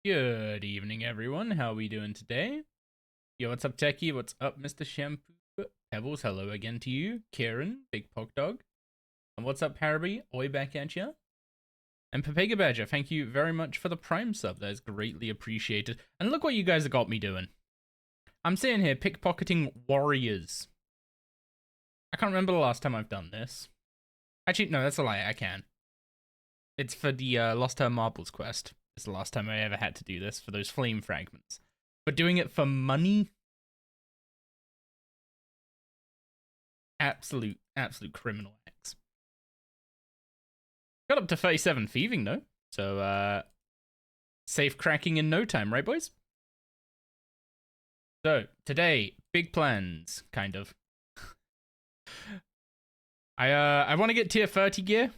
Good evening, everyone. How are we doing today? Yo, what's up, Techie? What's up, Mr. Shampoo? Pebbles, hello again to you. Kieran, Big Pock Dog. And what's up, Haraby? Oi, back at ya. And Pepega Badger, thank you very much for the Prime sub. That is greatly appreciated. And look what you guys have got me doing. I'm sitting here pickpocketing warriors. I can't remember the last time I've done this. Actually, no, that's a lie. I can. It's for the Lost Her Marbles quest. It's the last time I ever had to do this for those flame fragments. But doing it for money? Absolute criminal acts. Got up to 37 thieving though. So, safe cracking in no time, right, boys? So, today, big plans, kind of. I want to get tier 30 gear.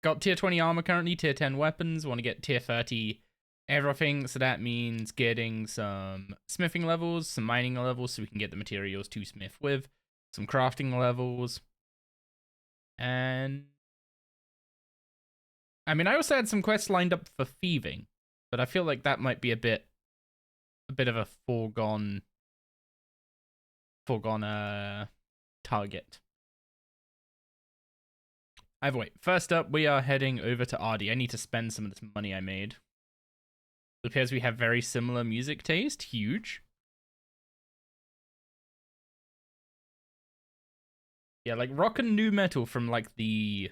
Got tier 20 armor currently, tier 10 weapons. Want to get tier 30 everything. So that means getting some smithing levels, some mining levels so we can get the materials to smith with, some crafting levels. And I mean, I also had some quests lined up for thieving, but I feel like that might be a bit of a foregone target. Either way, first up, we are heading over to Ardy. I need to spend some of this money I made. It appears we have very similar music taste. Huge. Yeah, like rock and new metal from like the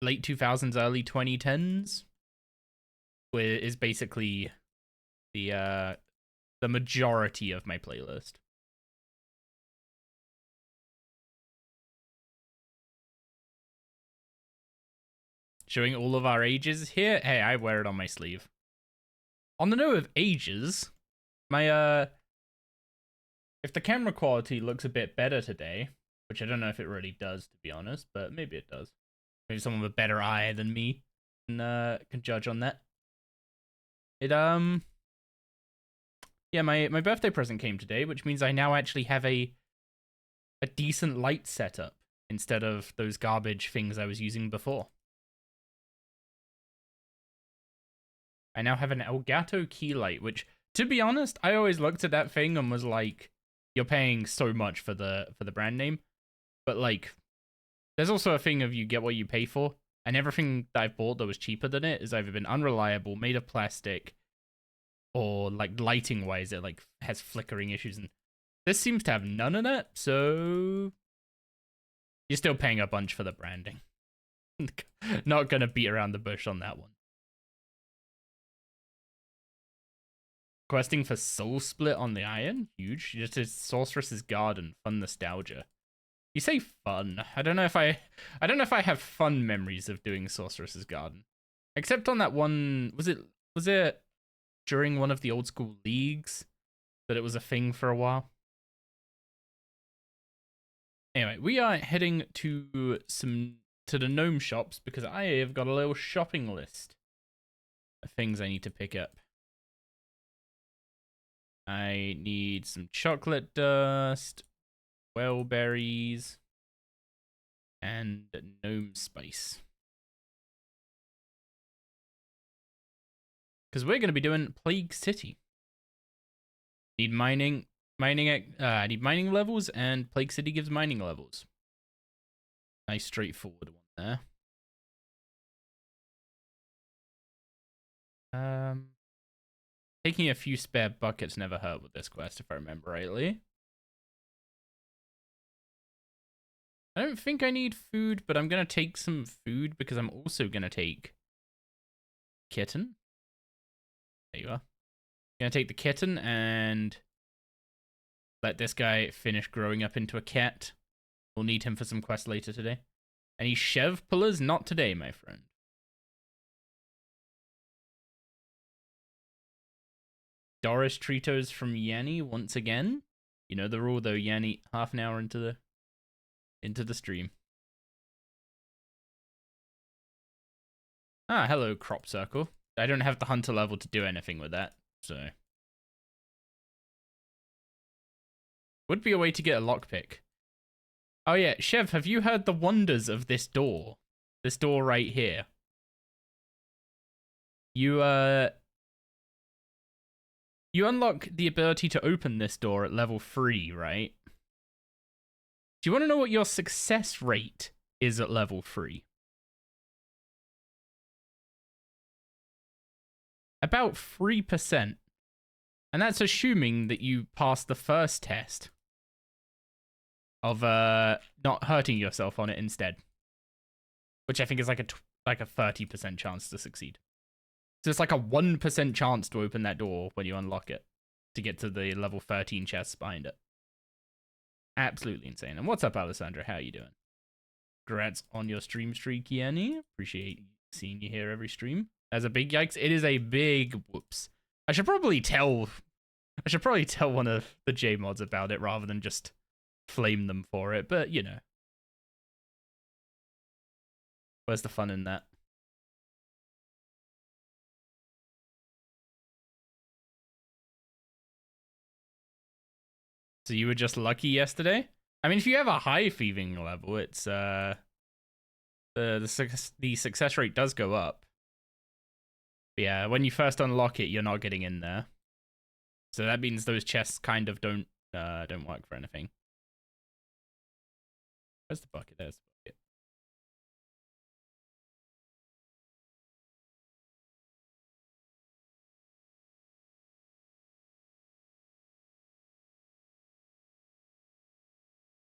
late 2000s, early 2010s, where is basically the majority of my playlist. Showing all of our ages here. Hey, I wear it on my sleeve. On the note of ages, my if the camera quality looks a bit better today, which I don't know if it really does, to be honest, but maybe it does. Maybe someone with a better eye than me can judge on that. Yeah, my birthday present came today, which means I now actually have a decent light setup instead of those garbage things I was using before. I now have an Elgato key light, which, to be honest, I always looked at that thing and was like, you're paying so much for the brand name. But like, there's also a thing of you get what you pay for, and everything that I've bought that was cheaper than it has either been unreliable, made of plastic, or like lighting wise, it like has flickering issues. And this seems to have none of that, so you're still paying a bunch for the branding. Not gonna beat around the bush on that one. Questing for Soul Split on the Iron, huge. Just as Sorceress's Garden, fun nostalgia. You say fun. I don't know if I have fun memories of doing Sorceress's Garden. Except on that one, was it during one of the old school leagues that it was a thing for a while? Anyway, we are heading to the gnome shops because I have got a little shopping list of things I need to pick up. I need some chocolate dust, wellberries, and gnome spice. Because we're going to be doing Plague City. Need I need mining levels, and Plague City gives mining levels. Nice straightforward one there. Taking a few spare buckets never hurt with this quest, if I remember rightly. I don't think I need food, but I'm going to take some food because I'm also going to take kitten. There you are. Going to take the kitten and let this guy finish growing up into a cat. We'll need him for some quests later today. Any Chev pullers? Not today, my friend. Doris Tritos from Yanni once again. You know the rule though, Yanni, half an hour into the stream. Ah, hello, Crop Circle. I don't have the hunter level to do anything with that, so. Would be a way to get a lockpick. Oh yeah, Chev, have you heard the wonders of this door? This door right here. You You unlock the ability to open this door at level 3, right? Do you want to know what your success rate is at level 3? About 3%. And that's assuming that you pass the first test of not hurting yourself on it instead. Which I think is like a 30% chance to succeed. So it's like a 1% chance to open that door when you unlock it to get to the level 13 chests behind it. Absolutely insane. And what's up, Alessandra? How you doing? Congrats on your stream streak, Yanni. Appreciate seeing you here every stream. As a big yikes, it is a big whoops. I should probably tell one of the J mods about it rather than just flame them for it, but you know. Where's the fun in that? So you were just lucky yesterday? I mean, if you have a high thieving level, it's the success rate does go up. But yeah, when you first unlock it, you're not getting in there. So that means those chests kind of don't work for anything. Where's the bucket? There's the bucket.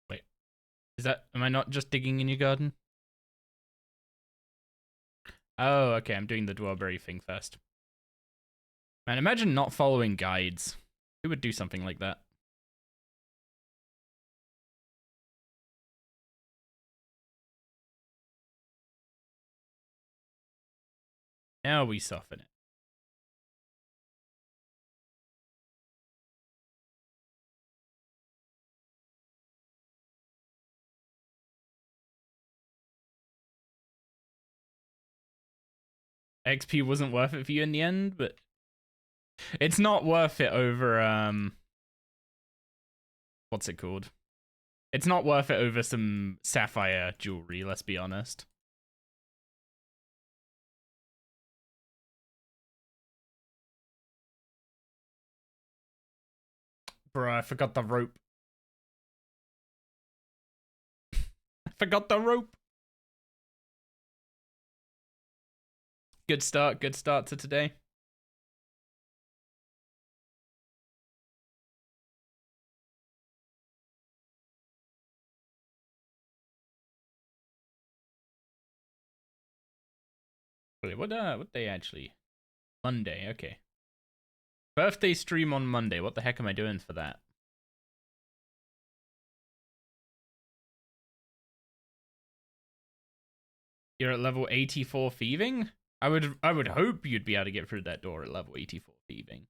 Wait. Am I not just digging in your garden? Oh, okay, I'm doing the dwarberry thing first. Man, imagine not following guides. Who would do something like that? Now we soften it. XP wasn't worth it for you in the end, but it's not worth it over what's it called? It's not worth it over some sapphire jewelry, let's be honest. Bro, I forgot the rope. I forgot the rope. Good start to today. Wait, what day actually? Monday, okay. Birthday stream on Monday. What the heck am I doing for that? You're at level 84 thieving? I would hope you'd be able to get through that door at level 84 thieving.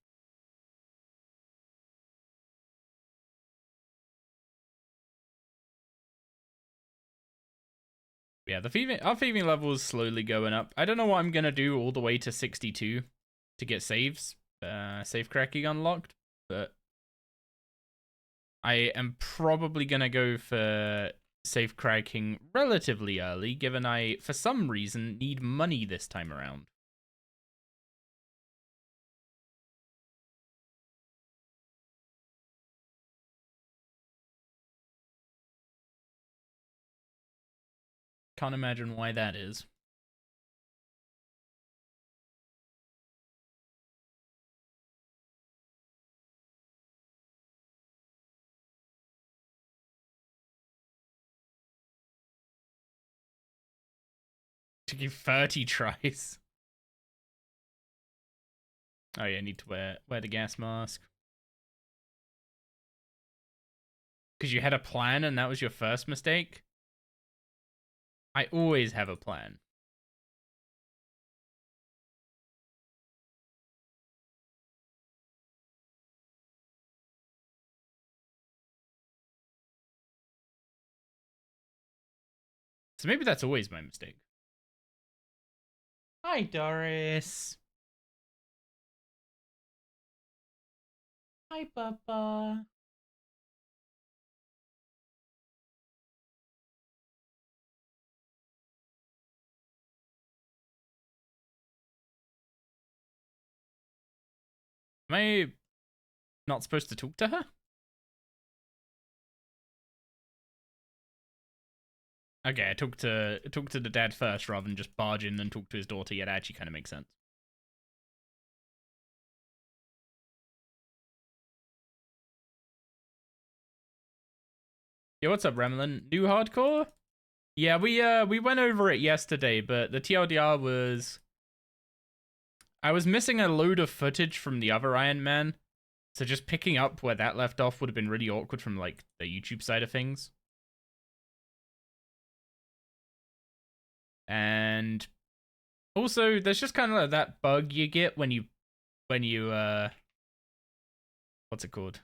Yeah, our thieving level is slowly going up. I don't know what I'm gonna do all the way to 62 to get safe cracking unlocked, but I am probably gonna go for safe cracking relatively early, given I, for some reason, need money this time around. Can't imagine why that is. Took you 30 tries. Oh yeah, I need to wear the gas mask. Because you had a plan and that was your first mistake? I always have a plan. So maybe that's always my mistake. Hi, Doris. Hi, Papa. Am I not supposed to talk to her? Okay, I talked to the dad first rather than just barge in and talk to his daughter. Yeah, that actually kind of makes sense. Yeah, what's up, Remlin? New hardcore? Yeah, we went over it yesterday, but the TLDR was I was missing a load of footage from the other Iron Man, so just picking up where that left off would have been really awkward from like the YouTube side of things. And also, there's just kind of like that bug you get when you what's it called?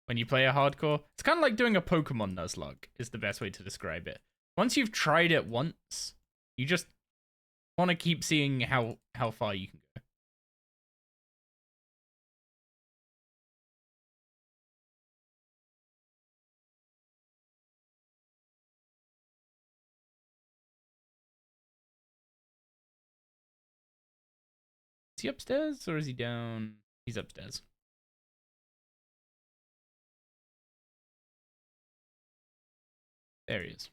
When you play a hardcore. It's kind of like doing a Pokemon Nuzlocke is the best way to describe it. Once you've tried it once, you just want to keep seeing how far you can go. Is he upstairs or is he down? He's upstairs. There he is.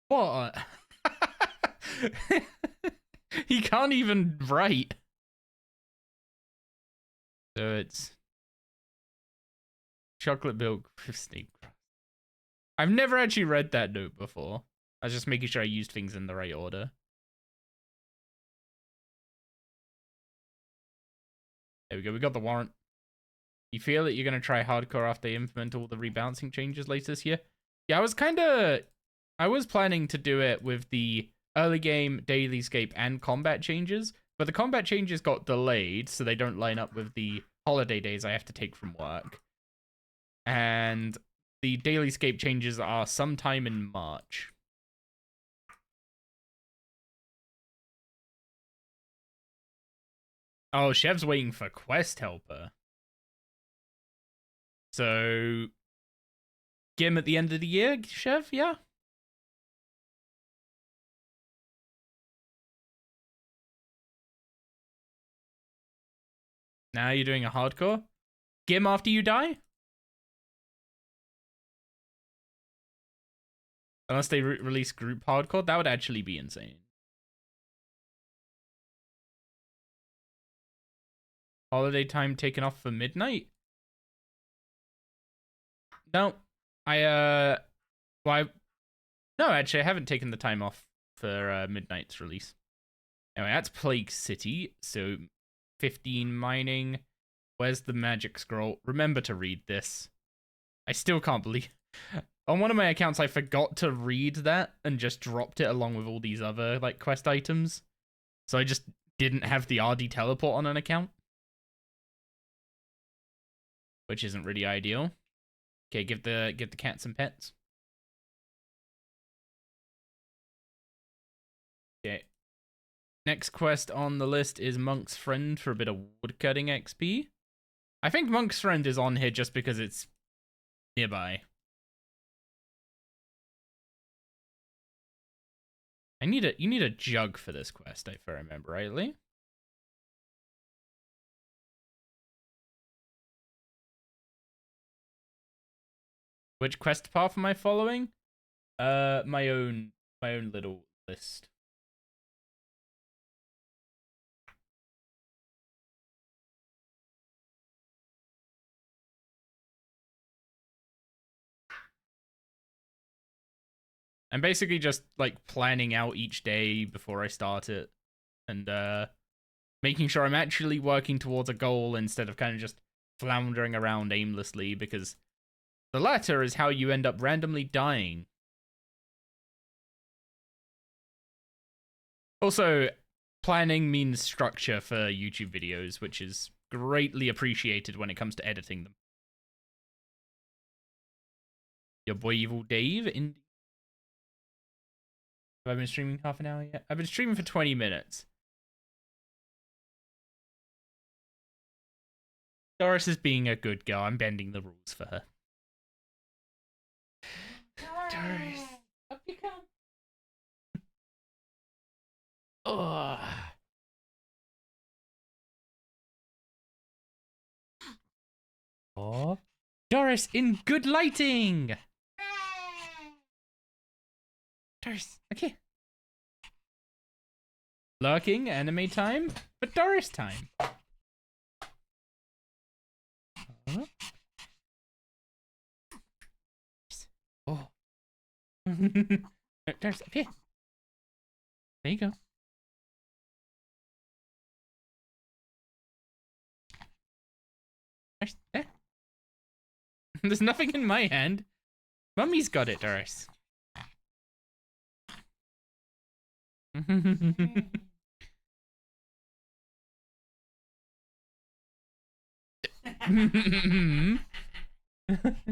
What? He can't even write. So it's chocolate milk with snake crust. I've never actually read that note before. I was just making sure I used things in the right order. There we go. We got the warrant. You feel that you're going to try hardcore after they implement all the rebalancing changes later this year? Yeah, I was planning to do it with the early game, daily scape, and combat changes, but the combat changes got delayed, so they don't line up with the holiday days I have to take from work. And the daily scape changes are sometime in March. Oh, Chev's waiting for quest helper. So, get him at the end of the year, Chev? Yeah. Now you're doing a hardcore? Get him after you die? Unless they release group hardcore, that would actually be insane. Holiday time taken off for midnight? No. Why? No, actually, I haven't taken the time off for midnight's release. Anyway, that's Plague City, so 15 mining. Where's the magic scroll? Remember to read this. I still can't believe... On one of my accounts, I forgot to read that and just dropped it along with all these other like quest items. So I just didn't have the RD teleport on an account. Which isn't really ideal. Okay, give the cat some pets. Okay. Next quest on the list is Monk's Friend for a bit of woodcutting XP. I think Monk's Friend is on here just because it's nearby. You need a jug for this quest, if I remember rightly. Which quest path am I following? My own little list. I'm basically just like planning out each day before I start it and making sure I'm actually working towards a goal instead of kind of just floundering around aimlessly, because the latter is how you end up randomly dying. Also, planning means structure for YouTube videos, which is greatly appreciated when it comes to editing them. Your boy Evil Dave in... Have I been streaming half an hour yet? I've been streaming for 20 minutes. Doris is being a good girl. I'm bending the rules for her. Doris, up you come. Oh. Oh. Doris in good lighting. Doris, okay. Lurking anime time, but Doris time. Huh? Oh. Doris, up here. There you go. Doris, there. There's nothing in my hand. Mummy's got it, Doris.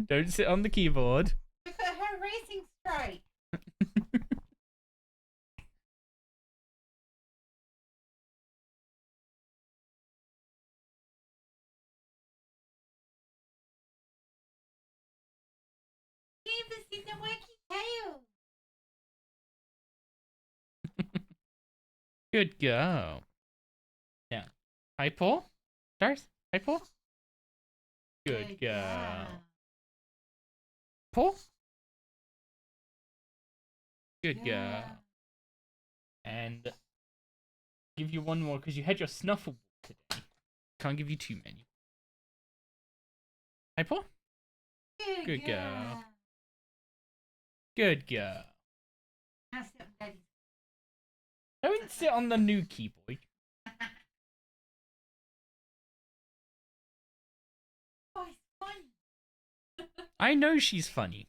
Don't sit on the keyboard. Look at her racing strike. This is a wacky tail. Good girl. Yeah. Hi, Paul. Doris. Hi, Paul. Good girl. Paul. Good girl. And give you one more because you had your snuffle today. Can't give you too many. Hi, Paul. Good girl. Good girl. Don't sit on the new keyboard. Oh, it's funny. I know she's funny.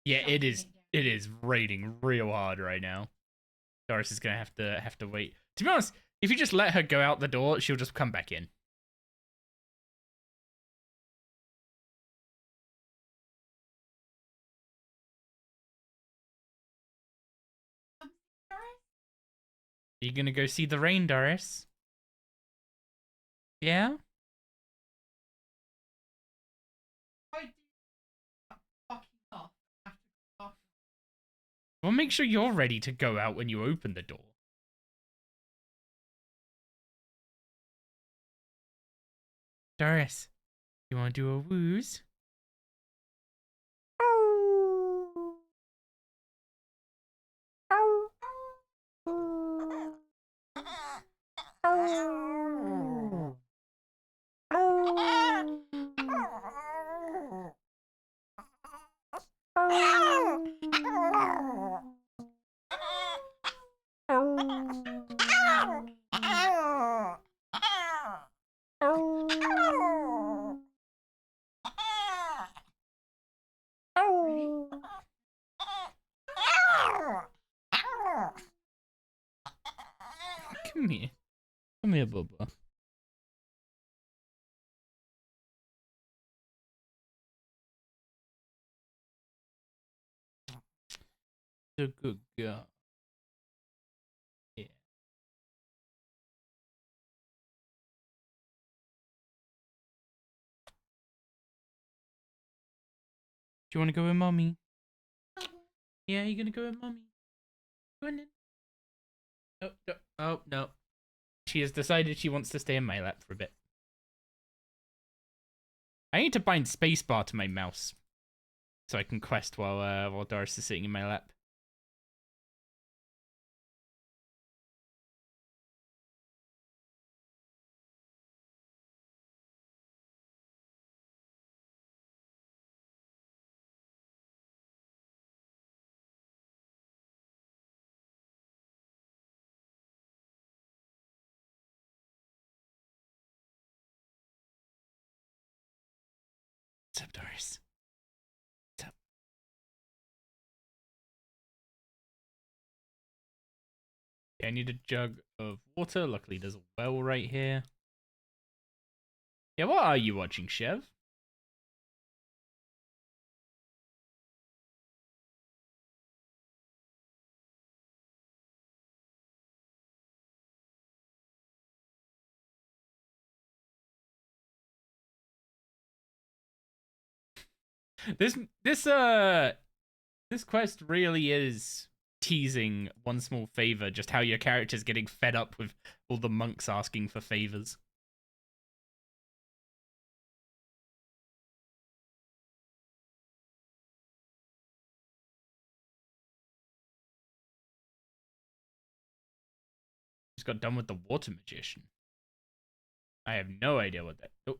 Yeah, it is. It is raining real hard right now. Doris is gonna have to wait. To be honest, if you just let her go out the door, she'll just come back in. Are you gonna go see the rain, Doris? Yeah? Well, make sure you're ready to go out when you open the door. Doris, you wanna do a wooze? Come here. Come here, Bubba. A good girl. Yeah. Do you want to go with mommy? Yeah, you gonna go with mommy? Go on then. Oh, no. Oh, no. She has decided she wants to stay in my lap for a bit. I need to bind spacebar to my mouse so I can quest while Doris is sitting in my lap. What's up, Doris? What's up? Yeah, I need a jug of water. Luckily, there's a well right here. Yeah, what are you watching, Chev? This quest really is teasing one small favor, just how your character's getting fed up with all the monks asking for favors. Just got done with the water magician. I have no idea what that. Oh.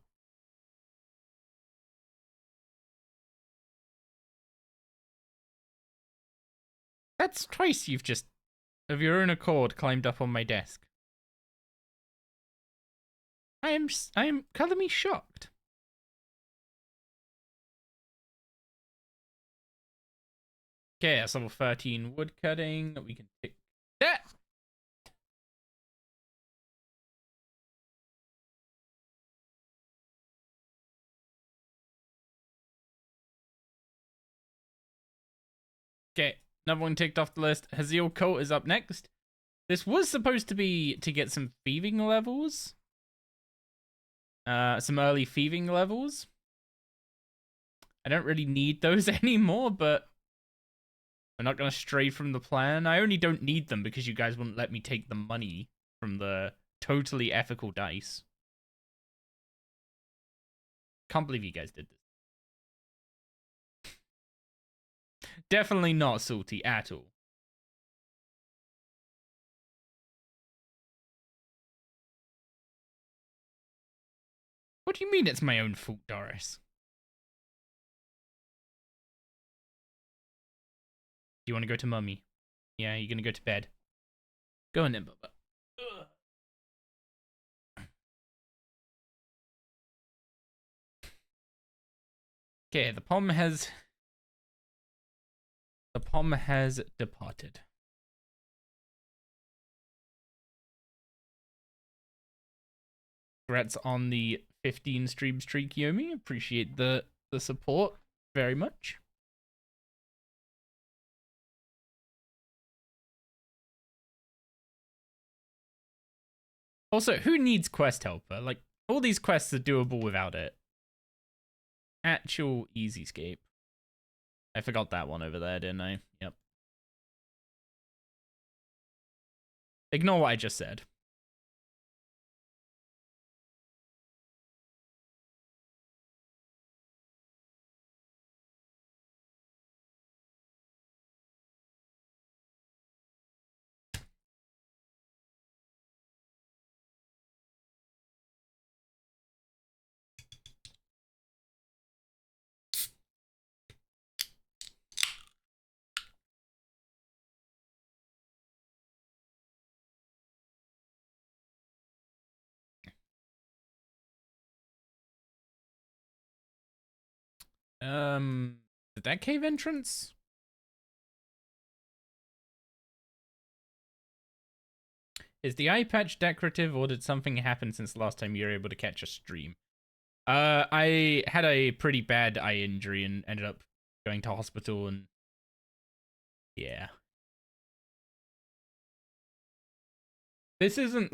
That's twice you've just, of your own accord, climbed up on my desk. I am color me shocked. Okay, that's level 13 wood cutting. We can pick that. Okay, another one ticked off the list. Haziel Cult is up next. This was supposed to be to get some thieving levels. Some early thieving levels. I don't really need those anymore, but I'm not going to stray from the plan. I only don't need them because you guys wouldn't let me take the money from the totally ethical dice. Can't believe you guys did this. Definitely not salty at all. What do you mean it's my own fault, Doris? Do you want to go to mummy? Yeah, you're going to go to bed. Go on then, Bubba. Okay, the pom has departed. Congrats on the 15 stream streak, Yomi. Appreciate the support very much. Also, who needs quest helper? Like, all these quests are doable without it. Actual easyscape. I forgot that one over there, didn't I? Yep. Ignore what I just said. That cave entrance? Is the eye patch decorative, or did something happen since the last time you were able to catch a stream? I had a pretty bad eye injury and ended up going to hospital, and yeah. This isn't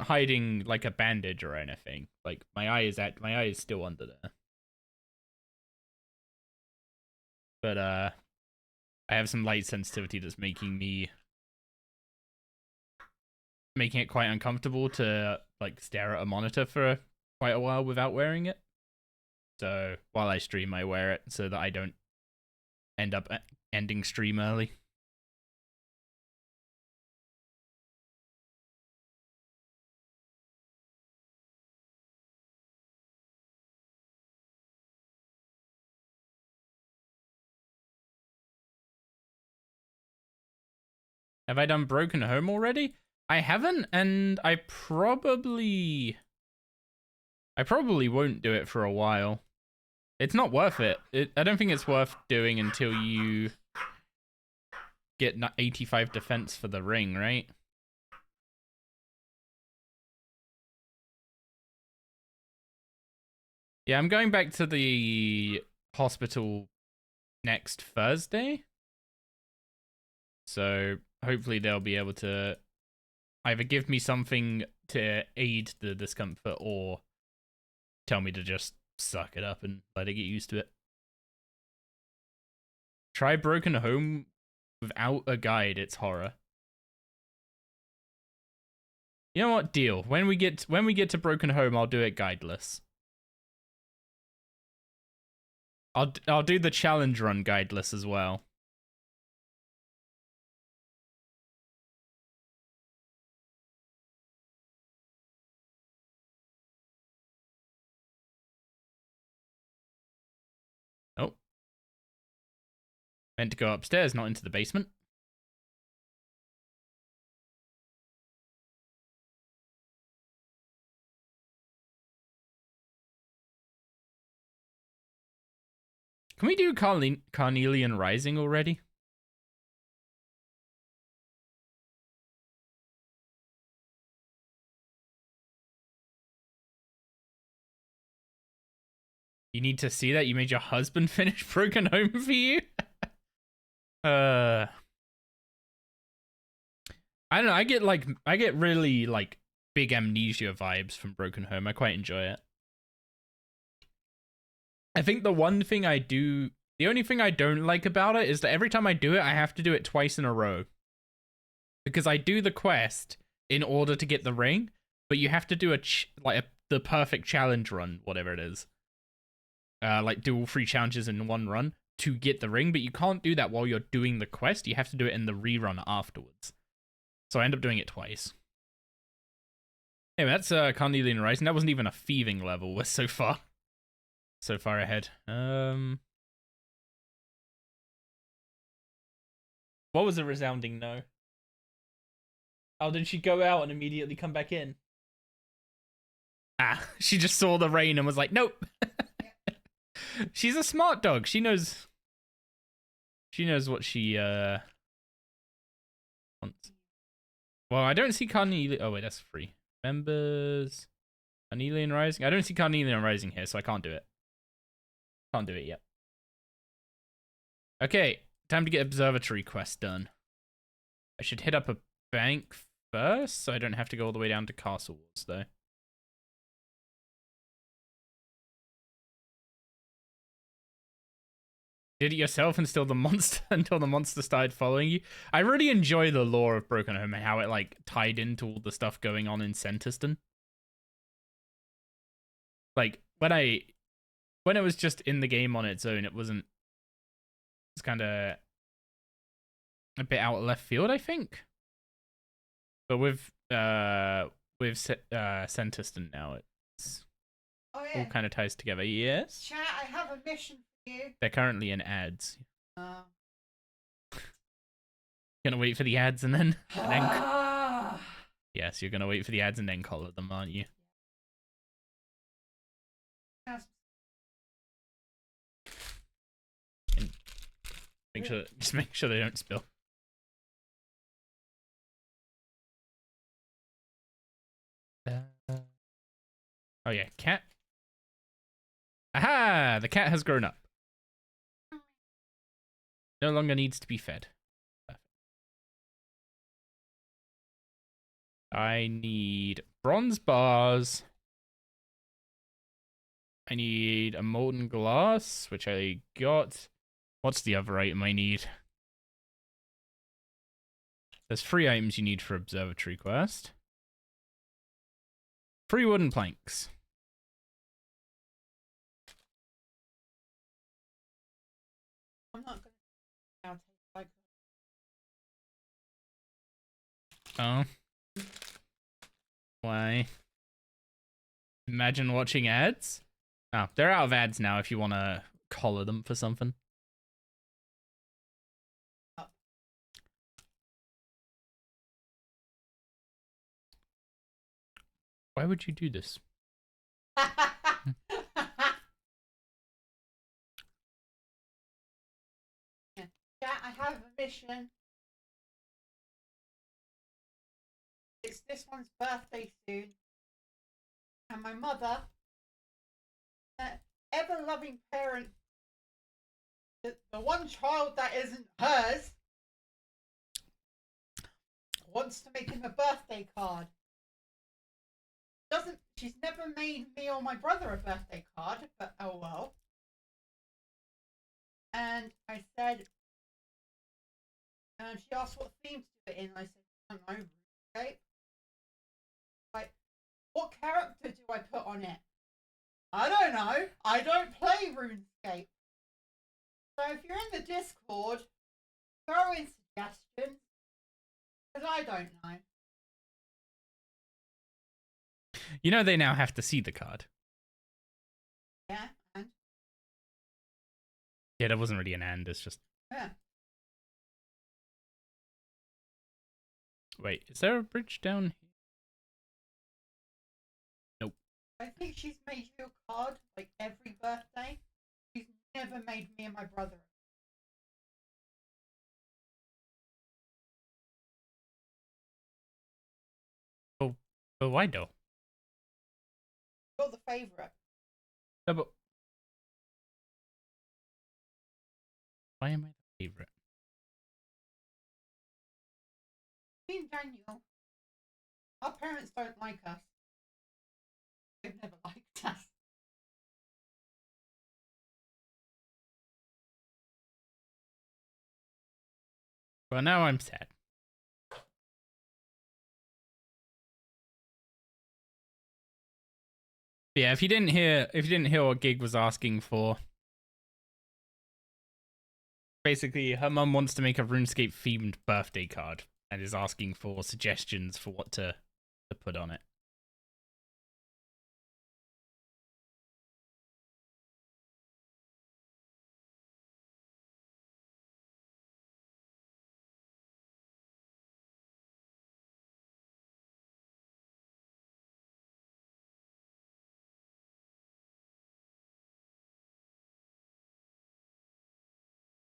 hiding like a bandage or anything. Like my eye is still under there. But I have some light sensitivity that's making it quite uncomfortable to like stare at a monitor for quite a while without wearing it. So while I stream, I wear it so that I don't end up ending stream early. Have I done Broken Home already? I haven't, and I probably won't do it for a while. It's not worth it. I don't think it's worth doing until you get 85 defense for the ring, right? Yeah, I'm going back to the hospital next Thursday. So hopefully they'll be able to either give me something to aid the discomfort or tell me to just suck it up and let it get used to it. Try Broken Home without a guide. It's horror. You know what? Deal. When we get to Broken Home, I'll do it guideless. I'll do the challenge run guideless as well. Oh. Meant to go upstairs, not into the basement. Can we do Carnelian Rising already? You need to see that you made your husband finish Broken Home for you? I don't know, I get really like big amnesia vibes from Broken Home. I quite enjoy it. I think the only thing I don't like about it is that every time I do it, I have to do it twice in a row. Because I do the quest in order to get the ring, but you have to do the perfect challenge run, whatever it is. Like do all 3 challenges in one run to get the ring, but you can't do that while you're doing the quest. You have to do it in the rerun afterwards. So I end up doing it twice. Anyway, that's Carnelian Rising. That wasn't even a thieving level. We're so far ahead. What was a resounding no? Oh, did she go out and immediately come back in? Ah, she just saw the rain and was like, nope. She's a smart dog. She knows what she wants. Well, I don't see Carnelian. Oh wait, that's free. Members. Carnelian Rising. I don't see Carnelian Rising here, so I can't do it. Can't do it yet. Okay, time to get observatory quest done. I should hit up a bank first, so I don't have to go all the way down to Castle Walls, though. Did it yourself until the monster started following you. I really enjoy the lore of Broken Home and how it like tied into all the stuff going on in Centiston. Like when it was just in the game on its own, it's kind of a bit out of left field, I think. But with Centiston now, it's all kind of ties together. Yes. Chat, I have a mission for you. They're currently in ads. Gonna wait for the ads and then. Yes, you're gonna wait for the ads and then collar them, aren't you? And just make sure they don't spill. Oh yeah, cat. Aha! The cat has grown up. No longer needs to be fed. Perfect. I need bronze bars. I need a molten glass, which I got. What's the other item I need? There's 3 items you need for observatory quest. 3 wooden planks. I'm not gonna take Oh. Why? Imagine watching ads? Oh, they're out of ads now if you want to collar them for something. Why would you do this? Yeah, I have a mission. It's this one's birthday soon. And my mother, ever-loving parent, the one child that isn't hers, wants to make him a birthday card. She's never made me or my brother a birthday card, but oh well. And I said, and she asked what theme to do it in. I said, I don't know, RuneScape. Like, what character do I put on it? I don't know. I don't play RuneScape. So if you're in the Discord, throw in suggestions. Because I don't know. You know they now have to see the card. Yeah, and? Yeah, that wasn't really an and, it's just... Yeah. Wait, is there a bridge down here? Nope. I think she's made you a card, like, every birthday. She's never made me and my brother. Oh, but why though? You're the favourite. No, but... Why am I the favorite? Me and Daniel, our parents don't like us. They've never liked us. Well, now I'm sad. Yeah, if you didn't hear what Gig was asking for, basically her mum wants to make a RuneScape themed birthday card and is asking for suggestions for what to put on it.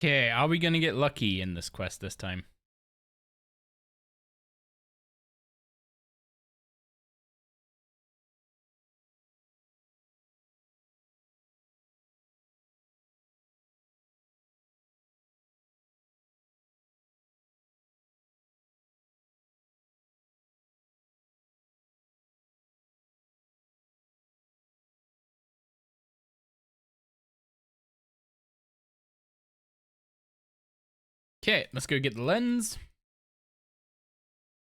Okay, are we gonna get lucky in this quest this time? Okay, let's go get the lens.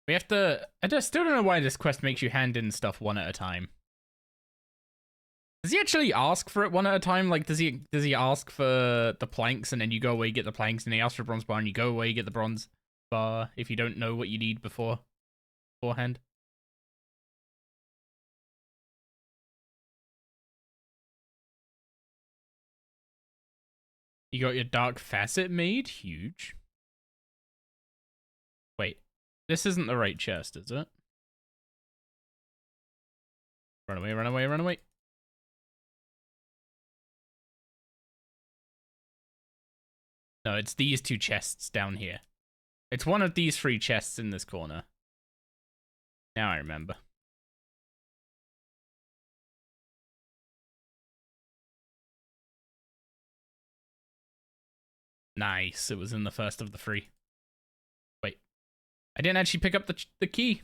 We have to... still don't know why this quest makes you hand in stuff one at a time. Does he actually ask for it one at a time? Like, does he ask for the planks and then you go away, get the planks, and he asks for a bronze bar and you go away, get the bronze bar if you don't know what you need beforehand? You got your dark facet made? Huge. Wait, this isn't the right chest, is it? Run away, run away, run away. No, it's these two chests down here. It's one of these three chests in this corner. Now I remember. Nice, it was in the first of the three. Wait, I didn't actually pick up the key.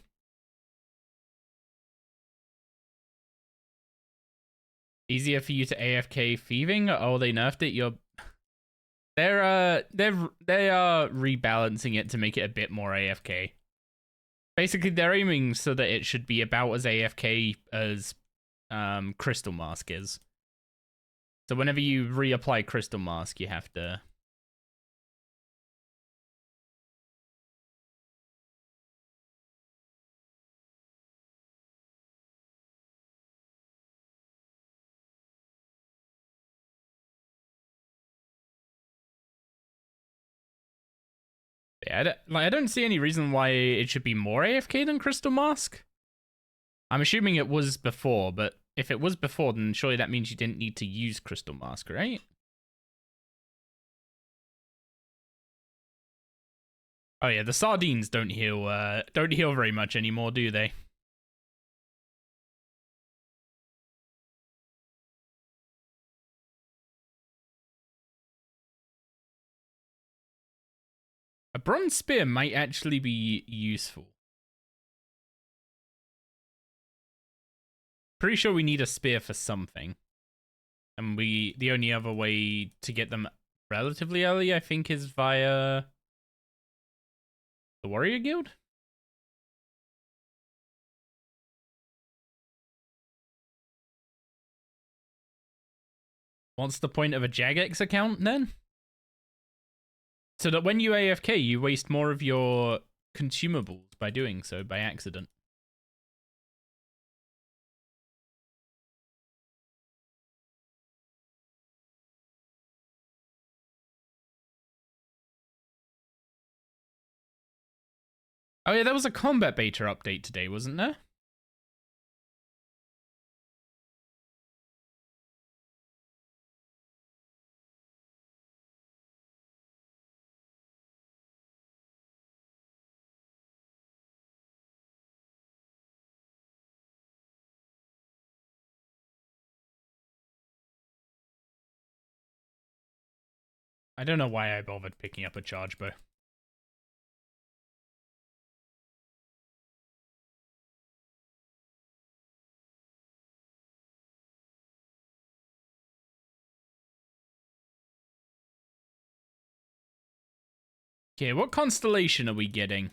Easier for you to AFK thieving? Oh, they nerfed it. They are rebalancing it to make it a bit more AFK. Basically, they're aiming so that it should be about as AFK as Crystal Mask is. So whenever you reapply Crystal Mask, you have to... Yeah, I don't see any reason why it should be more AFK than Crystal Mask. I'm assuming it was before, but if it was before, then surely that means you didn't need to use Crystal Mask, right? Oh yeah, the sardines don't heal very much anymore, do they? A bronze spear might actually be useful. pretty sure we need a spear for something. And the only other way to get them relatively early, I think, is via the Warrior Guild? What's the point of a Jagex account, then? So that when you AFK, you waste more of your consumables by doing so, by accident. Oh yeah, there was a combat beta update today, wasn't there? I don't know why I bothered picking up a charge bow. Okay, what constellation are we getting?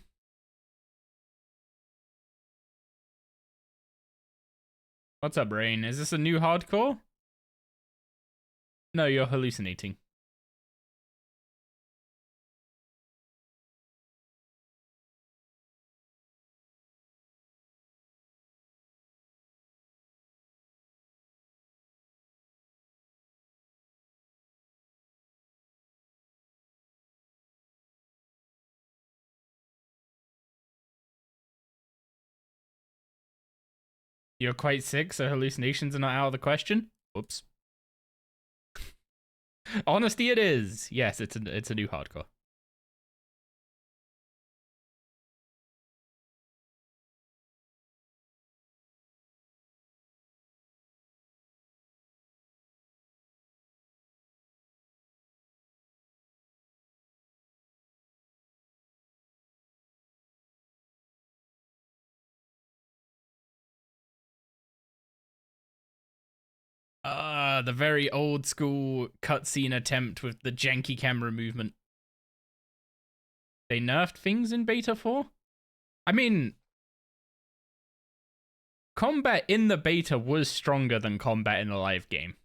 What's up, Rain? Is this a new hardcore? No, you're hallucinating. You're quite sick, so hallucinations are not out of the question? Whoops. Honesty it is. Yes, it's a new hardcore. The very old school cutscene attempt with the janky camera movement. They nerfed things in Beta 4? I mean, combat in the beta was stronger than combat in a live game.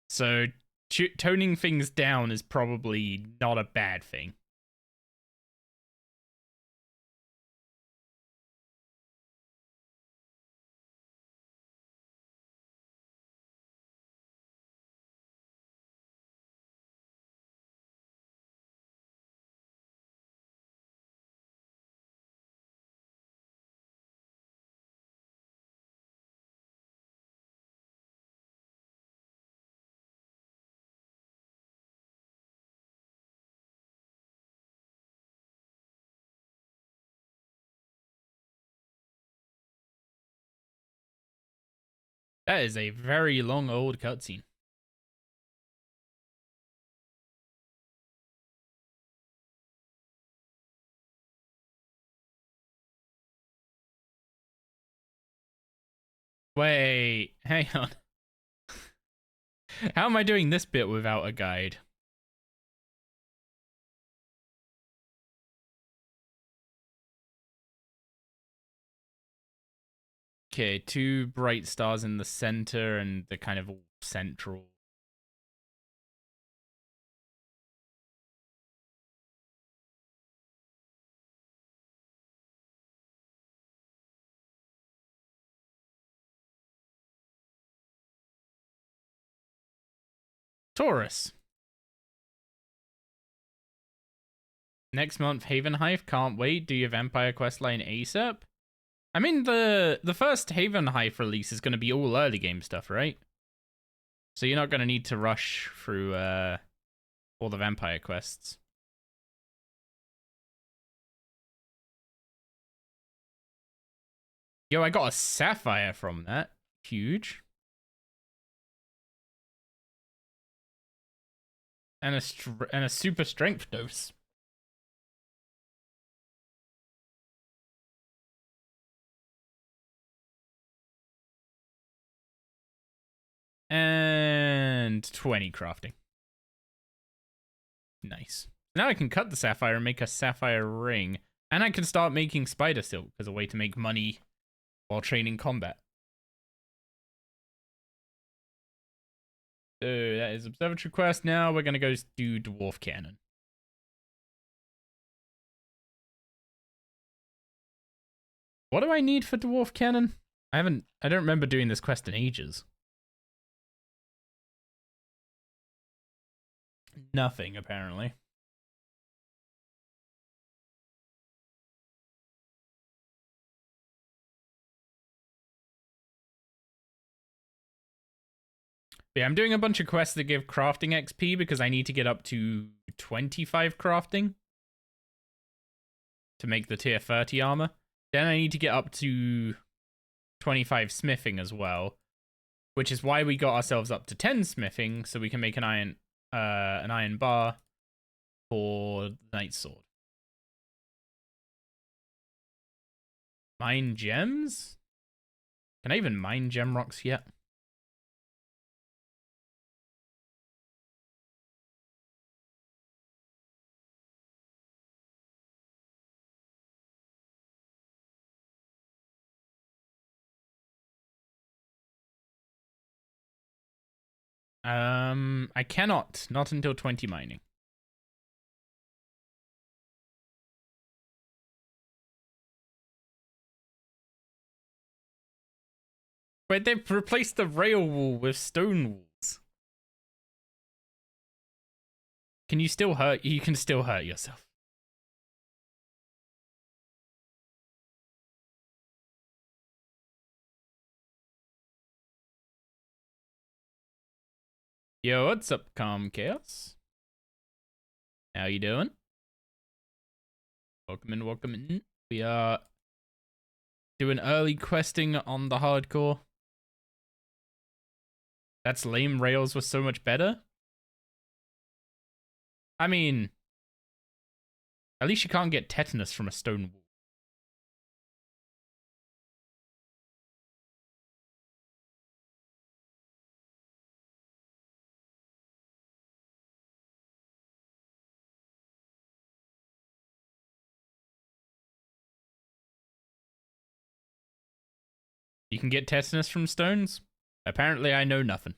So toning things down is probably not a bad thing. That is a very long old cutscene. Wait, hang on. How am I doing this bit without a guide? Okay, 2 bright stars in the center and the kind of central. Taurus. Next month, Haven Hive. Can't wait. Do your Vampire questline ASAP? I mean, the first Haven Hive release is going to be all early game stuff, right? So you're not going to need to rush through all the Vampire quests. Yo, I got a Sapphire from that. Huge. And a super strength dose. And 20 crafting. Nice. Now I can cut the sapphire and make a sapphire ring. And I can start making spider silk as a way to make money while training combat. So that is observatory quest. Now we're going to go do dwarf cannon. What do I need for dwarf cannon? I don't remember doing this quest in ages. Nothing, apparently. Yeah, I'm doing a bunch of quests that give crafting XP because I need to get up to 25 crafting to make the tier 30 armor. Then I need to get up to 25 smithing as well, which is why we got ourselves up to 10 smithing so we can make an iron bar for the knight's sword. Mine gems? Can I even mine gem rocks yet? I cannot. Not until 20 mining. Wait, they've replaced the rail wall with stone walls. Can you still hurt? You can still hurt yourself. Yo, what's up, Calm Chaos? How you doing? Welcome in, welcome in. We are doing early questing on the hardcore. That's lame. Rails was so much better. I mean, at least you can't get tetanus from a stone wall. You can get tetanus from stones? Apparently I know nothing.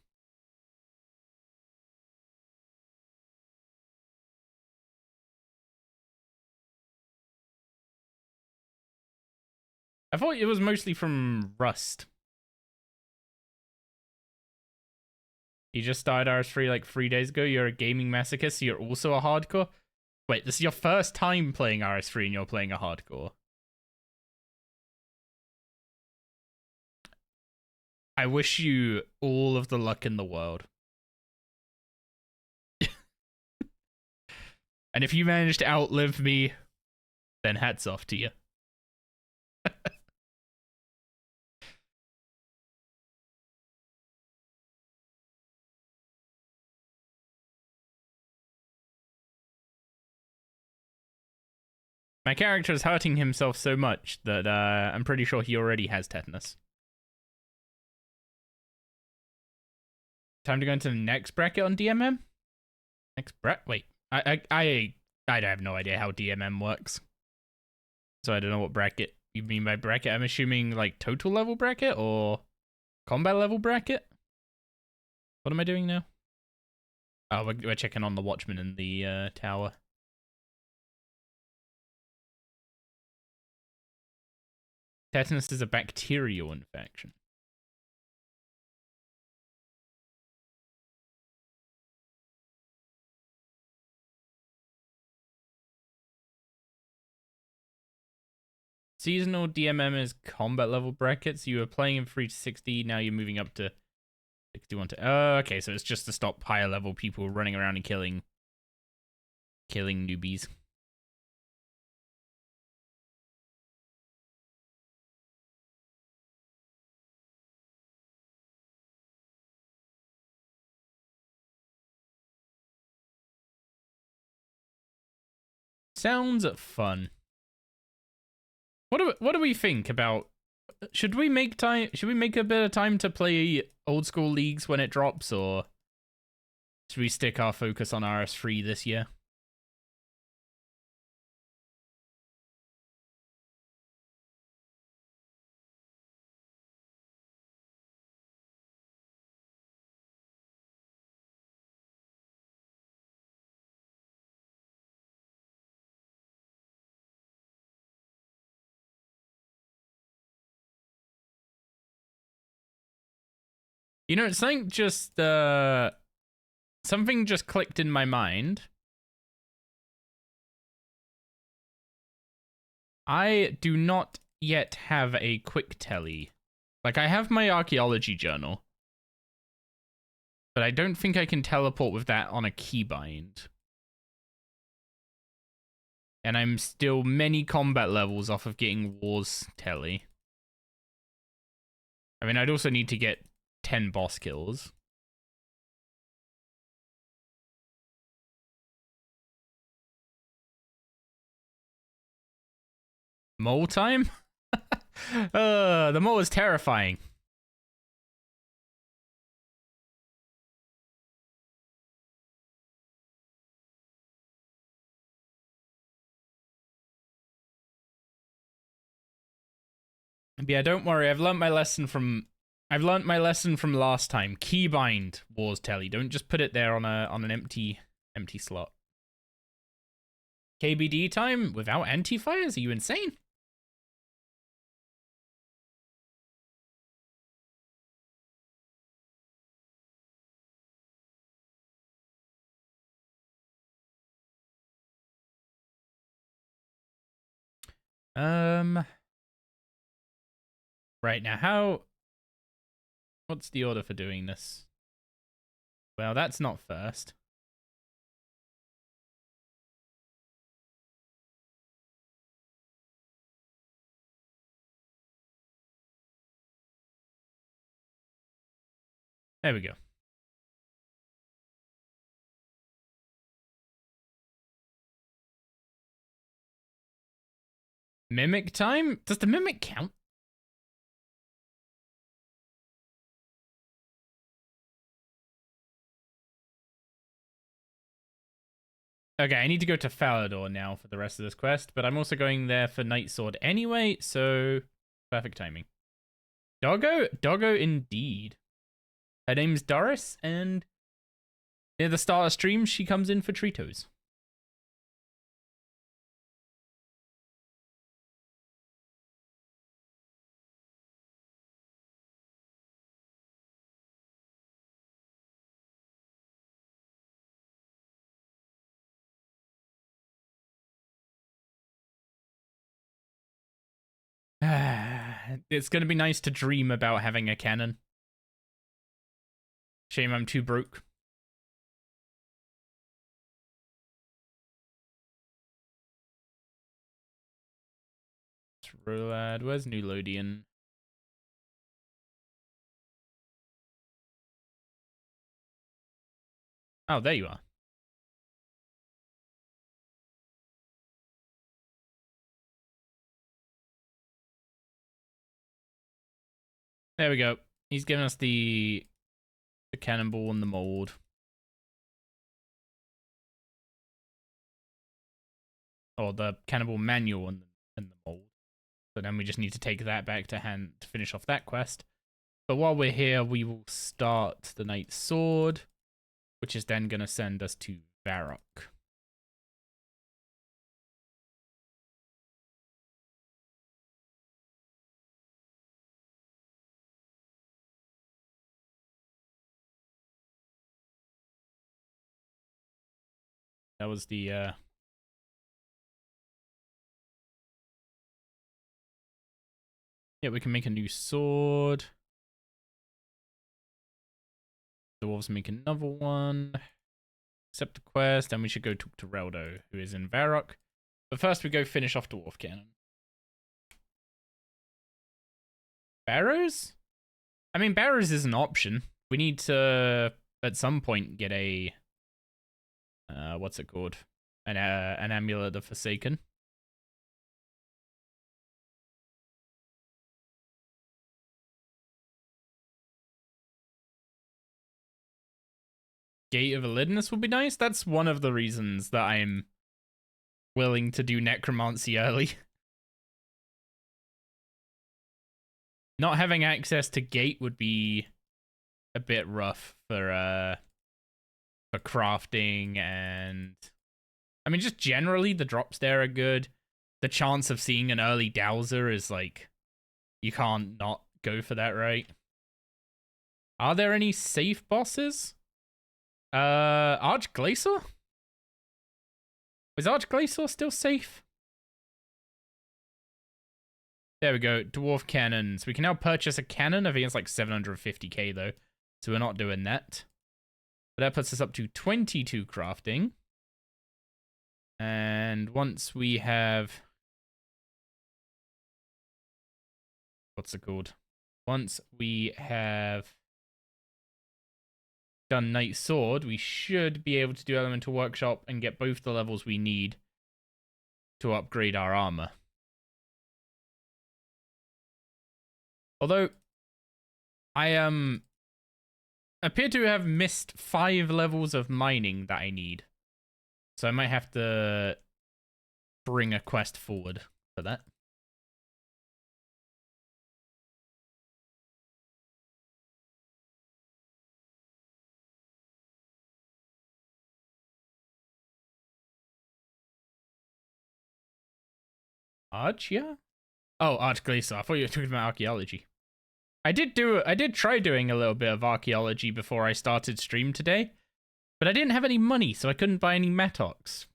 I thought it was mostly from rust. You just started RS3 like 3 days ago. You're a gaming masochist, so you're also a hardcore? Wait, this is your first time playing RS3 and you're playing a hardcore? I wish you all of the luck in the world. And if you manage to outlive me, then hats off to you. My character is hurting himself so much that I'm pretty sure he already has tetanus. Time to go into the next bracket on DMM? Next bracket? Wait, I have no idea how DMM works. So I don't know what bracket you mean by bracket. I'm assuming like total level bracket or combat level bracket? What am I doing now? Oh, we're checking on the Watchman in the tower. Tetanus is a bacterial infection. Seasonal DMM is combat level brackets. You were playing in 3 to 60, now you're moving up to 61 to... Oh, okay, so it's just to stop higher level people running around and killing newbies. Sounds fun. What do we think about should we make time? Should we make a bit of time to play old school leagues when it drops, or should we stick our focus on RS3 this year? You know, something just clicked in my mind. I do not yet have a quick telly. Like, I have my archaeology journal, but I don't think I can teleport with that on a keybind. And I'm still many combat levels off of getting Wars telly. I mean, I'd also need to get 10 boss kills. Mole time? The mole is terrifying. But yeah, don't worry. I've learned my lesson from last time. Keybind Wars telly. Don't just put it there on an empty slot. KBD time without anti-fires? Are you insane? Right now, what's the order for doing this? Well, that's not first. There we go. Mimic time? Does the mimic count? Okay, I need to go to Falador now for the rest of this quest, but I'm also going there for Night Sword anyway, so perfect timing. Doggo? Doggo indeed. Her name's Doris, and near the start of stream, she comes in for Tritos. It's gonna be nice to dream about having a cannon. Shame I'm too broke. Rolad, where's New Lothian? Oh, there you are. There we go. He's giving us the cannonball and the mold. Or the cannonball manual and the mold. So then we just need to take that back to hand to finish off that quest. But while we're here, we will start the Knight's Sword, which is then going to send us to Varrock. That was the yeah, we can make a new sword. The wolves make another one. Accept the quest, then we should go talk to Reldo, who is in Varrock. But first we go finish off Dwarf Cannon. Barrows? I mean, Barrows is an option. We need to, at some point, get a... what's it called? An Amulet of Forsaken. Gate of Elidinus would be nice. That's one of the reasons that I'm willing to do Necromancy early. Not having access to Gate would be a bit rough for crafting, and I mean just generally the drops there are good. The chance of seeing an early Dowser is like, you can't not go for that, right? Are there any safe bosses? Archglacier? Is Archglacier still safe? There we go, dwarf cannons. We can now purchase a cannon. I think it's like 750k though, so we're not doing that. But that puts us up to 22 crafting. And once we have... what's it called? Once we have done Knight Sword, we should be able to do Elemental Workshop and get both the levels we need to upgrade our armor. Although, I appear to have missed 5 levels of mining that I need. So I might have to bring a quest forward for that. Yeah? Oh, Archglacier. I thought you were talking about archaeology. I did try doing a little bit of archaeology before I started stream today, but I didn't have any money, so I couldn't buy any Metox.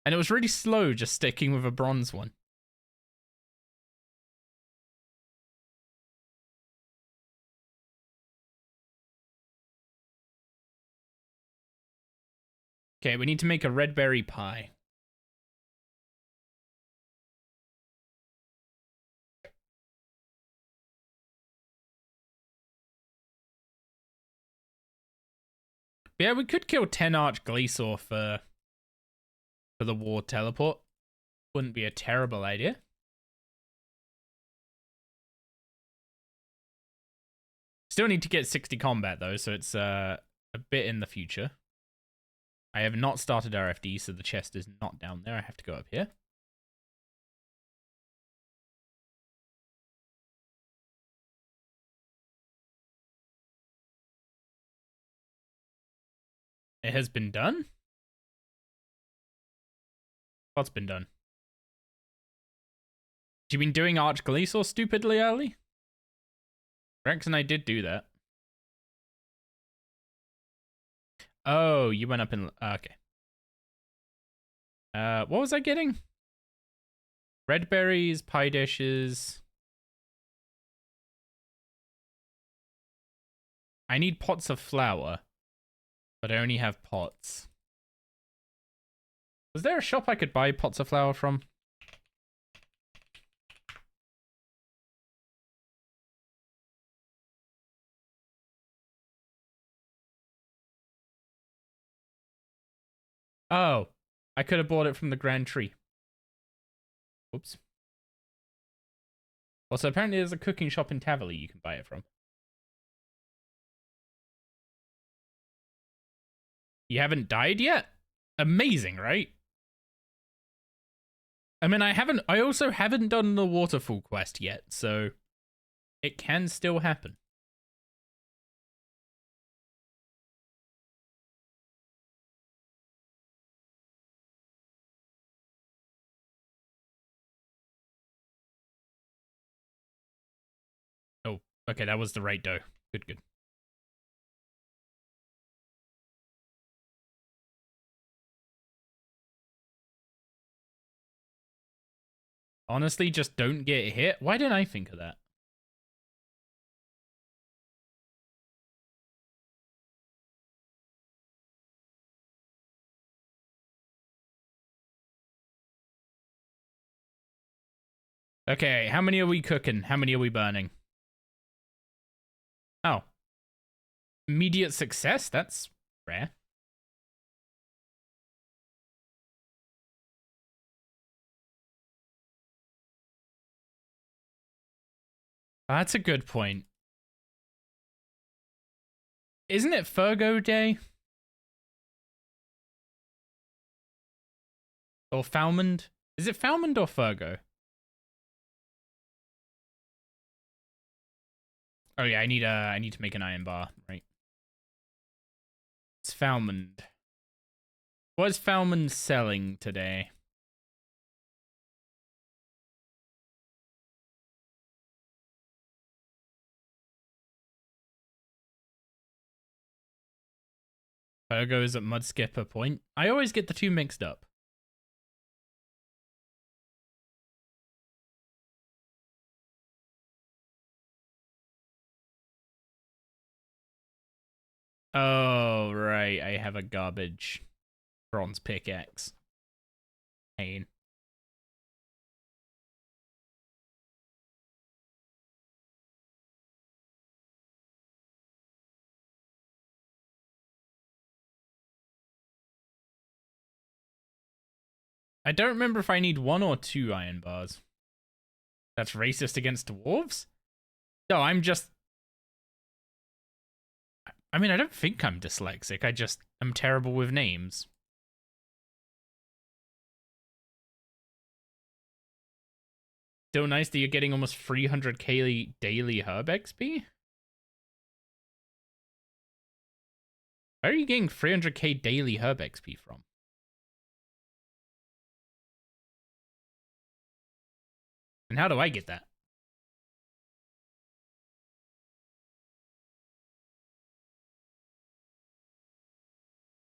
And it was really slow just sticking with a bronze one. Okay, we need to make a red berry pie. Yeah, we could kill 10 Archglacier for the war teleport. Wouldn't be a terrible idea. Still need to get 60 combat though, so it's a bit in the future. I have not started RFD, so the chest is not down there. I have to go up here. It has been done? What's been done? You been doing Archglacier stupidly early? Rex and I did do that. Oh, you went up in... okay. What was I getting? Red berries, pie dishes. I need pots of flour, but I only have pots. Was there a shop I could buy pots of flour from? Oh, I could have bought it from the Grand Tree. Oops. Also, apparently there's a cooking shop in Tavali you can buy it from. You haven't died yet? Amazing, right? I mean, I also haven't done the waterfall quest yet, so it can still happen. Oh, okay, that was the right dough. Good, good. Honestly, just don't get hit. Why didn't I think of that? Okay, how many are we cooking? How many are we burning? Oh. Immediate success? That's rare. That's a good point. Isn't it Virgo Day? Or Falmond? Is it Falmond or Fergo? Oh yeah, I need to make an iron bar, right? It's Falmond. What is Falmond selling today? Fergo is at Mudskipper Point. I always get the two mixed up. Oh, right. I have a garbage bronze pickaxe. Pain. I don't remember if I need 1 or 2 iron bars. That's racist against dwarves? No, I'm just... I mean, I don't think I'm dyslexic. I just am terrible with names. Still nice that you're getting almost 300k daily herb XP? Where are you getting 300k daily herb XP from? And how do I get that?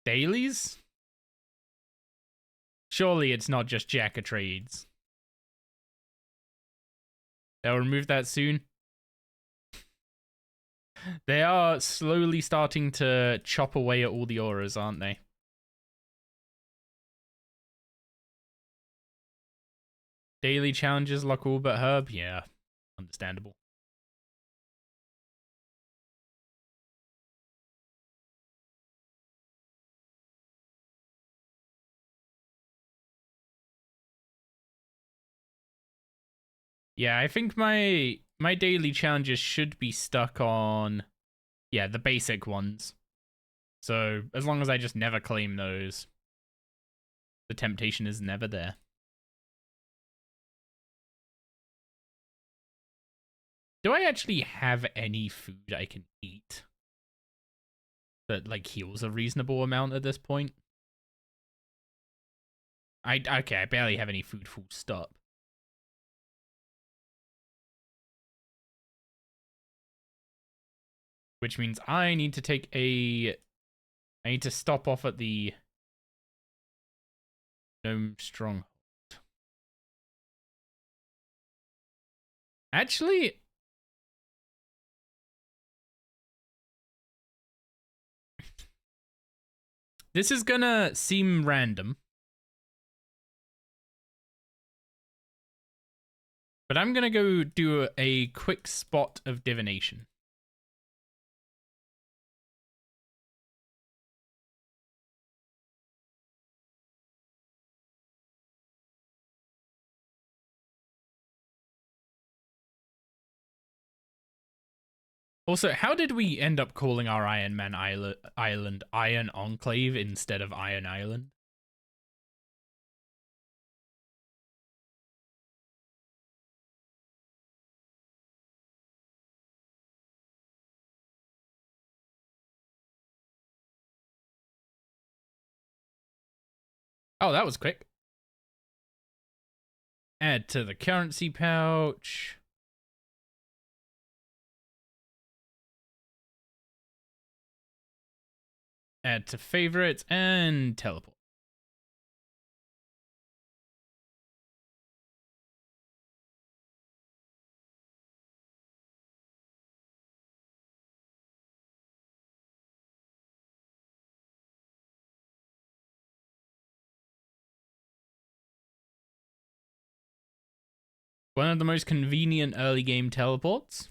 Dailies? Surely it's not just Jack of Trades. They'll remove that soon. They are slowly starting to chop away at all the auras, aren't they? Daily challenges lock all but herb? Yeah, understandable. Yeah, I think my daily challenges should be stuck on, yeah, the basic ones. So as long as I just never claim those, the temptation is never there. Do I actually have any food I can eat that like heals a reasonable amount at this point? Okay, I barely have any food, full stop. Which means I need to stop off at the Gnome Stronghold. Actually, this is gonna seem random, but I'm gonna go do a quick spot of divination. Also, how did we end up calling our Ironman island Iron Enclave instead of Iron Island? Oh, that was quick. Add to the currency pouch. Add to favorites and teleport. One of the most convenient early game teleports.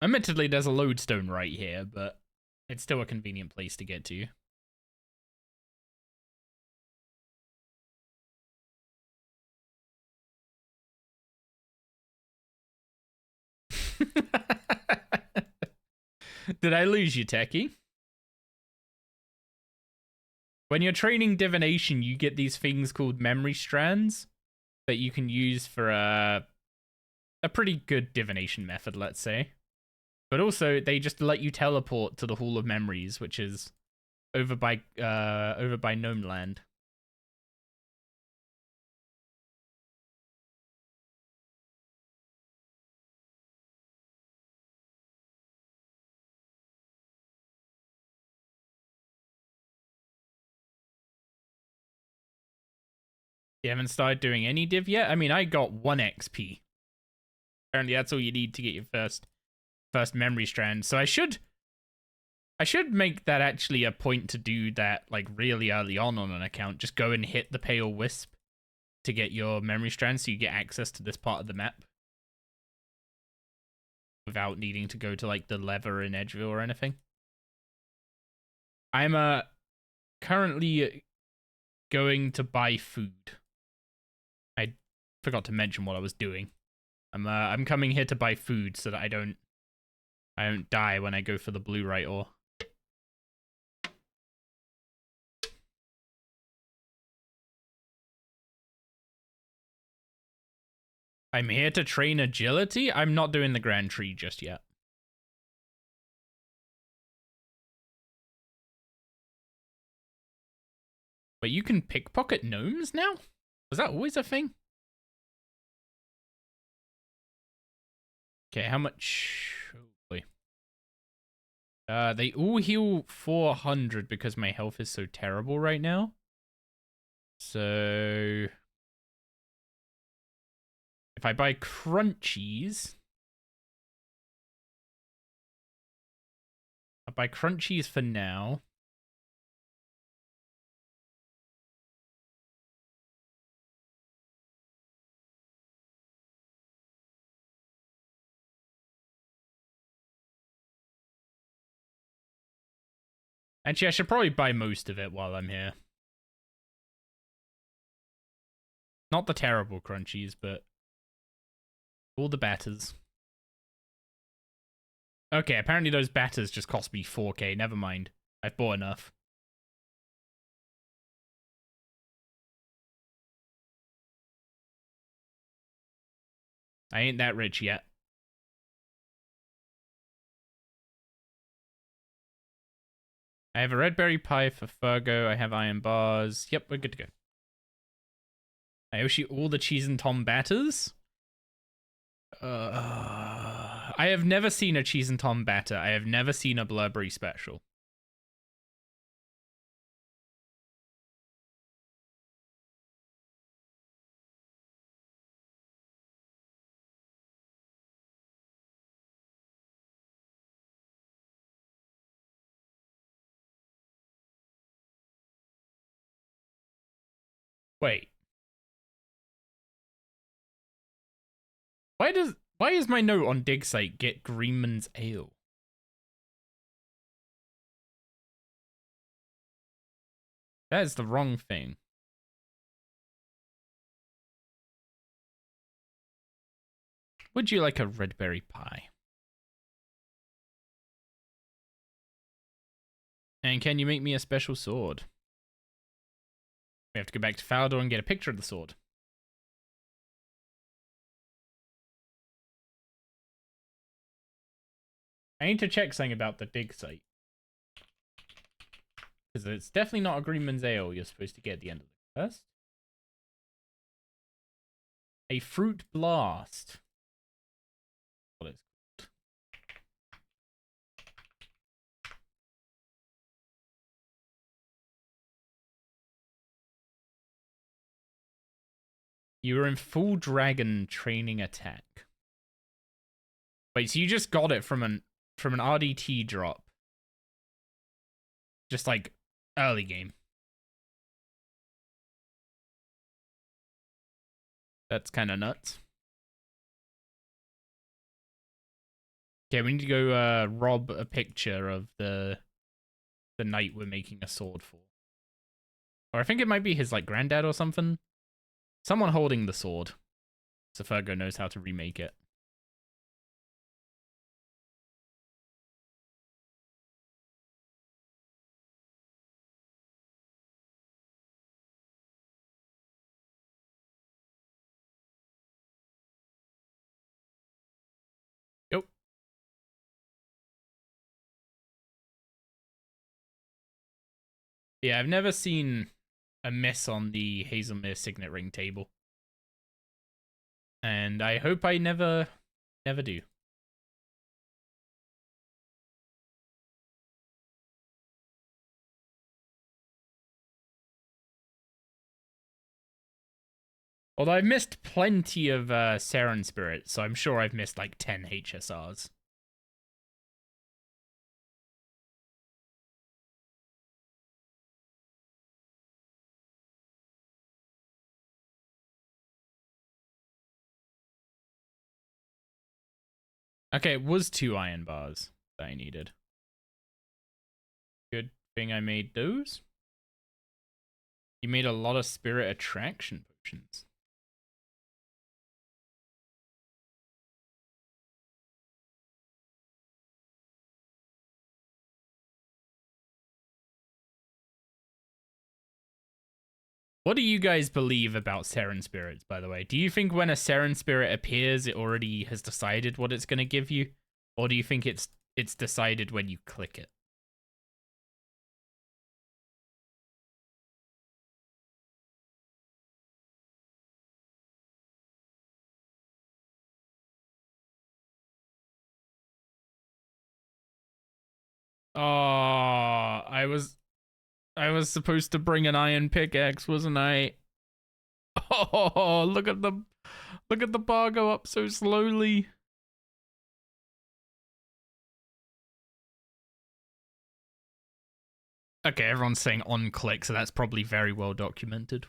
Admittedly, there's a lodestone right here, but it's still a convenient place to get to. Did I lose you, Techie? When you're training divination, you get these things called memory strands that you can use for a pretty good divination method, let's say. But also, they just let you teleport to the Hall of Memories, which is over by Gnome Land. You haven't started doing any div yet? I mean, I got 1 XP. Apparently, that's all you need to get your first memory strand. So I should make that actually a point to do that like really early on an account. Just go and hit the Pale Wisp to get your memory strand so you get access to this part of the map without needing to go to like the lever in Edgeville or anything. I'm currently going to buy food. I forgot to mention what I was doing. I'm coming here to buy food so that I don't die when I go for the blue right ore. I'm here to train agility? I'm not doing the Grand Tree just yet. Wait, you can pickpocket gnomes now? Was that always a thing? Okay, how much? Oh boy. They all heal 400 because my health is so terrible right now. So if I buy crunchies, I'll buy crunchies for now. Actually, I should probably buy most of it while I'm here. Not the terrible crunchies, but all the batters. Okay, apparently those batters just cost me 4k. Never mind. I've bought enough. I ain't that rich yet. I have a red berry pie for Fergo. I have iron bars. Yep, we're good to go. I owe you all the cheese and Tom batters. I have never seen a cheese and Tom batter. I have never seen a Blurberry special. Wait. Why is my note on dig site get Greenman's ale? That is the wrong thing. Would you like a red berry pie? And can you make me a special sword? We have to go back to Falador and get a picture of the sword. I need to check something about the dig site. Because it's definitely not a Greenman's Ale you're supposed to get at the end of the quest. A fruit blast. What is it called? You were in full dragon training attack. Wait, so you just got it from an RDT drop? Just like early game. That's kind of nuts. Okay, we need to go rob a picture of the knight we're making a sword for. Or I think it might be his like granddad or something. Someone holding the sword. So Fergo knows how to remake it. Yeah, I've never seen a miss on the Hazelmere Signet Ring table. And I hope I never do. Although I've missed plenty of Seren Spirit, so I'm sure I've missed like 10 HSRs. Okay, it was 2 iron bars that I needed. Good thing I made those. You made a lot of spirit attraction potions. What do you guys believe about Seren Spirits, by the way? Do you think when a Seren Spirit appears, it already has decided what it's going to give you? Or do you think it's decided when you click it? Oh, I was supposed to bring an iron pickaxe, wasn't I? Oh, look at the bar go up so slowly. Okay, everyone's saying on click, so that's probably very well documented.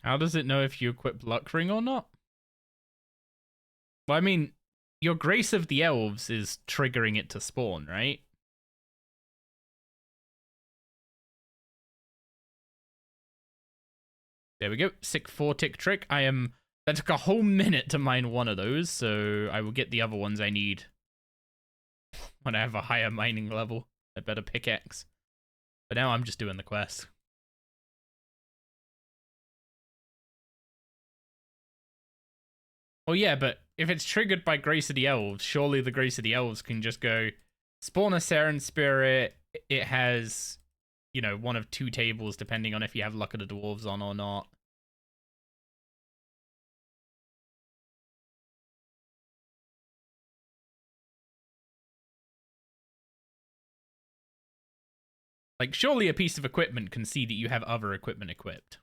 How does it know if you equip Luck Ring or not? Well, I mean, your Grace of the Elves is triggering it to spawn, right? There we go. Sick 4-tick trick. That took a whole minute to mine one of those, so I will get the other ones I need when I have a higher mining level. A better pickaxe. But now I'm just doing the quest. Oh yeah, but if it's triggered by Grace of the Elves, surely the Grace of the Elves can just go spawn a Seren Spirit. It has, one of 2 tables depending on if you have Luck of the Dwarves on or not. Like, surely a piece of equipment can see that you have other equipment equipped.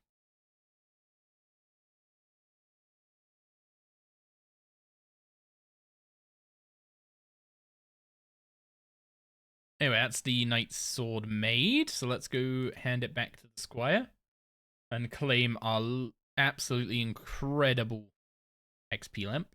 Anyway, that's the Knight's Sword made, so let's go hand it back to the Squire and claim our absolutely incredible XP lamp.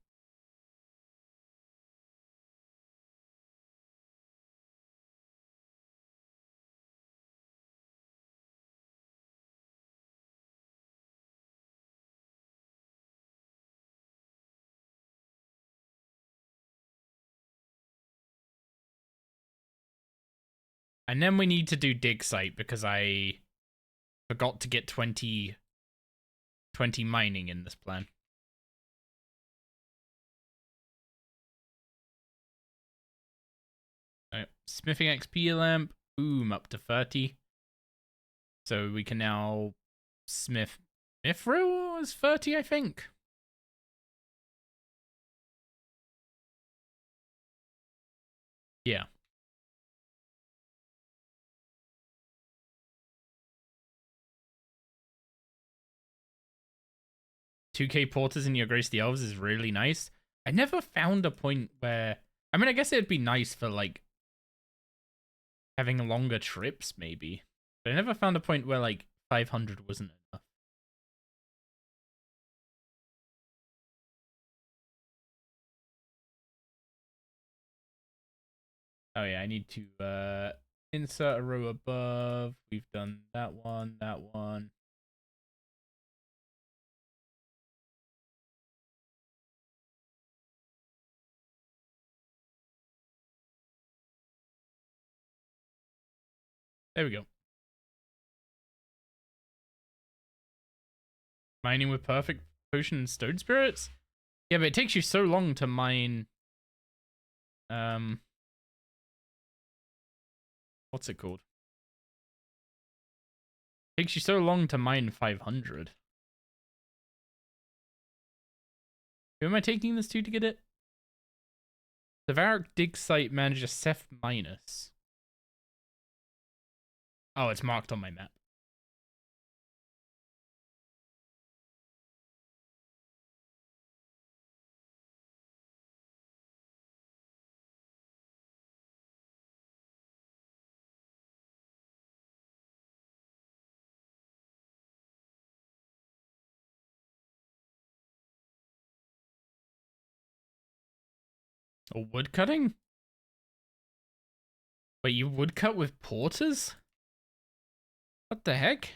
And then we need to do dig site because I forgot to get 20 mining in this plan. Right, smithing XP lamp, boom, up to 30. So we can now smith Mithril is 30, I think. Yeah. 2k porters in your Grace the Elves is really nice. I never found a point where... I mean, I guess it'd be nice for, like, having longer trips, maybe. But I never found a point where, like, 500 wasn't enough. Oh, yeah, I need to insert a row above. We've done that one, that one. There we go. Mining with perfect potion and stone spirits? Yeah, but it takes you so long to mine... What's it called? It takes you so long to mine 500. Who am I taking this to get it? The Varrock dig site manager Seth Minus. Oh, it's marked on my map. A woodcutting? Wait, you woodcut with porters? What the heck?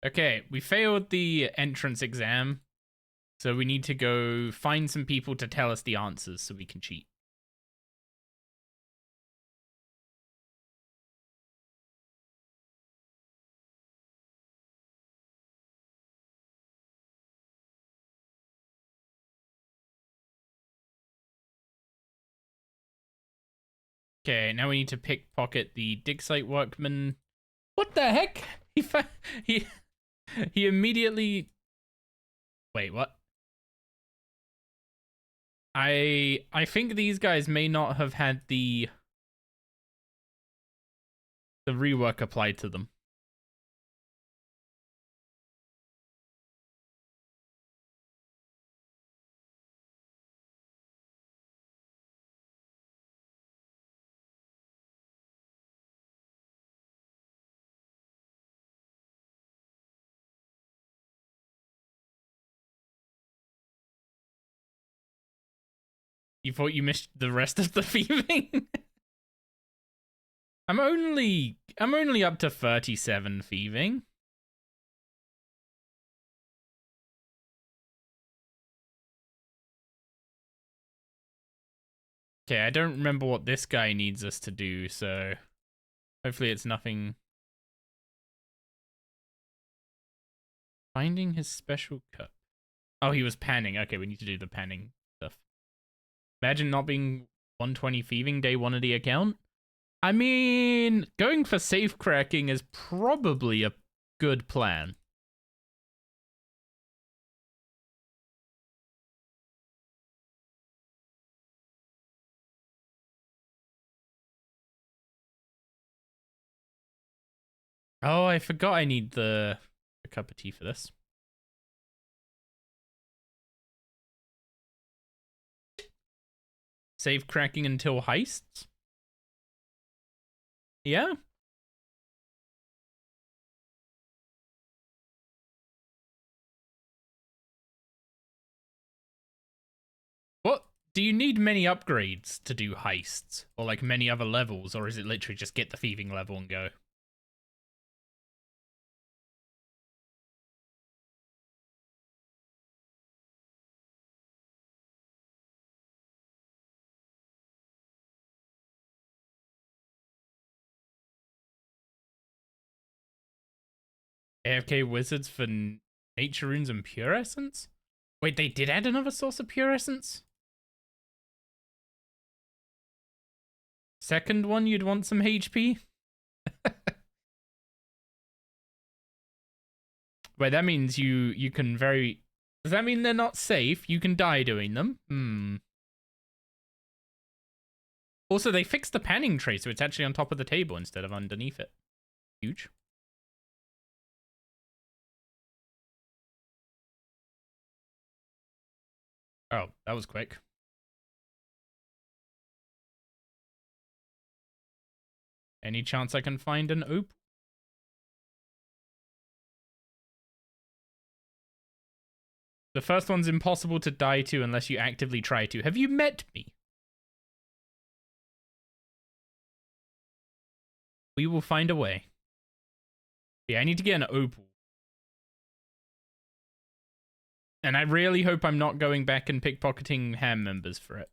Okay, we failed the entrance exam, so we need to go find some people to tell us the answers so we can cheat. Okay, now we need to pickpocket the dig site workman. What the heck? He immediately... Wait, what? I think these guys may not have had the rework applied to them. You thought you missed the rest of the thieving? I'm only up to 37 thieving. Okay, I don't remember what this guy needs us to do, so hopefully it's nothing. Finding his special cup. Oh, he was panning. Okay, we need to do the panning stuff. Imagine not being 120 thieving day one of the account. I mean, going for safe cracking is probably a good plan. Oh, I forgot I need the cup of tea for this. Save cracking until heists? Yeah? What? Do you need many upgrades to do heists? Or like many other levels? Or is it literally just get the thieving level and go? AFK wizards for nature runes and pure essence? Wait, they did add another source of pure essence? Second one, you'd want some HP? Wait, that means you can very... Does that mean they're not safe? You can die doing them? Also, they fixed the panning tray, so it's actually on top of the table instead of underneath it. Huge. Oh, that was quick. Any chance I can find an opal? The first one's impossible to die to unless you actively try to. Have you met me? We will find a way. Yeah, I need to get an opal. And I really hope I'm not going back and pickpocketing ham members for it.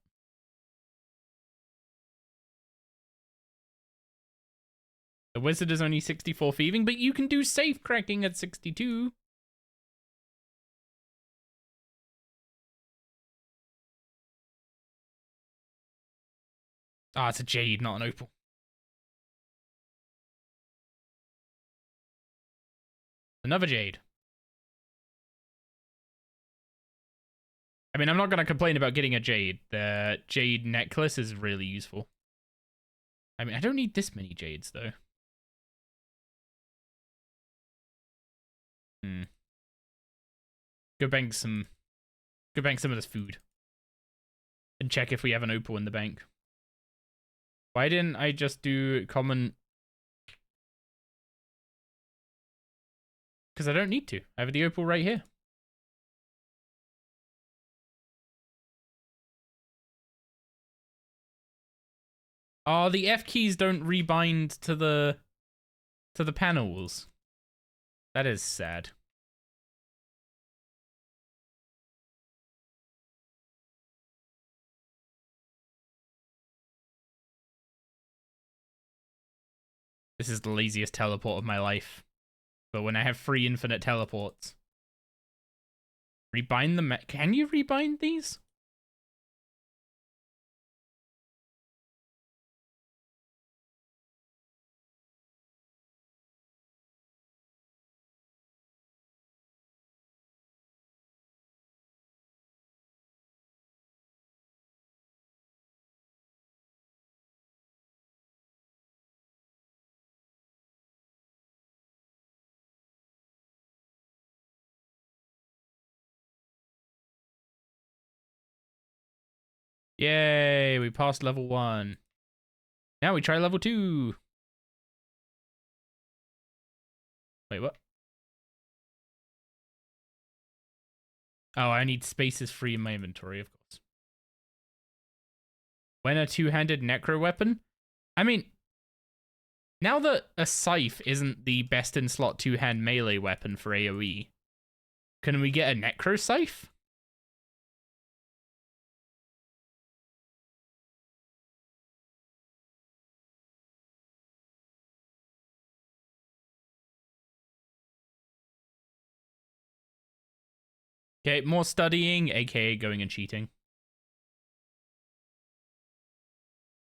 The wizard is only 64 thieving, but you can do safe cracking at 62. Ah, it's a jade, not an opal. Another jade. I mean, I'm not going to complain about getting a jade. The jade necklace is really useful. I mean, I don't need this many jades, though. Go bank some of this food. And check if we have an opal in the bank. Why didn't I just do common? Because I don't need to. I have the opal right here. Oh, the F keys don't rebind to the panels. That is sad. This is the laziest teleport of my life. But when I have 3 infinite teleports. Rebind them. Can you rebind these? Yay, we passed level 1. Now we try level 2. Wait, what? Oh, I need spaces free in my inventory, of course. When a two-handed necro weapon? I mean, now that a scythe isn't the best in slot two-hand melee weapon for AoE, can we get a necro scythe? Okay, more studying, aka going and cheating.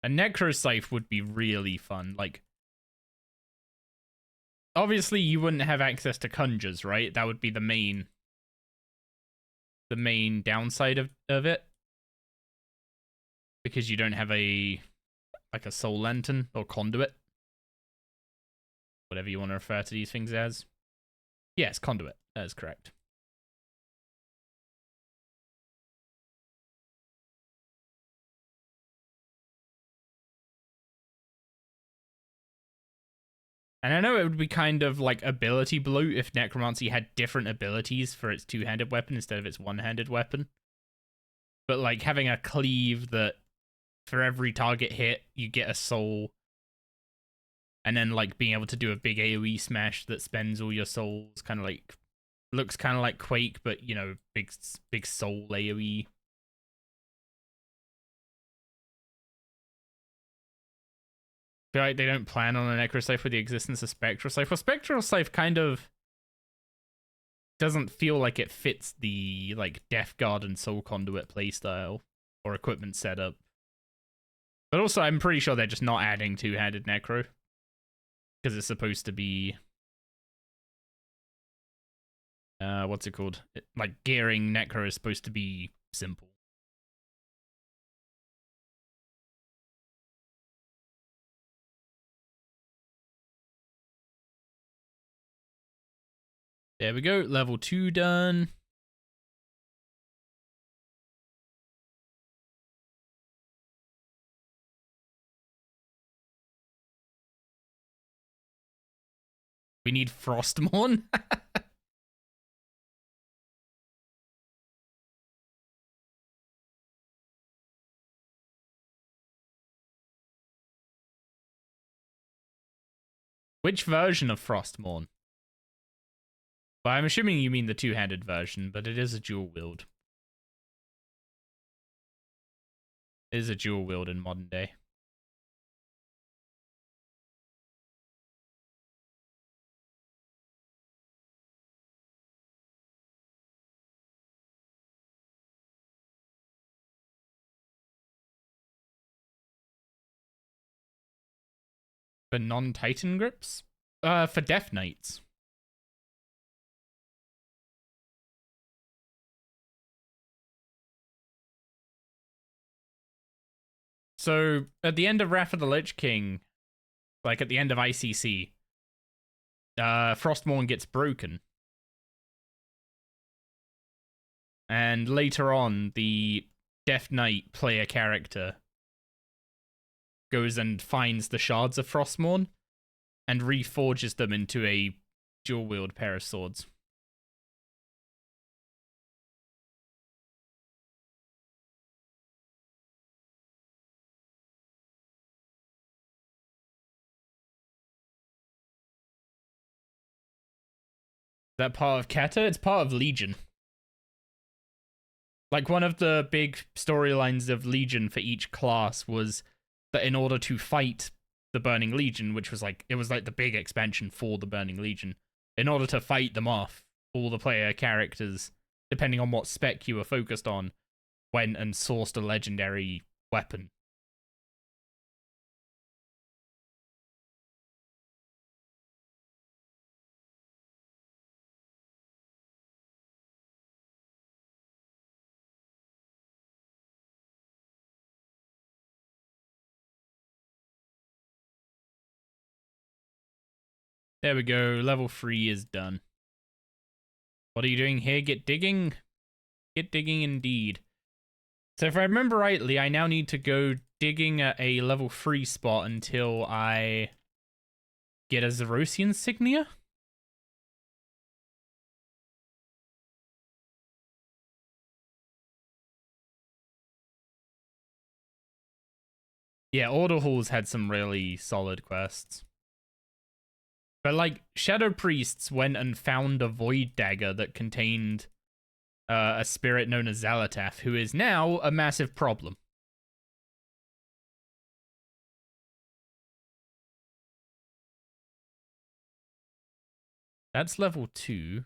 A necro scythe would be really fun. Like, obviously you wouldn't have access to conjures, right? That would be the main downside of it. Because you don't have a soul lantern or conduit. Whatever you want to refer to these things as. Yes, conduit. That is correct. And I know it would be kind of like ability bloat if Necromancy had different abilities for its two-handed weapon instead of its one-handed weapon. But like having a cleave that for every target hit, you get a soul. And then like being able to do a big AoE smash that spends all your souls, kind of like, looks kind of like Quake, but you know, big soul AoE. I feel like they don't plan on a Necroscypher with the existence of Spectral Scythe. Well, Spectral Scythe kind of doesn't feel like it fits the like Death Guard and Soul Conduit playstyle or equipment setup. But also, I'm pretty sure they're just not adding two-handed Necro because it's supposed to be what's it called? Like gearing Necro is supposed to be simple. There we go, level 2 done. We need Frostmourne. Which version of Frostmourne? Well, I'm assuming you mean the two-handed version, but it is a dual wield. It is a dual wield in modern day. For non-Titan grips? For Death Knights. So, at the end of Wrath of the Lich King, like at the end of ICC, Frostmourne gets broken. And later on, the Death Knight player character goes and finds the shards of Frostmourne and reforges them into a dual-wield pair of swords. Is that part of Kata? It's part of Legion. Like, one of the big storylines of Legion for each class was that in order to fight the Burning Legion, which was like, it was like the big expansion for the Burning Legion, in order to fight them off, all the player characters, depending on what spec you were focused on, went and sourced a legendary weapon. There we go, level 3 is done. What are you doing here? Get digging? Get digging indeed. So if I remember rightly, I now need to go digging at a level 3 spot until I get a Zerosian insignia? Yeah, Order Halls had some really solid quests. But, like, Shadow Priests went and found a Void Dagger that contained a spirit known as Xalatath, who is now a massive problem. That's level 2.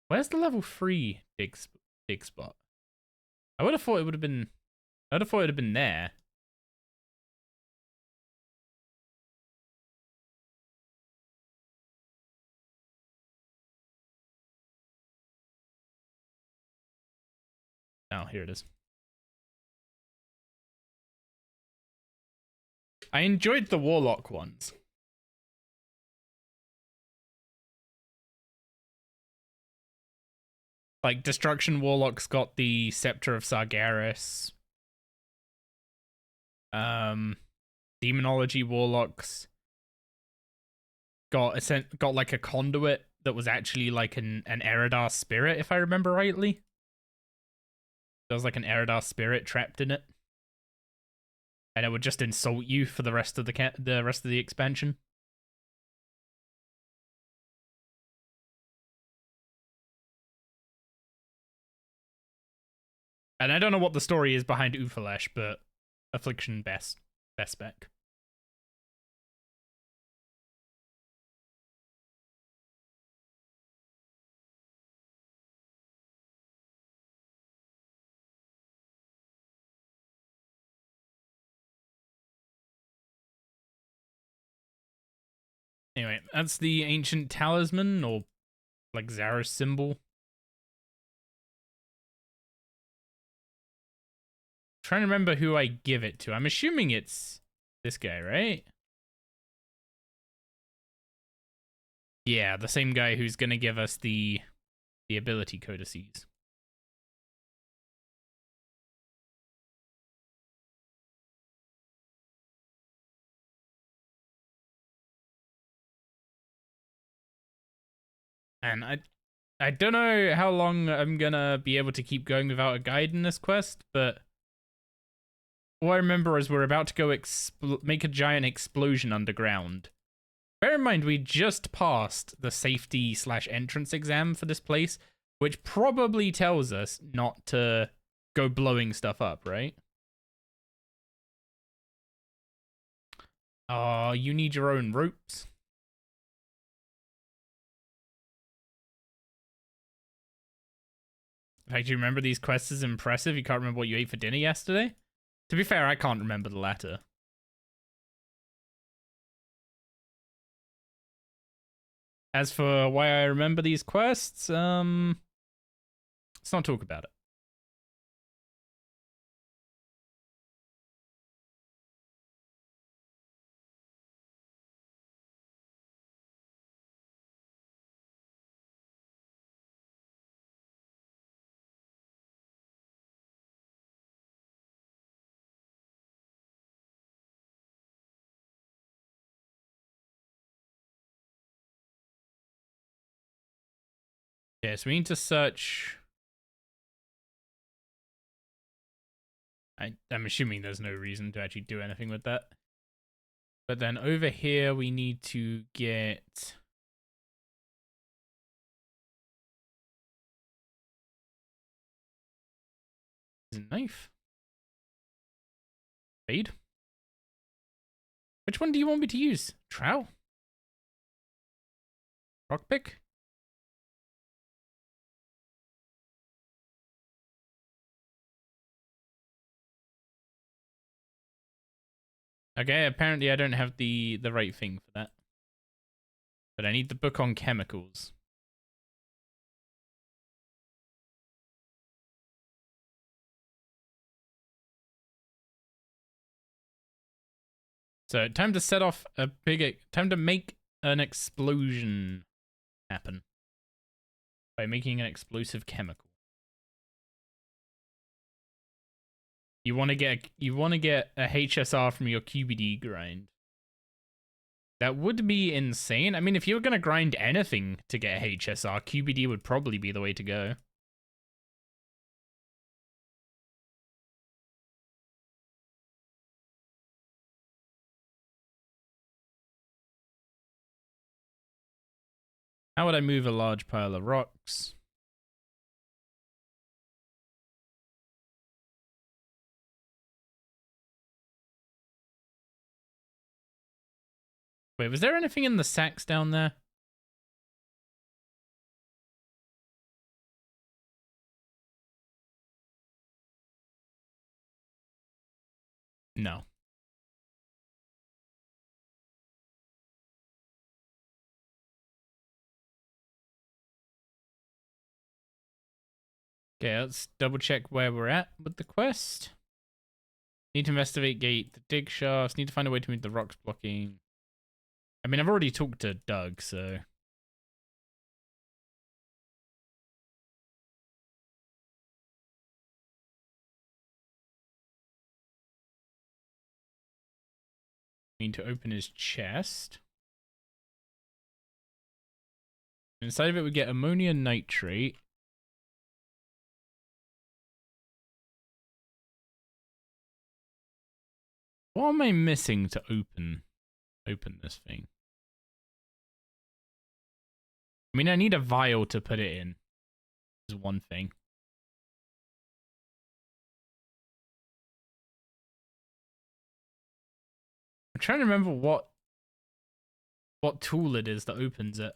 Where's the level 3 dig spot? I would have thought it would have been... I would have thought it would have been there. Oh, here it is. I enjoyed the Warlock ones. Like, Destruction Warlock's got the Scepter of Sargeras. Demonology Warlocks got like a conduit that was actually like an Eridar spirit, if I remember rightly. There was like an Eridar spirit trapped in it, and it would just insult you for the rest of the expansion. And I don't know what the story is behind Ufalesh, but Affliction best spec. Anyway, that's the ancient talisman, or like Zaros symbol. Trying to remember who I give it to. I'm assuming it's this guy, right? Yeah, the same guy who's gonna give us the ability codices. And I don't know how long I'm gonna be able to keep going without a guide in this quest, but all I remember is we're about to go make a giant explosion underground. Bear in mind, we just passed the safety / entrance exam for this place, which probably tells us not to go blowing stuff up, right? Oh, you need your own ropes. In fact, you remember these quests is impressive? You can't remember what you ate for dinner yesterday? To be fair, I can't remember the latter. As for why I remember these quests, let's not talk about it. Yeah, so we need to search. I'm assuming there's no reason to actually do anything with that. But then over here, we need to get... Is it knife? Spade? Which one do you want me to use? Trowel? Rock pick? Okay, apparently I don't have the right thing for that. But I need the book on chemicals. So time to set off a time to make an explosion happen by making an explosive chemical. You want to get a HSR from your QBD grind. That would be insane. I mean, if you were going to grind anything to get a HSR, QBD would probably be the way to go. How would I move a large pile of rocks? Wait, was there anything in the sacks down there? No. Okay, let's double check where we're at with the quest. Need to investigate the dig shafts. Need to find a way to move the rocks blocking. I mean, I've already talked to Doug, so... Need to open his chest. Inside of it, we get ammonium nitrate. What am I missing to open this thing? I mean, I need a vial to put it in. Is one thing. I'm trying to remember what tool it is that opens it.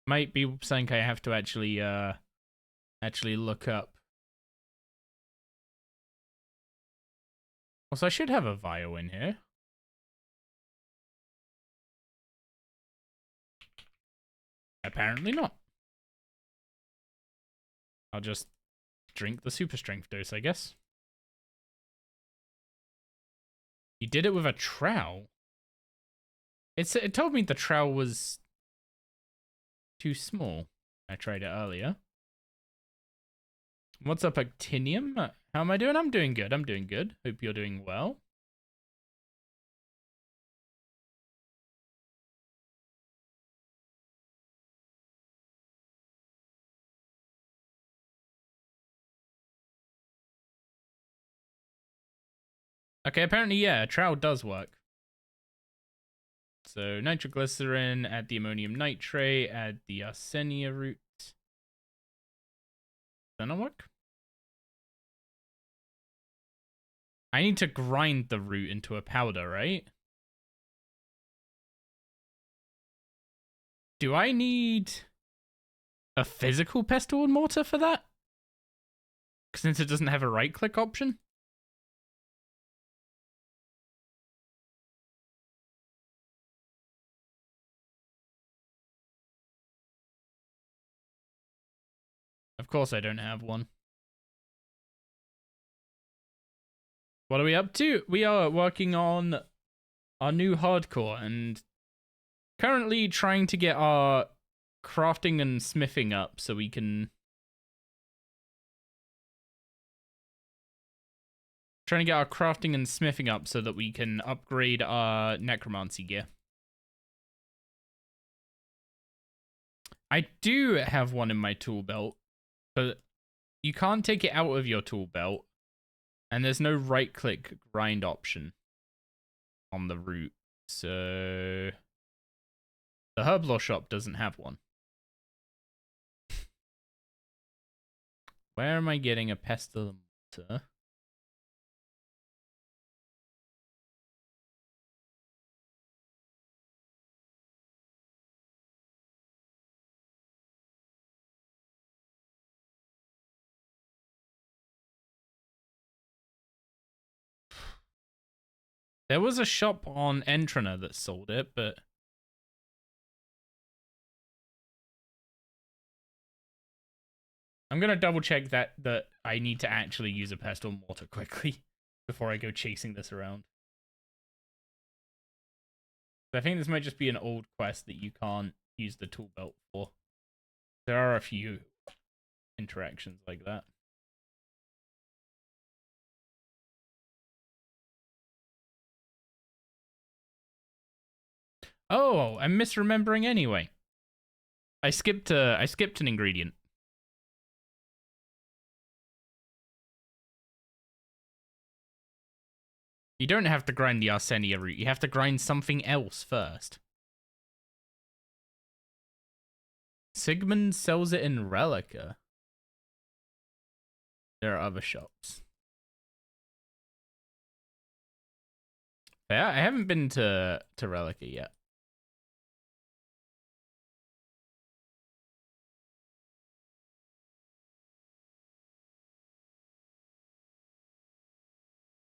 Might be something I have to actually look up. Also, I should have a vial in here. Apparently not. I'll just drink the super strength dose, I guess. You did it with a trowel. It told me the trowel was too small. I tried it earlier. What's up, Actinium? How am I doing? I'm doing good. I'm doing good. Hope you're doing well. Okay, apparently, yeah, trowel does work. So nitroglycerin, add the ammonium nitrate, add the arsenia root. Does that not work? I need to grind the root into a powder, right? Do I need a physical pestle and mortar for that? Since it doesn't have a right-click option? Of course I don't have one. What are we up to? We are working on our new hardcore and currently trying to get our crafting and smithing up so we can... Trying to get our crafting and smithing up so that we can upgrade our necromancy gear. I do have one in my tool belt, but you can't take it out of your tool belt, and there's no right-click grind option on the root, so the herblore shop doesn't have one. Where am I getting a pestle and mortar? There was a shop on Entrana that sold it, but... I'm going to double check that I need to actually use a pestle and mortar quickly before I go chasing this around. I think this might just be an old quest that you can't use the tool belt for. There are a few interactions like that. Oh, I'm misremembering anyway. I skipped an ingredient. You don't have to grind the arsenia root. You have to grind something else first. Sigmund sells it in Relica. There are other shops. Yeah, I haven't been to Relica yet.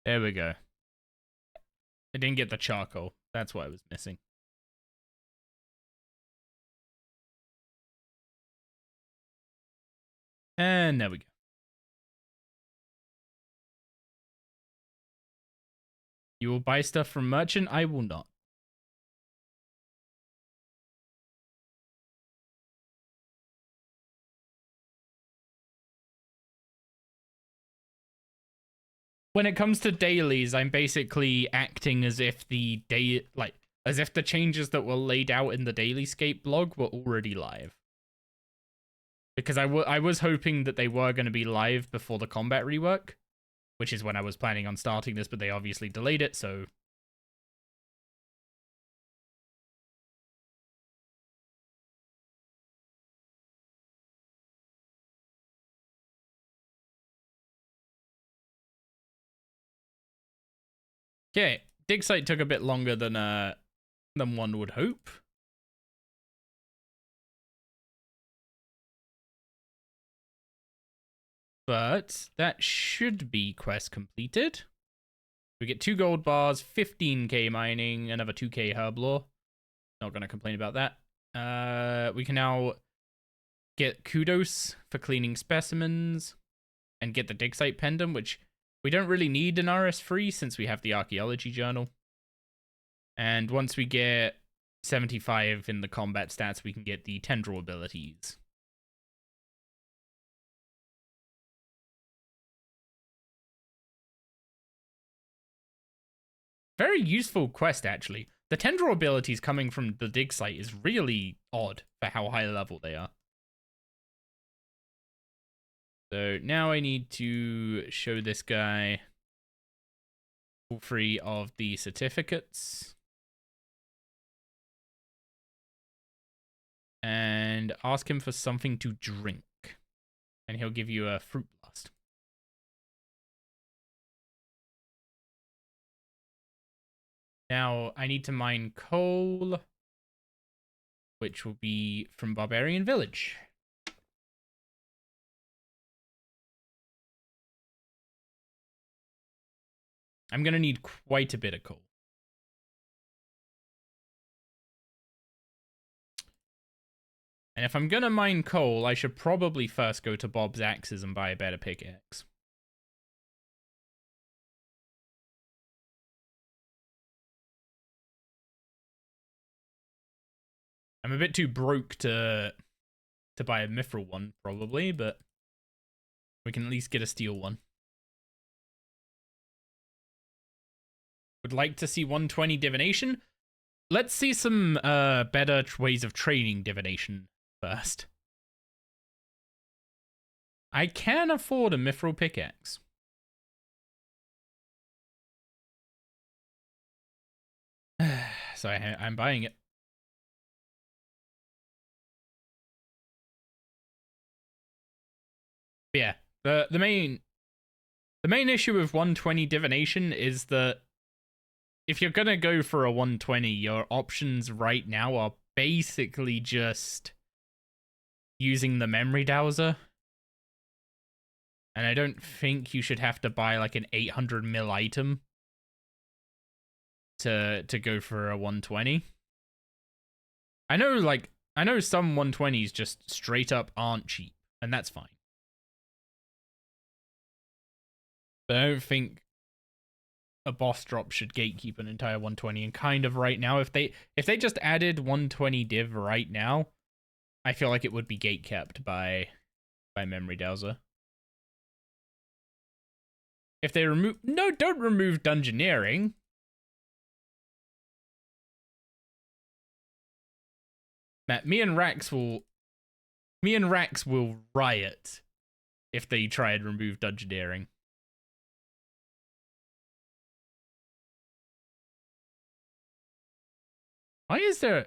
There we go. I didn't get the charcoal. That's what I was missing. And there we go. You will buy stuff from merchant? I will not. When it comes to dailies, I'm basically acting as if the as if the changes that were laid out in the DailyScape blog were already live. Because I was hoping that they were going to be live before the combat rework, which is when I was planning on starting this, but they obviously delayed it, so... Okay, dig site took a bit longer than one would hope. But that should be quest completed. We get 2 gold bars, 15k mining, another 2k herblore. Not going to complain about that. We can now get kudos for cleaning specimens and get the dig site pendant, which we don't really need in RS3 since we have the archaeology journal. And once we get 75 in the combat stats, we can get the tendril abilities. Very useful quest, actually. The tendril abilities coming from the dig site is really odd for how high level they are. So now I need to show this guy all 3 of the certificates. And ask him for something to drink. And he'll give you a fruit blast. Now, I need to mine coal, which will be from Barbarian Village. I'm going to need quite a bit of coal. And if I'm going to mine coal, I should probably first go to Bob's Axes and buy a better pickaxe. I'm a bit too broke to buy a mithril one, probably, but we can at least get a steel one. Would like to see 120 divination. Let's see some better ways of training divination first. I can afford a mithril pickaxe. So I'm buying it. But yeah, the main issue with 120 divination is that if you're gonna go for a 120, your options right now are basically just using the memory dowser. And I don't think you should have to buy like an 800 mil item to go for a 120. I know some 120s just straight up aren't cheap, and that's fine. But I don't think a boss drop should gatekeep an entire 120, and kind of right now, if they just added 120 div right now, I feel like it would be gatekept by memory dowser. If they don't remove dungeoneering. Matt, me and Rax will riot if they try and remove dungeoneering. Why is there?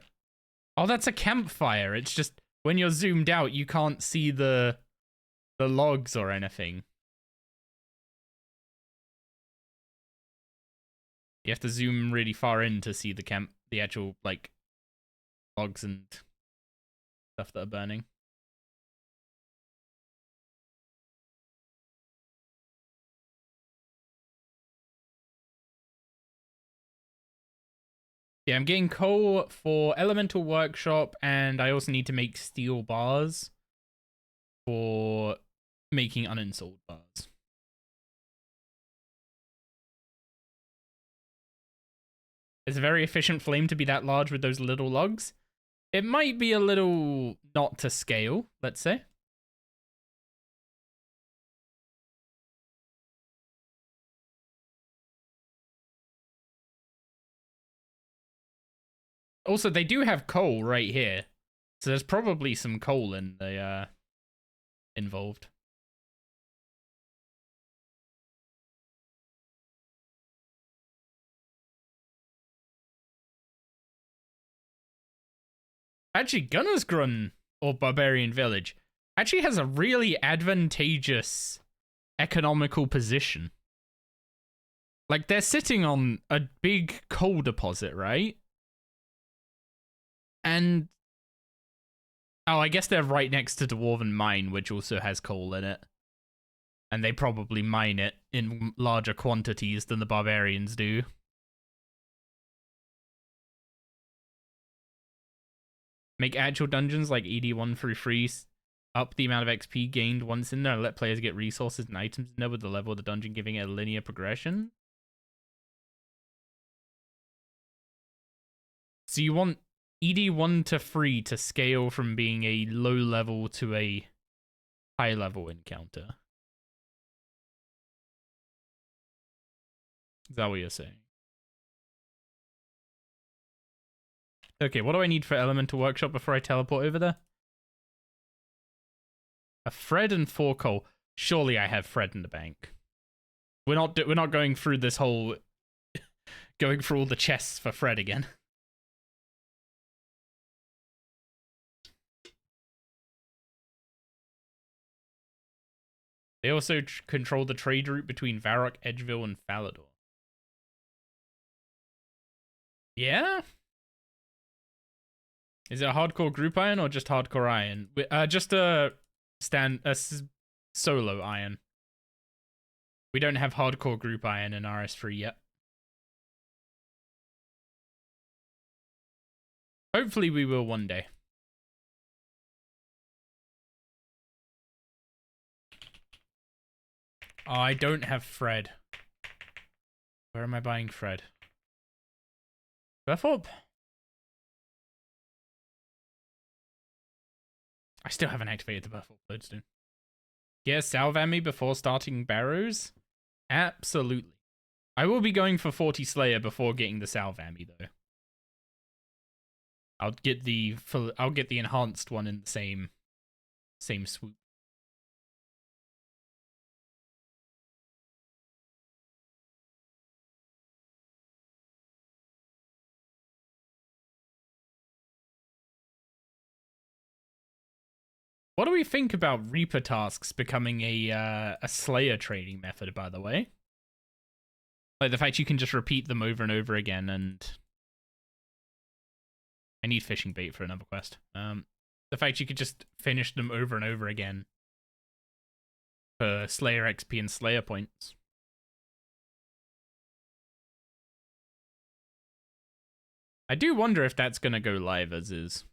Oh, that's a campfire. It's just when you're zoomed out, you can't see the logs or anything. You have to zoom really far in to see the actual like logs and stuff that are burning. Yeah, I'm getting coal for Elemental Workshop, and I also need to make steel bars for making uninstalled bars. It's a very efficient flame to be that large with those little logs. It might be a little not to scale, let's say. Also, they do have coal right here. So there's probably some coal in the involved. Actually, Gunner's Grun, or Barbarian Village, actually has a really advantageous economical position. Like, they're sitting on a big coal deposit, right? And oh, I guess they're right next to Dwarven Mine, which also has coal in it. And they probably mine it in larger quantities than the barbarians do. Make actual dungeons like ED1 through 3 up the amount of XP gained once in there and let players get resources and items in there with the level of the dungeon giving it a linear progression. So you want ED1 to 3 to scale from being a low level to a high level encounter. Is that what you're saying? Okay, what do I need for Elemental Workshop before I teleport over there? A Fred and 4 coal. Surely I have Fred in the bank. We're not going through this whole going through all the chests for Fred again. They also control the trade route between Varrock, Edgeville, and Falador. Yeah? Is it a hardcore group iron or just hardcore iron? Just a solo iron. We don't have hardcore group iron in RS3 yet. Hopefully we will one day. Oh, I don't have Fred. Where am I buying Fred? Burthorpe? I still haven't activated the Burthorpe Lodestone. Yeah, salve me before starting Barrows? Absolutely. I will be going for 40 Slayer before getting the salve me though. I'll get the enhanced one in the same swoop. What do we think about Reaper tasks becoming a Slayer training method, by the way? Like the fact you can just repeat them over and over again, and I need fishing bait for another quest. The fact you could just finish them over and over again for Slayer XP and Slayer points. I do wonder if that's gonna go live as is.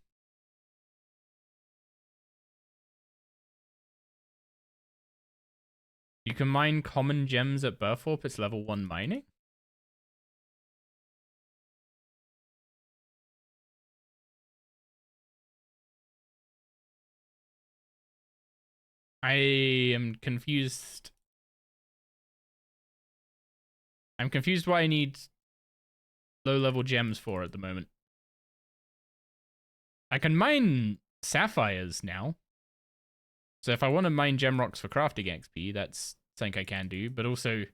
You can mine common gems at Burthorpe. It's level 1 mining. I am confused. I'm confused what I need low-level gems for at the moment. I can mine sapphires now. So if I want to mine gem rocks for crafting XP, that's something I can do. But also,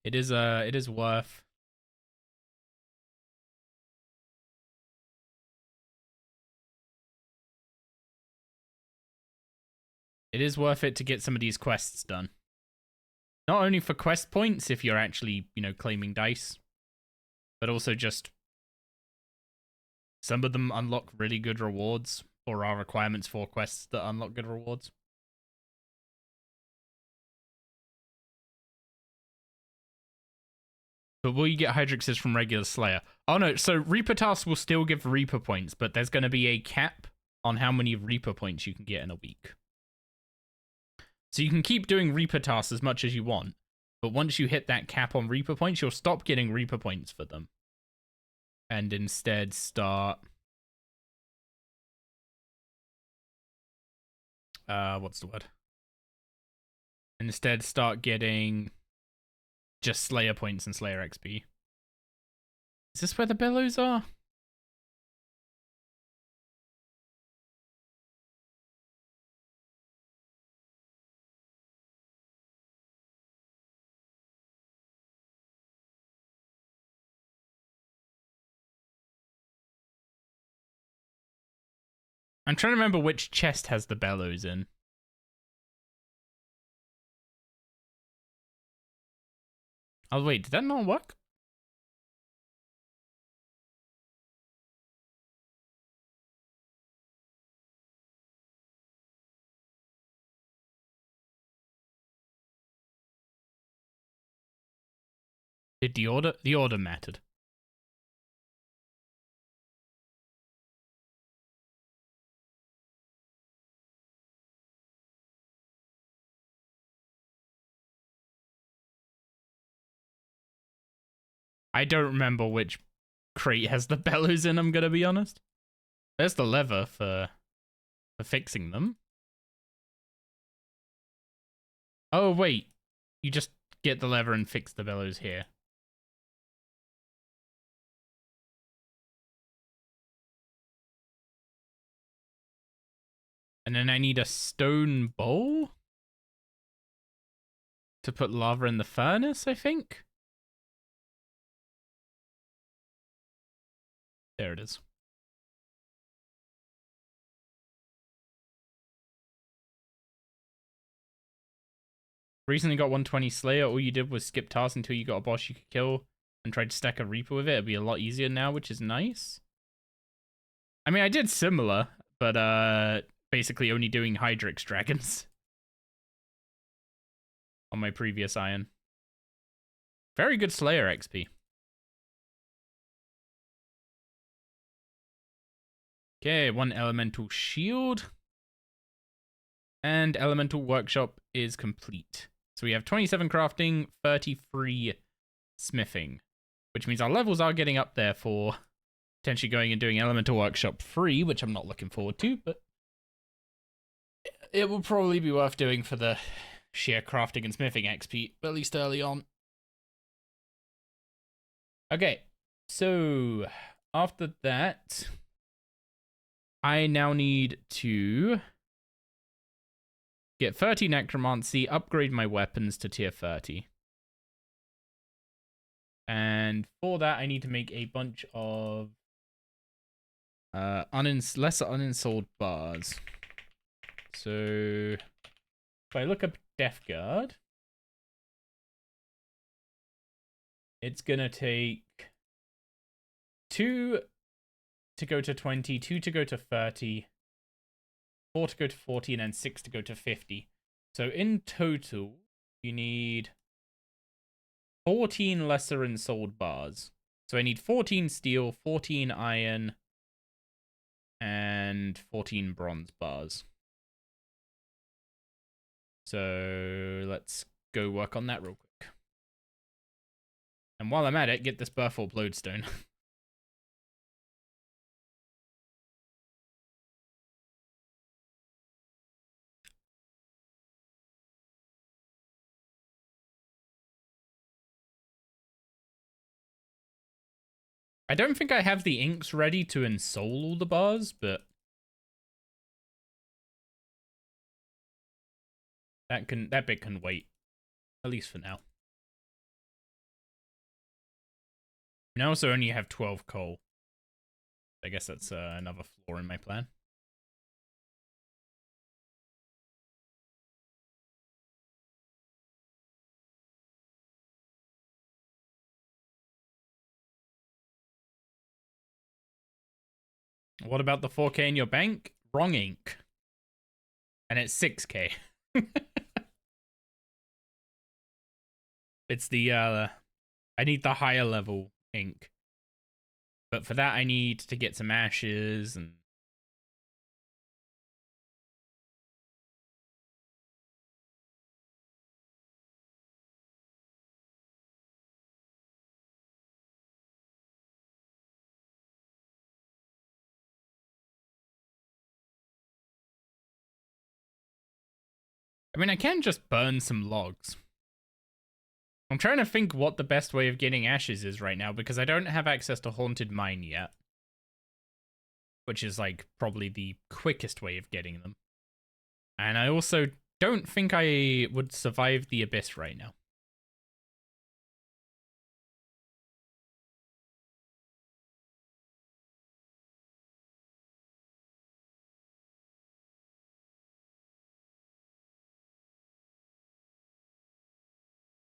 it is worth. It is worth it to get some of these quests done. Not only for quest points, if you're actually, claiming dice, but also just some of them unlock really good rewards, or are requirements for quests that unlock good rewards. But will you get Hydrixes from regular Slayer? Oh no, so Reaper tasks will still give Reaper points, but there's going to be a cap on how many Reaper points you can get in a week. So you can keep doing Reaper tasks as much as you want, but once you hit that cap on Reaper points, you'll stop getting Reaper points for them. And instead start... what's the word? Instead start getting just Slayer points and Slayer XP. Is this where the bellows are? I'm trying to remember which chest has the bellows in. Oh, wait, did that not work? Did the order? The order mattered. I don't remember which crate has the bellows in, I'm gonna be honest. There's the lever for fixing them. Oh, wait. You just get the lever and fix the bellows here. And then I need a stone bowl to put lava in the furnace, I think. There it is. Recently got 120 Slayer. All you did was skip tasks until you got a boss you could kill and tried to stack a Reaper with it. It'll be a lot easier now, which is nice. I mean, I did similar, but basically only doing Hydrix dragons on my previous Iron. Very good Slayer XP. Okay, 1 elemental shield. And elemental workshop is complete. So we have 27 crafting, 33 smithing, which means our levels are getting up there for potentially going and doing elemental workshop free, which I'm not looking forward to, but it will probably be worth doing for the sheer crafting and smithing XP, at least early on. Okay, so after that, I now need to get 30 Necromancy, upgrade my weapons to tier 30. And for that, I need to make a bunch of lesser uninstalled bars. So if I look up Death Guard, it's gonna take 2 to go to 20, 2 to go to 30, 4 to go to 40, and then 6 to go to 50. So in total, you need 14 lesser installed bars. So I need 14 steel, 14 iron, and 14 bronze bars. So let's go work on that real quick. And while I'm at it, get this Birth Orb Lodestone. I don't think I have the inks ready to ensoul all the bars, but that bit can wait, at least for now. I also only have 12 coal. I guess that's another flaw in my plan. What about the 4K in your bank? Wrong ink. And it's 6K. It's the, I need the higher level ink. But for that, I need to get some ashes and... I mean, I can just burn some logs. I'm trying to think what the best way of getting ashes is right now, because I don't have access to Haunted Mine yet. Which is, like, probably the quickest way of getting them. And I also don't think I would survive the Abyss right now.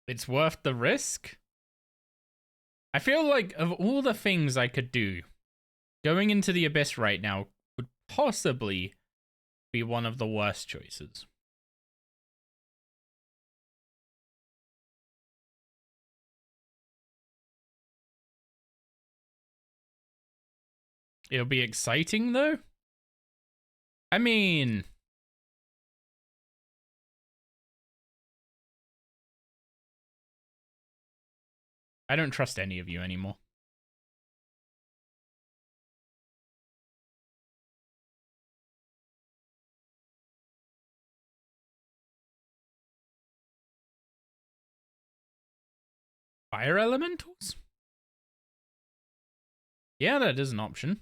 It's worth the risk? I feel like of all the things I could do, going into the Abyss right now would possibly be one of the worst choices. It'll be exciting, though? I mean... I don't trust any of you anymore. Fire elementals? Yeah, that is an option.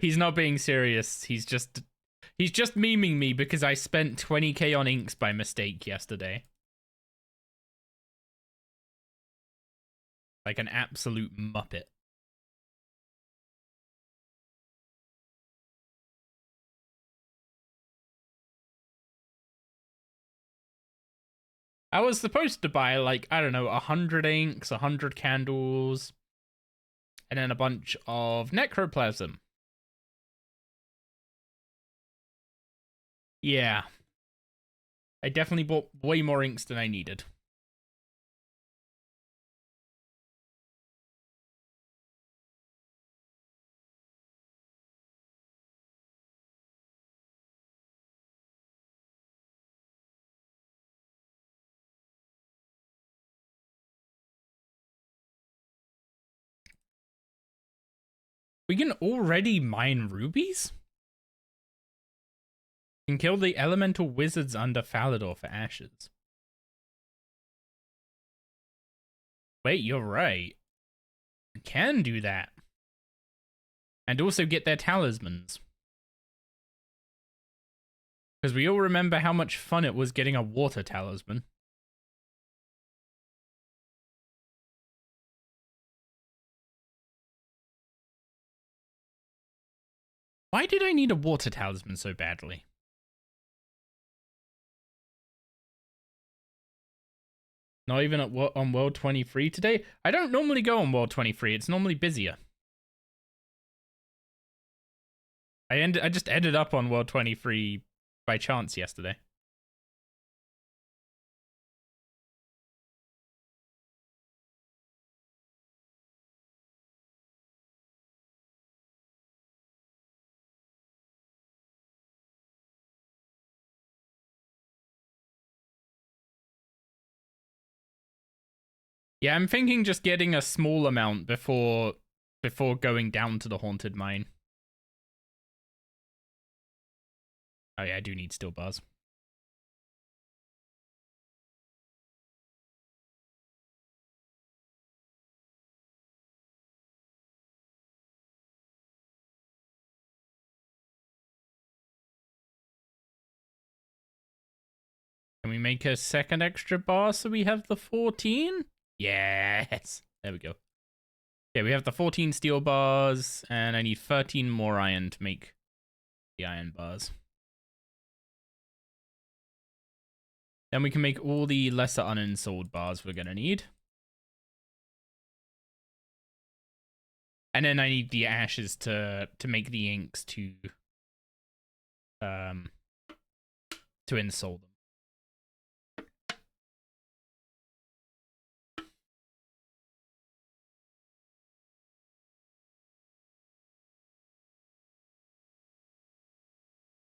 He's not being serious. He's just memeing me because I spent 20k on inks by mistake yesterday. Like an absolute muppet. I was supposed to buy, like, I don't know, 100 inks, 100 candles, and then a bunch of necroplasm. Yeah. I definitely bought way more inks than I needed. We can already mine rubies? Can kill the elemental wizards under Falador for ashes. Wait, you're right. We can do that. And also get their talismans. Because we all remember how much fun it was getting a water talisman. Why did I need a water talisman so badly? Not even on World 23 today? I don't normally go on World 23. It's normally busier. I just ended up on World 23 by chance yesterday. Yeah, I'm thinking just getting a small amount before going down to the haunted mine. Oh yeah, I do need steel bars. Can we make a second extra bar so we have the 14? Yes. There we go. Okay, we have the 14 steel bars, and I need 13 more iron to make the iron bars. Then we can make all the lesser unensouled bars we're gonna need. And then I need the ashes to make the inks to ensoul them.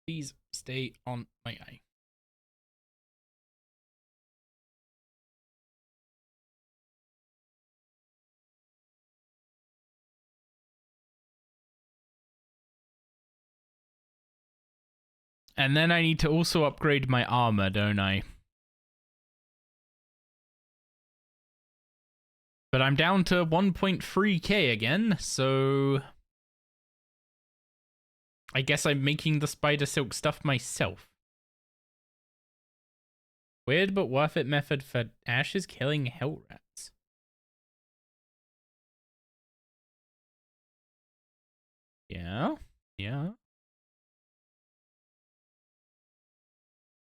Please stay on my eye. And then I need to also upgrade my armor, don't I? But I'm down to 1.3k again, so I guess I'm making the spider silk stuff myself. Weird but worth it method for ashes killing hell rats. Yeah, yeah.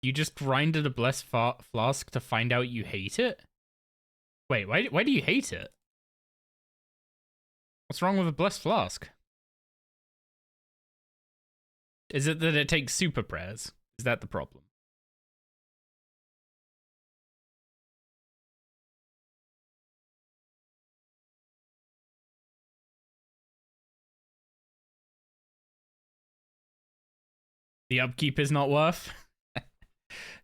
You just grinded a blessed flask to find out you hate it? Wait, why do you hate it? What's wrong with a blessed flask? Is it that it takes super prayers? Is that the problem? The upkeep is not worth?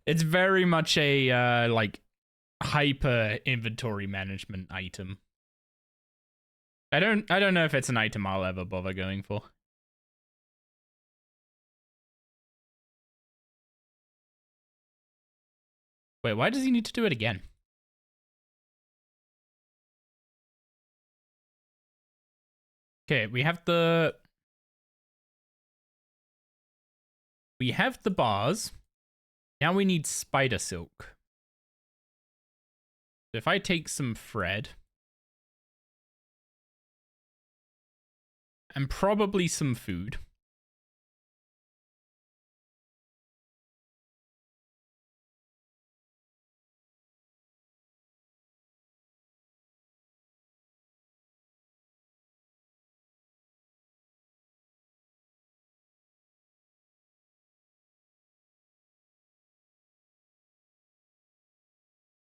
It's very much a, like, hyper inventory management item. I don't know if it's an item I'll ever bother going for. Wait, why does he need to do it again? Okay, we have the we have the bars. Now we need spider silk. So if I take some thread and probably some food.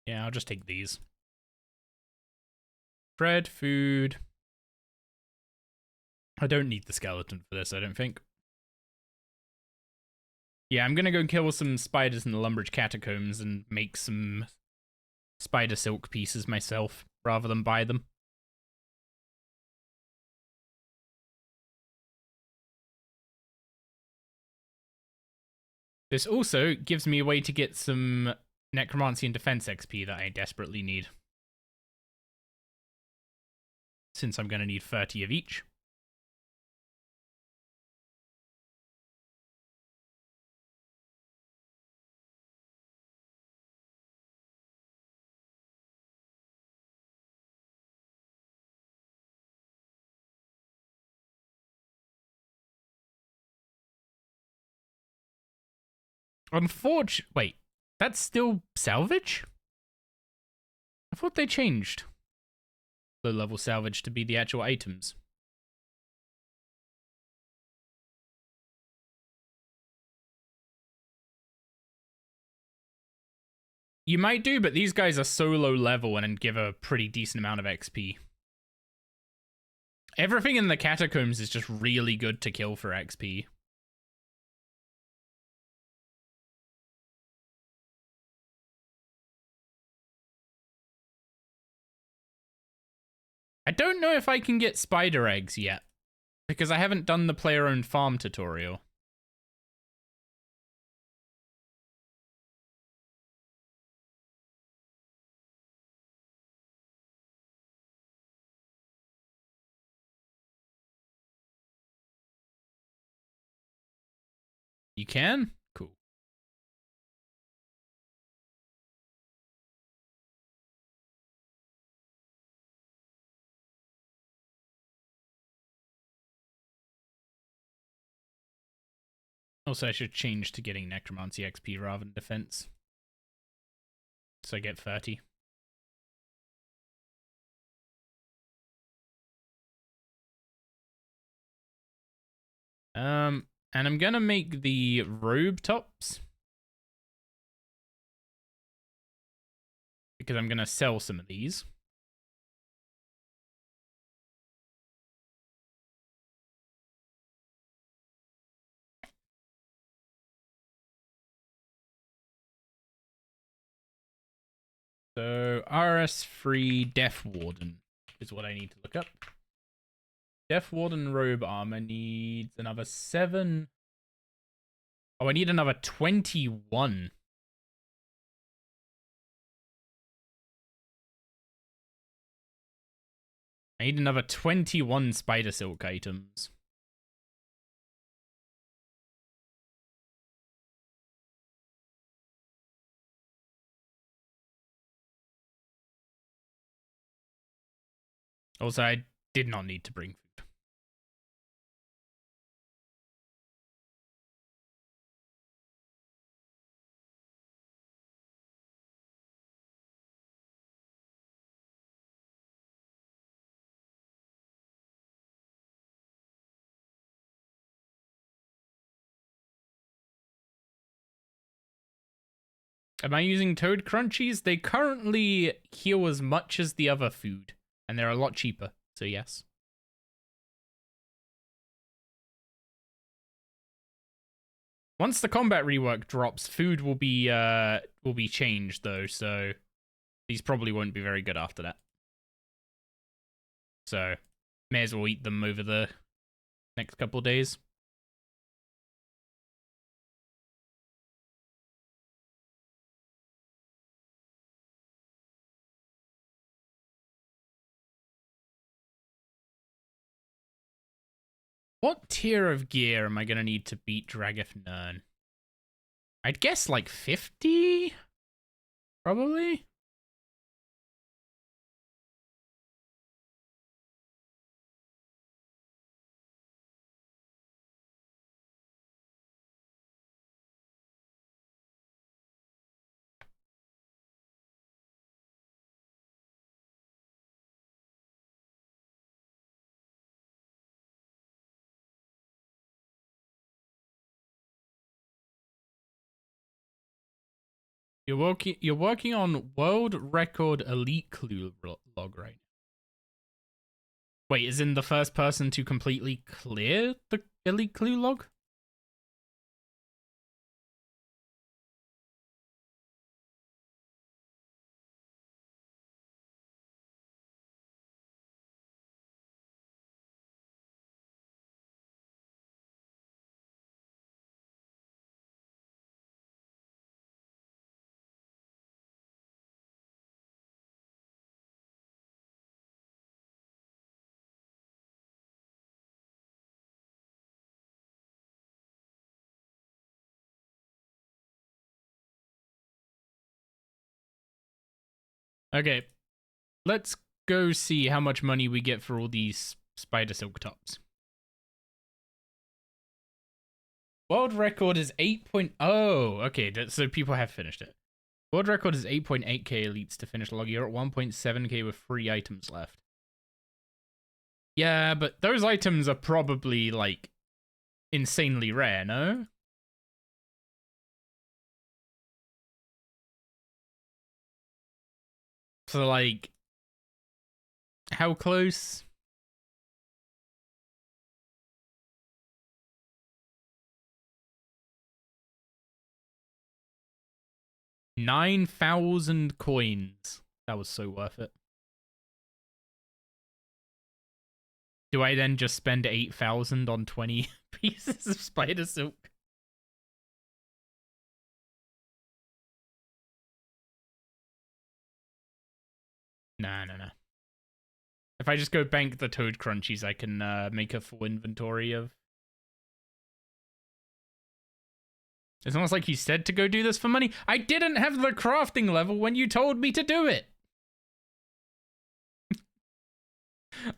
Yeah, I'll just take these. Bread, food. I don't need the skeleton for this, I don't think. Yeah, I'm gonna go kill some spiders in the Lumbridge catacombs and make some spider silk pieces myself, rather than buy them. This also gives me a way to get some Necromancy and Defense XP that I desperately need. Since I'm going to need 30 of each. Unfortunately, wait, that's still salvage? I thought they changed low-level salvage to be the actual items. You might do, but these guys are so low level and give a pretty decent amount of XP. Everything in the catacombs is just really good to kill for XP. I don't know if I can get spider eggs yet, because I haven't done the player-owned farm tutorial. You can? Cool. Also, I should change to getting Necromancy XP rather than Defense. So I get 30. And I'm gonna make the robe tops. Because I'm gonna sell some of these. So, RS3 Death Warden is what I need to look up. Death Warden robe armor needs another 7. Oh, I need another 21. I need another 21 spider silk items. Also, I did not need to bring food. Am I using Toad Crunchies? They currently heal as much as the other food, and they're a lot cheaper, so yes. Once the combat rework drops, food will be changed though, so these probably won't be very good after that. So, may as well eat them over the next couple days. What tier of gear am I going to need to beat Dragath Nern? I'd guess like 50, probably. You're working on world record elite clue log right now. Wait, is in the first person to completely clear the elite clue log? Okay, let's go see how much money we get for all these spider silk tops. World record is 8.0. Okay, so people have finished it. World record is 8.8k elites to finish log. You're at 1.7k with 3 items left. Yeah, but those items are probably, like, insanely rare, no? So, like, how close? $9,000 coins. That was so worth it. Do I then just spend 8,000 on 20 pieces of spider silk? Nah. If I just go bank the toad crunchies, I can make a full inventory of. It's almost like you said to go do this for money. I didn't have the crafting level when you told me to do it.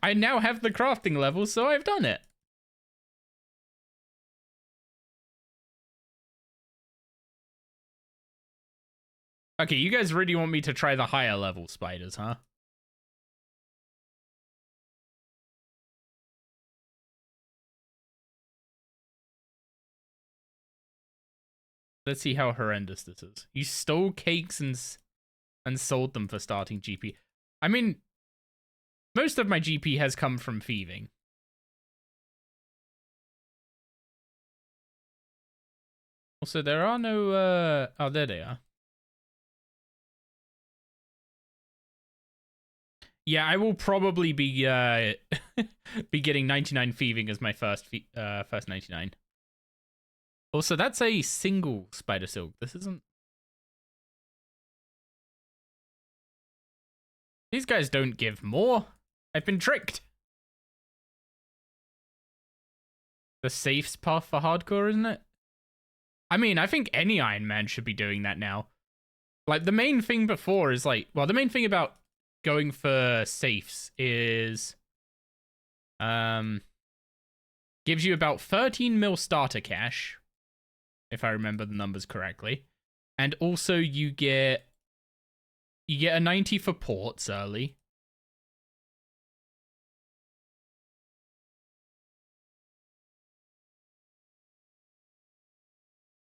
I now have the crafting level, so I've done it. Okay, you guys really want me to try the higher level spiders, huh? Let's see how horrendous this is. You stole cakes and sold them for starting GP. I mean, most of my GP has come from thieving. Also, there are no, oh, there they are. Yeah, I will probably be, be getting 99 thieving as my first 99. Also, that's a single spider silk. This isn't... These guys don't give more. I've been tricked. The safes path for hardcore, isn't it? I mean, I think any Iron Man should be doing that now. Like, the main thing before is like... Well, the main thing about going for safes is... gives you about 13 mil starter cash, if I remember the numbers correctly. And also you get a 90 for ports early.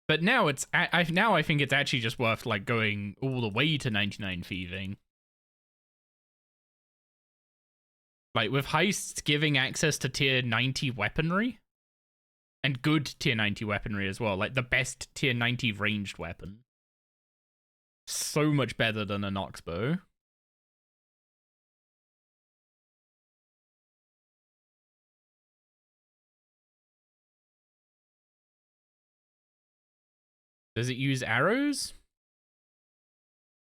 But now it's I think it's actually just worth like going all the way to 99 thieving. Like with heists giving access to tier 90 weaponry and good tier 90 weaponry as well, like the best tier 90 ranged weapon. So much better than a Nox bow. Does it use arrows?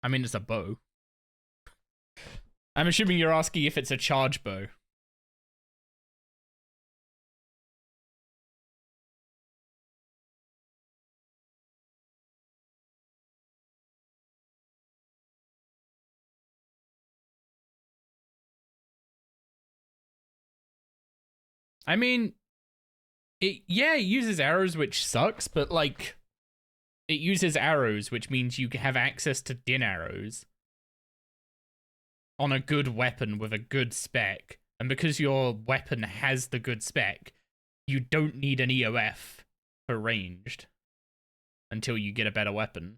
I mean, it's a bow. I'm assuming you're asking if it's a charge bow. I mean, it uses arrows, which sucks, but like, it uses arrows, which means you have access to din arrows on a good weapon with a good spec. And because your weapon has the good spec, you don't need an EOF for ranged until you get a better weapon.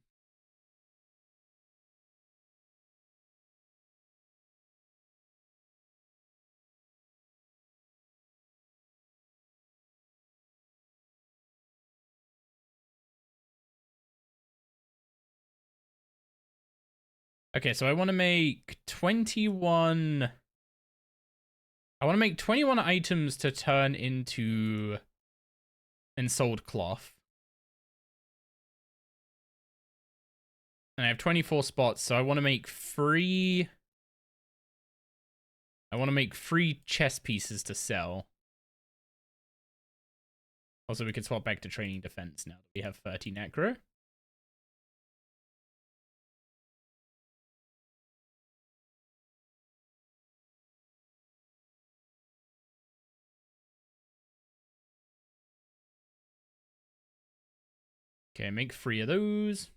Okay, so I want to make 21... I want to make 21 items to turn into ensouled cloth. And I have 24 spots, so I want to make 3... I want to make 3 chest pieces to sell. Also, we could swap back to training defense now that we have 30 necro. Okay, make 3 of those.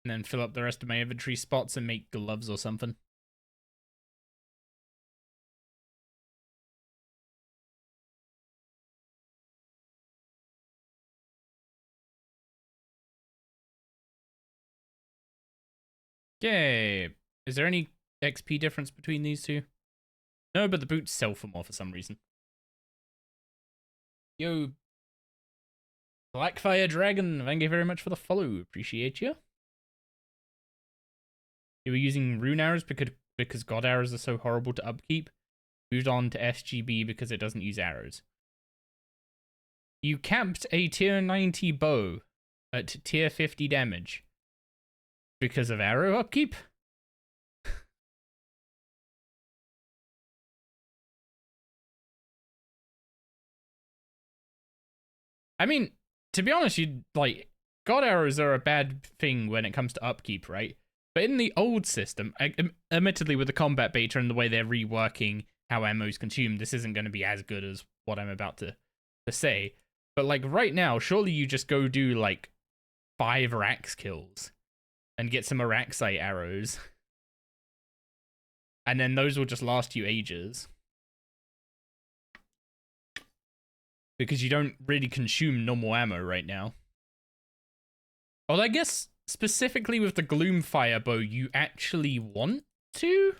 And then fill up the rest of my inventory spots and make gloves or something. Okay. Is there any XP difference between these two? No, but the boots sell for more for some reason. Yo, Blackfire Dragon, thank you very much for the follow. Appreciate you. You were using rune arrows because god arrows are so horrible to upkeep. Moved on to SGB because it doesn't use arrows. You capped a tier 90 bow at tier 50 damage because of arrow upkeep? I mean, to be honest, god arrows are a bad thing when it comes to upkeep, right? But in the old system, admittedly with the combat beta and the way they're reworking how ammo is consumed, this isn't going to be as good as what I'm about to say. But like right now, surely you just go do like 5 Rax kills and get some Araxite arrows. And then those will just last you ages. Because you don't really consume normal ammo right now. Although I guess specifically with the Gloomfire bow, you actually want to?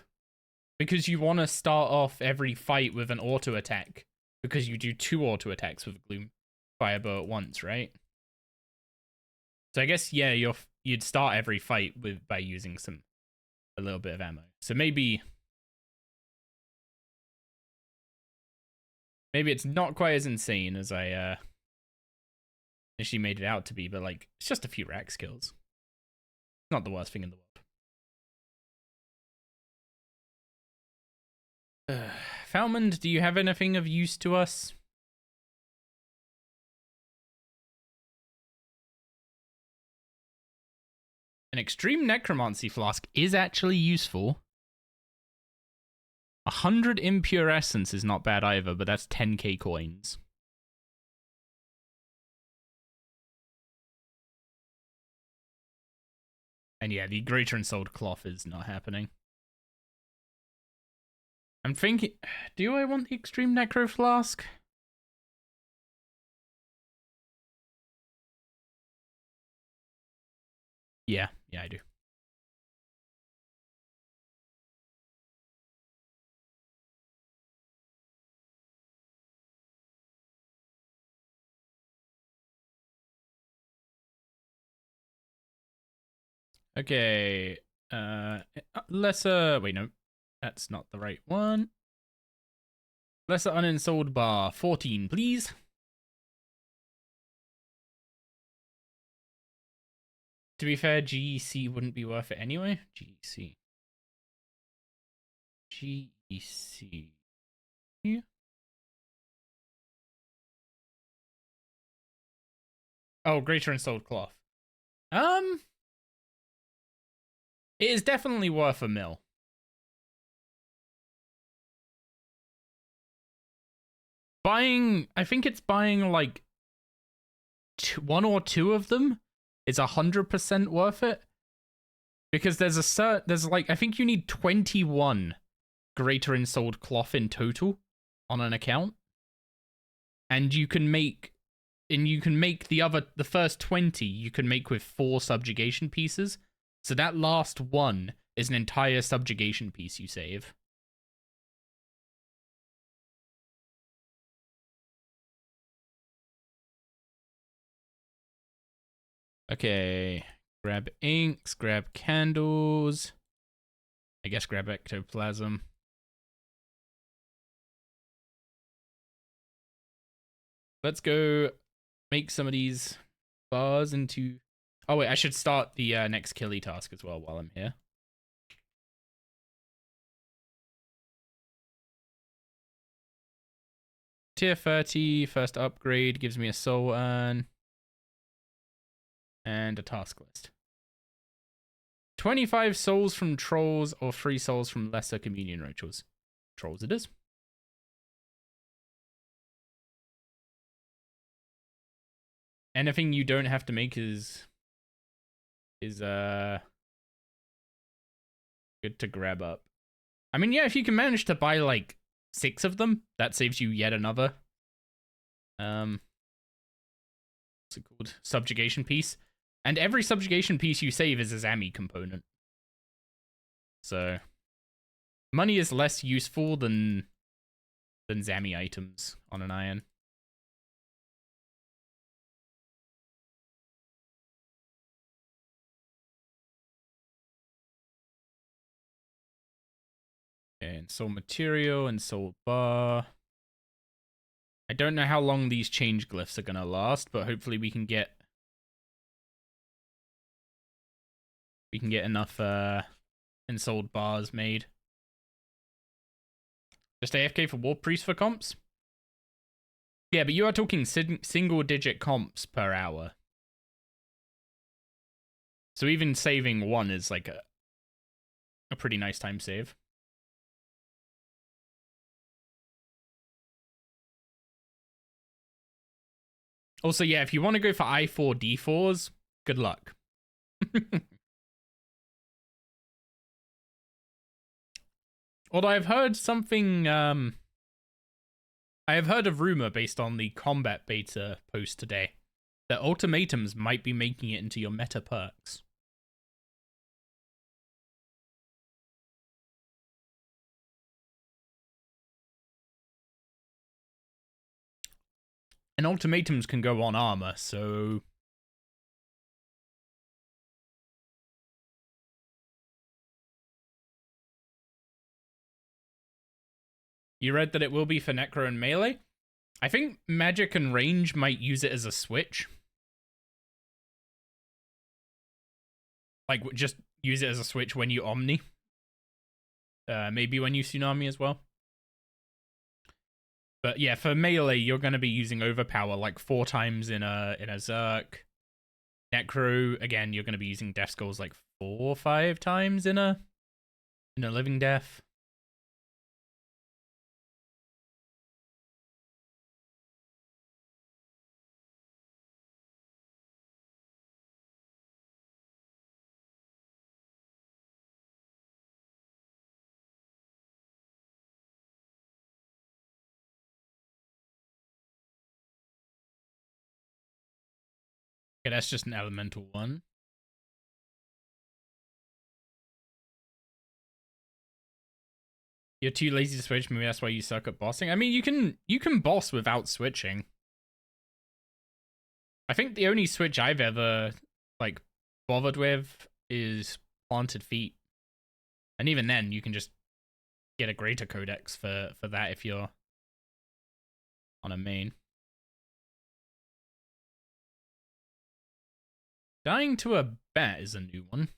Because you want to start off every fight with an auto attack. Because you do 2 auto attacks with a Gloomfire bow at once, right? So I guess, yeah, you'd start every fight by using a little bit of ammo. So maybe it's not quite as insane as I initially made it out to be, but like it's just a few rack skills. Not the worst thing in the world. Falmond, do you have anything of use to us? An extreme necromancy flask is actually useful. 100 impure essence is not bad either, but that's 10k coins. And yeah, the greater ensouled cloth is not happening. I'm thinking, do I want the extreme necro flask? Yeah, I do. Okay, lesser, wait, no, that's not the right one. Lesser unensouled bar, 14, please. To be fair, GEC wouldn't be worth it anyway. GEC. Oh, greater installed cloth. It is definitely worth a mil. I think it's buying like one or two of them is 100% worth it. Because there's like, I think you need 21 greater installed cloth in total on an account. And you can make the first 20 you can make with 4 subjugation pieces. So that last one is an entire subjugation piece you save. Okay, grab inks, grab candles. I guess grab ectoplasm. Let's go make some of these bars into... Oh wait, I should start the next killy task as well while I'm here. Tier 30, first upgrade, gives me a soul urn. And a task list. 25 souls from trolls or 3 souls from lesser communion rituals. Trolls it is. Anything you don't have to make is good to grab up. I mean, yeah, if you can manage to buy like 6 of them, that saves you yet another what's it called? Subjugation piece. And every subjugation piece you save is a Zami component. So money is less useful than Zami items on an iron. Okay, and soul material and soul bar. I don't know how long these change glyphs are gonna last, but hopefully we can get enough ensouled bars made. Just AFK for War Priest for comps? Yeah, but you are talking single digit comps per hour. So even saving 1 is like a pretty nice time save. Also, yeah, if you want to go for I4 D4s, good luck. Although I've heard something, I have heard a rumor based on the combat beta post today that ultimatums might be making it into your meta perks. And ultimatums can go on armor, so... You read that it will be for Necro and Melee? I think Magic and Range might use it as a switch. Like, just use it as a switch when you Omni. Maybe when you Tsunami as well. But yeah, for Melee, you're going to be using Overpower like 4 times in a Zerk. Necro, again, you're going to be using Death Skulls like 4 or 5 times in a Living Death. Okay, that's just an elemental one. You're too lazy to switch, maybe that's why you suck at bossing. I mean, you can boss without switching. I think the only switch I've ever like bothered with is Planted Feet. And even then, you can just get a greater codex for that if you're on a main. Dying to a bat is a new one.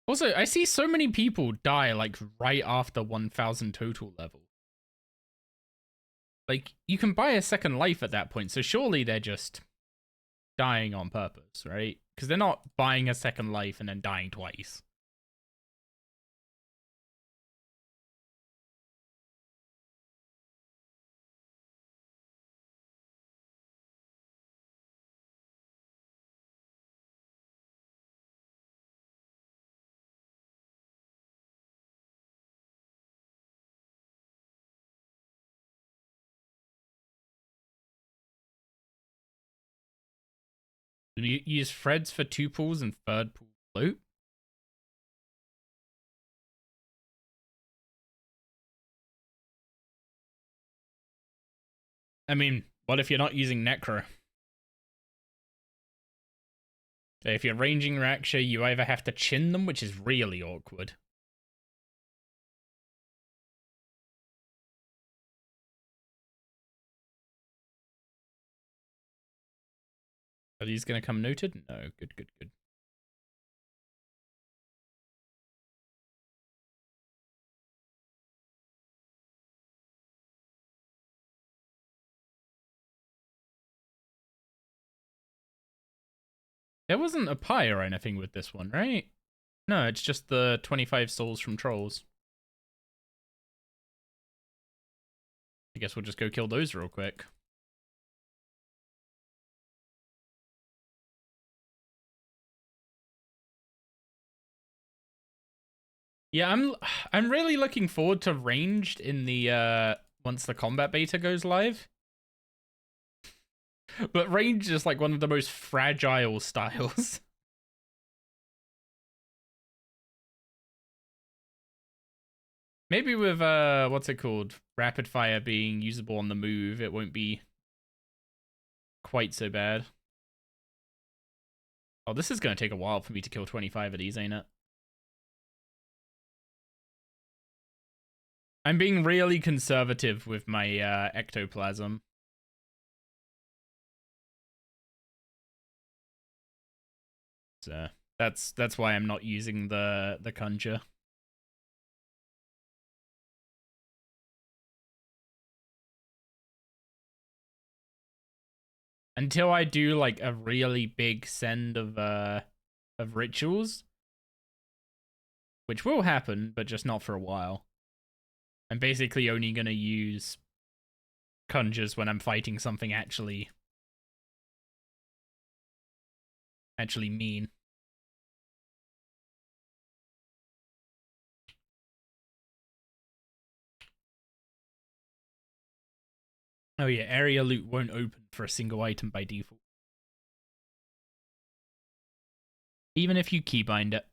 Also, I see so many people die like right after 1000 total level. Like, you can buy a second life at that point, so surely they're just dying on purpose, right? Because they're not buying a second life and then dying twice. You use Freds for 2 pools and 3rd pool float. I mean, what if you're not using Necro? If you're ranging Raksha, you either have to chin them, which is really awkward. Are these going to come noted? No, good, good, good. There wasn't a pie or anything with this one, right? No, it's just the 25 souls from trolls. I guess we'll just go kill those real quick. Yeah, I'm really looking forward to ranged in the once the combat beta goes live. But ranged is like one of the most fragile styles. Maybe with what's it called? Rapid fire being usable on the move, it won't be quite so bad. Oh, this is gonna take a while for me to kill 25 of these, ain't it? I'm being really conservative with my ectoplasm. So that's why I'm not using the conjure. Until I do like a really big send of rituals, which will happen, but just not for a while. I'm basically only gonna use conjures when I'm fighting something actually mean. Oh yeah, area loot won't open for a single item by default. Even if you keybind it.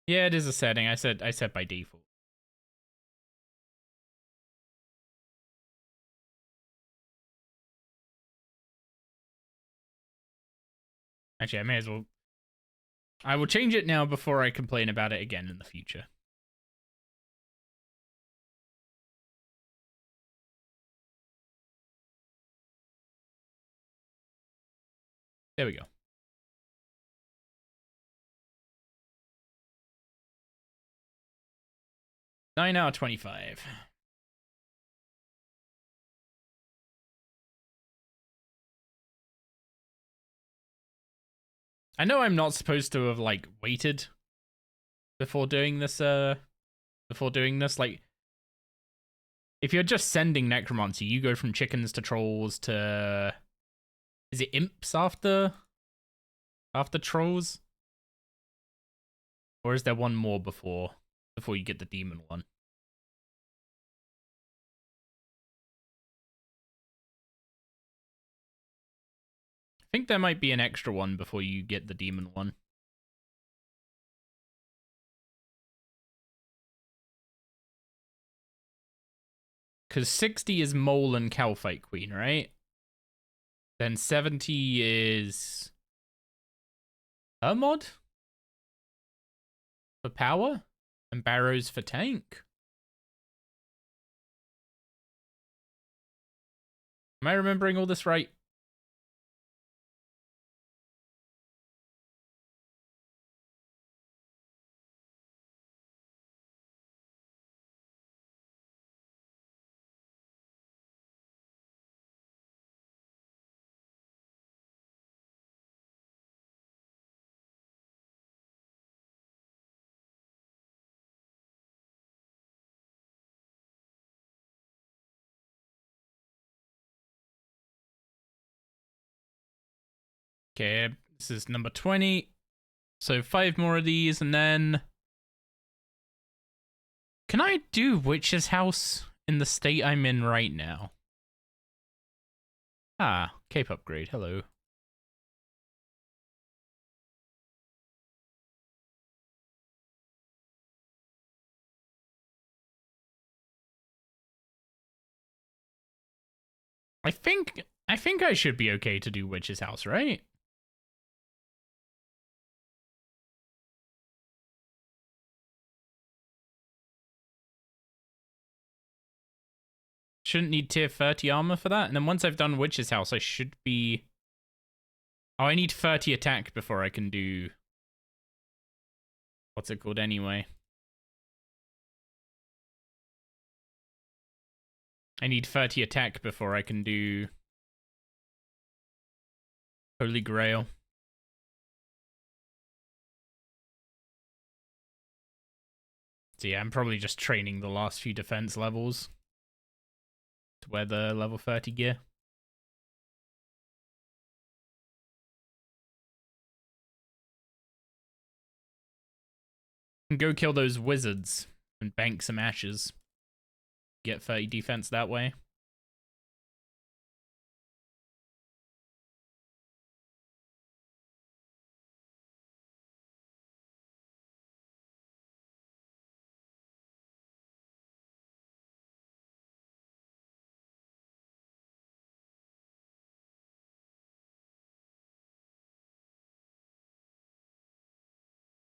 Yeah, it is a setting. I said by default. Actually, I may as well. I will change it now before I complain about it again in the future. There we go. 9 out of 25. I know I'm not supposed to have like waited before doing this. Like, if you're just sending necromancy, you go from chickens to trolls to, is it imps after trolls, or is there one more before you get the demon one? I think there might be an extra one before you get the demon one. Because 60 is Mole and Calphite Queen, right? Then 70 is her mod for power, and Barrows for tank. Am I remembering all this right? Okay, this is number 20. So 5 more of these, and then... Can I do Witch's House in the state I'm in right now? Ah, cape upgrade, hello. I think I should be okay to do Witch's House, right? Shouldn't need tier 30 armor for that. And then once I've done Witch's House, I should be... Oh, I need 30 attack before I can do... What's it called anyway? I need 30 attack before I can do... Holy Grail. So yeah, I'm probably just training the last few defense levels to wear the level 30 gear. And go kill those wizards and bank some ashes. Get 30 defense that way.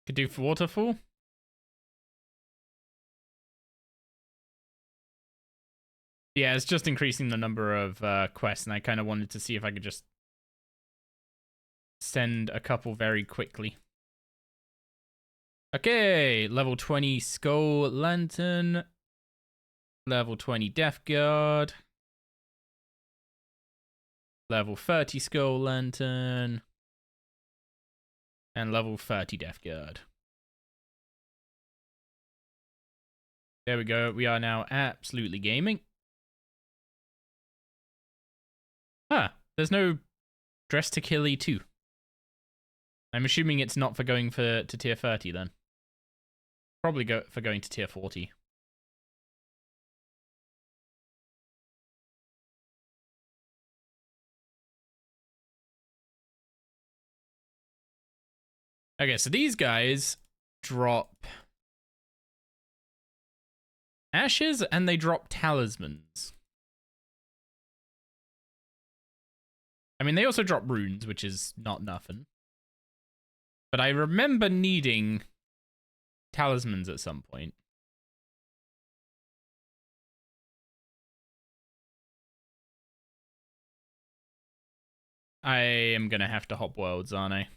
Could do for Waterfall. Yeah, it's just increasing the number of quests, and I kind of wanted to see if I could just send a couple very quickly. Okay, level 20 Skull Lantern. Level 20 Death Guard. Level 30 Skull Lantern. And level 30 Death Guard. There we go. We are now absolutely gaming. Ah, there's no Dress to Kill E2. I'm assuming it's not for going to tier 30 then. Probably for going to tier 40. Okay, so these guys drop ashes and they drop talismans. I mean, they also drop runes, which is not nothing. But I remember needing talismans at some point. I am gonna have to hop worlds, aren't I?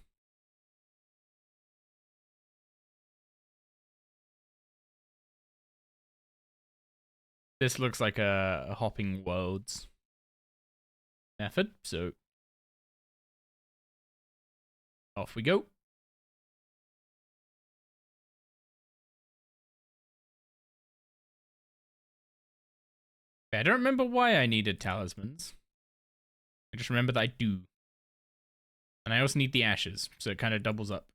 This looks like a hopping worlds method, so off we go. I don't remember why I needed talismans. I just remember that I do. And I also need the ashes, so it kind of doubles up.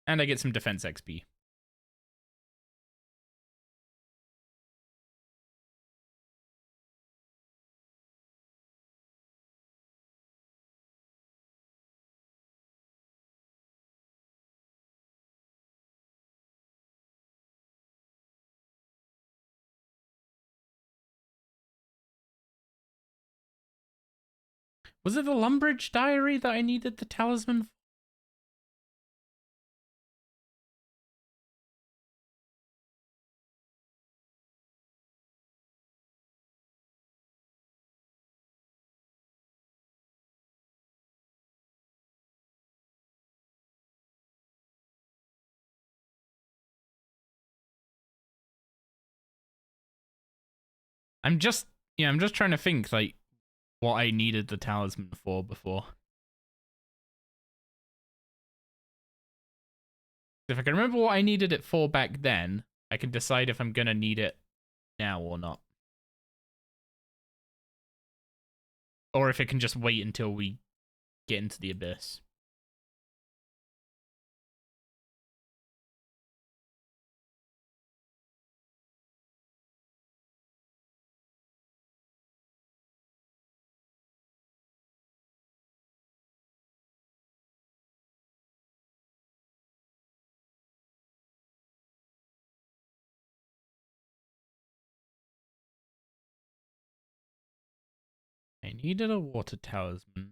And I get some defense XP. Was it the Lumbridge Diary that I needed the talisman for? I'm just trying to think, like, what I needed the talisman for before. If I can remember what I needed it for back then, I can decide if I'm gonna need it now or not. Or if it can just wait until we get into the abyss. needed a water talisman.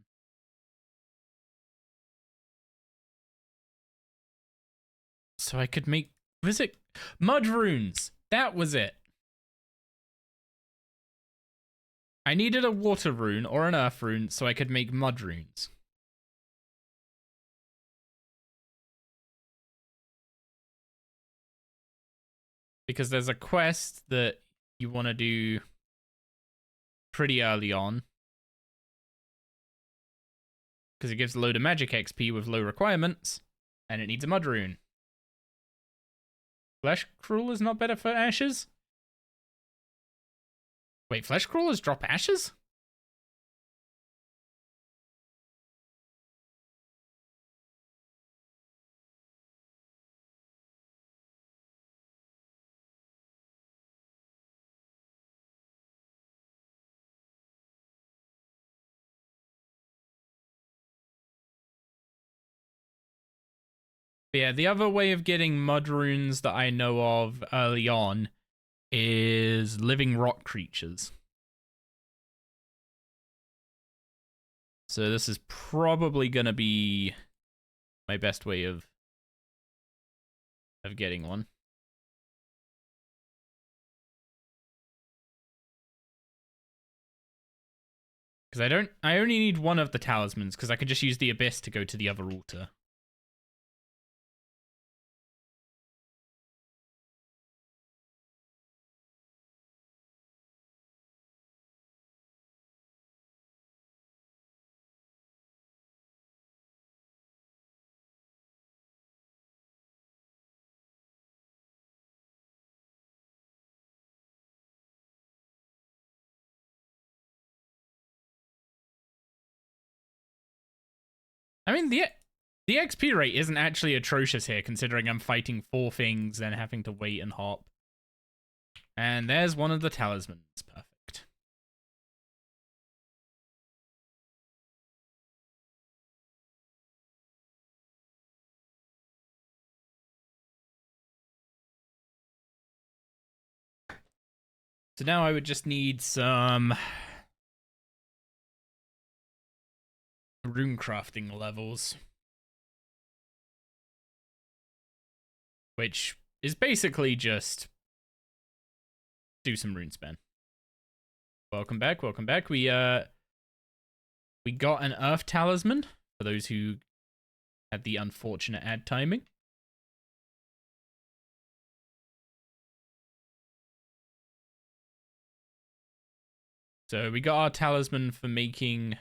So I could make, was it mud runes? That was it. I needed a water rune or an earth rune so I could make mud runes. Because there's a quest that you want to do pretty early on. Because it gives a load of magic XP with low requirements. And it needs a mud rune. Flesh crawlers not better for ashes? Wait, flesh crawlers drop ashes? Yeah, the other way of getting mud runes that I know of early on is living rock creatures. So this is probably gonna be my best way of getting one. Because I only need one of the talismans, because I could just use the abyss to go to the other altar. I mean, the XP rate isn't actually atrocious here, considering I'm fighting 4 things, then having to wait and hop. And there's one of the talismans. Perfect. So now I would just need some rune crafting levels. Which is basically just do some rune spam. Welcome back, welcome back. We got an earth talisman for those who had the unfortunate ad timing. So we got our talisman for making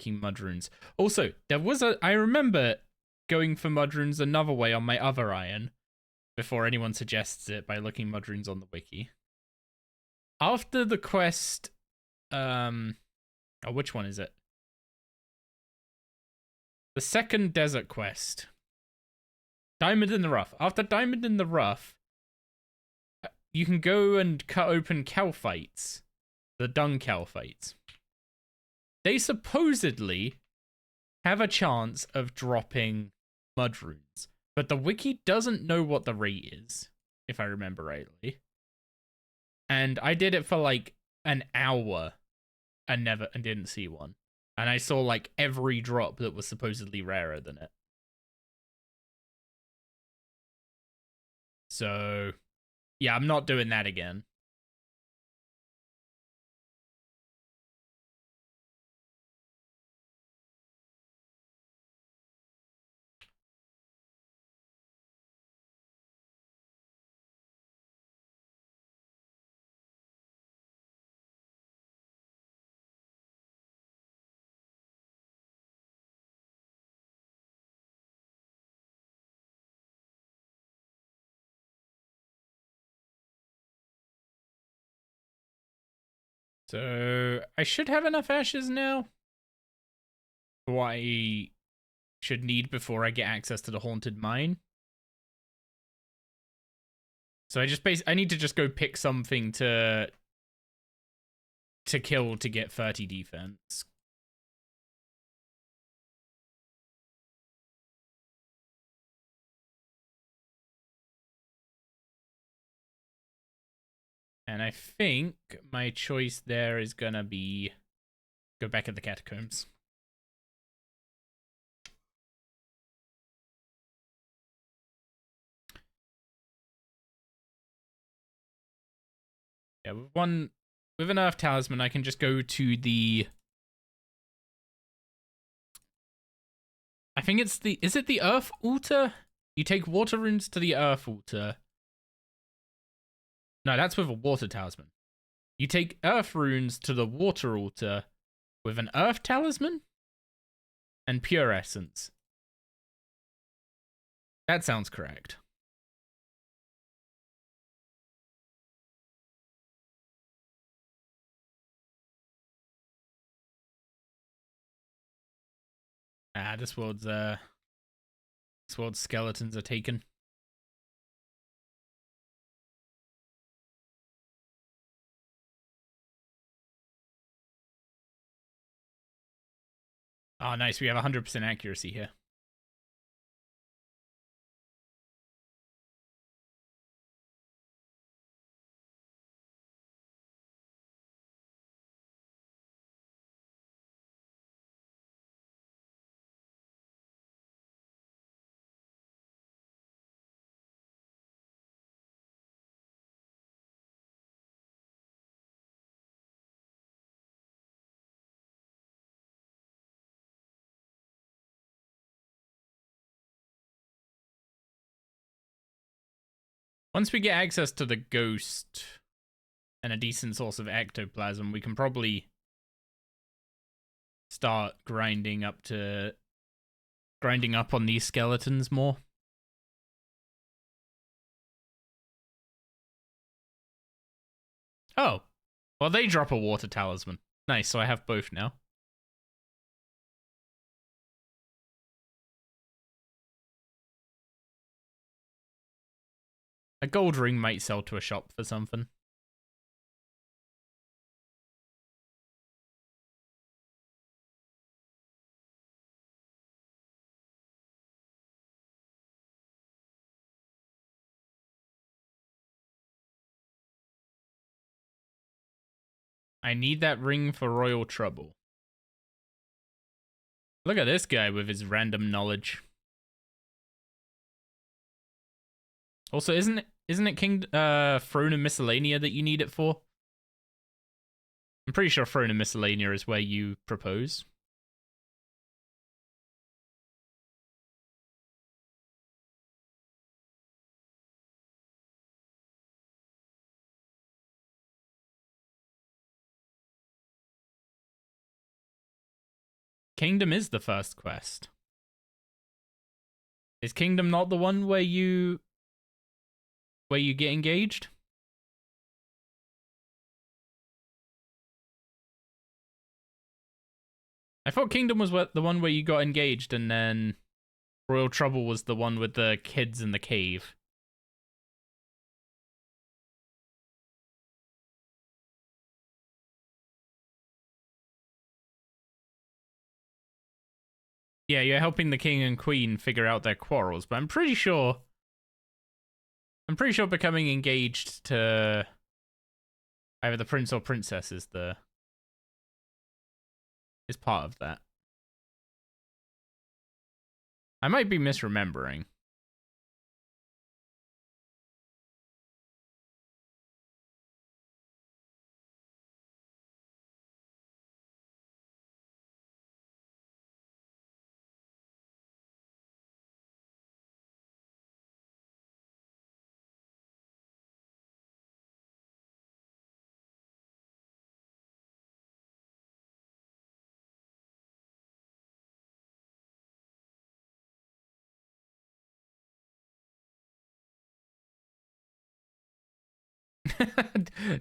mud runes. Also, there was I remember going for mud runes another way on my other iron before anyone suggests it by looking mud runes on the wiki. After the quest, which one is it? The second desert quest. Diamond in the Rough. After Diamond in the Rough, you can go and cut open calphites. The dung calphites. They supposedly have a chance of dropping mud runes, but the wiki doesn't know what the rate is, if I remember rightly. And I did it for like an hour and didn't see one. And I saw like every drop that was supposedly rarer than it. So, yeah, I'm not doing that again. So, I should have enough ashes now for what I should need before I get access to the haunted mine. So I need to just go pick something to kill to get 30 defense. And I think my choice there is gonna be go back at the catacombs. Yeah, with an Earth Talisman, I can just go to the. I think it's the. Is it the Earth Altar? You take water runes to the Earth Altar. No, that's with a Water Talisman. You take Earth runes to the Water Altar with an Earth Talisman and Pure Essence. That sounds correct. Ah, this world's skeletons are taken. Oh, nice. We have 100% accuracy here. Once we get access to the ghost and a decent source of ectoplasm, we can probably start grinding up on these skeletons more. Oh, well, they drop a water talisman. Nice, so I have both now. A gold ring might sell to a shop for something. I need that ring for royal trouble. Look at this guy with his random knowledge. Also, isn't it King Throne of Miscellanea that you need it for? I'm pretty sure Throne of Miscellanea is where you propose. Kingdom is the first quest. Is Kingdom not the one where you get engaged? I thought Kingdom was the one where you got engaged, and then Royal Trouble was the one with the kids in the cave. Yeah, you're helping the king and queen figure out their quarrels, but I'm pretty sure becoming engaged to either the prince or princess is part of that. I might be misremembering.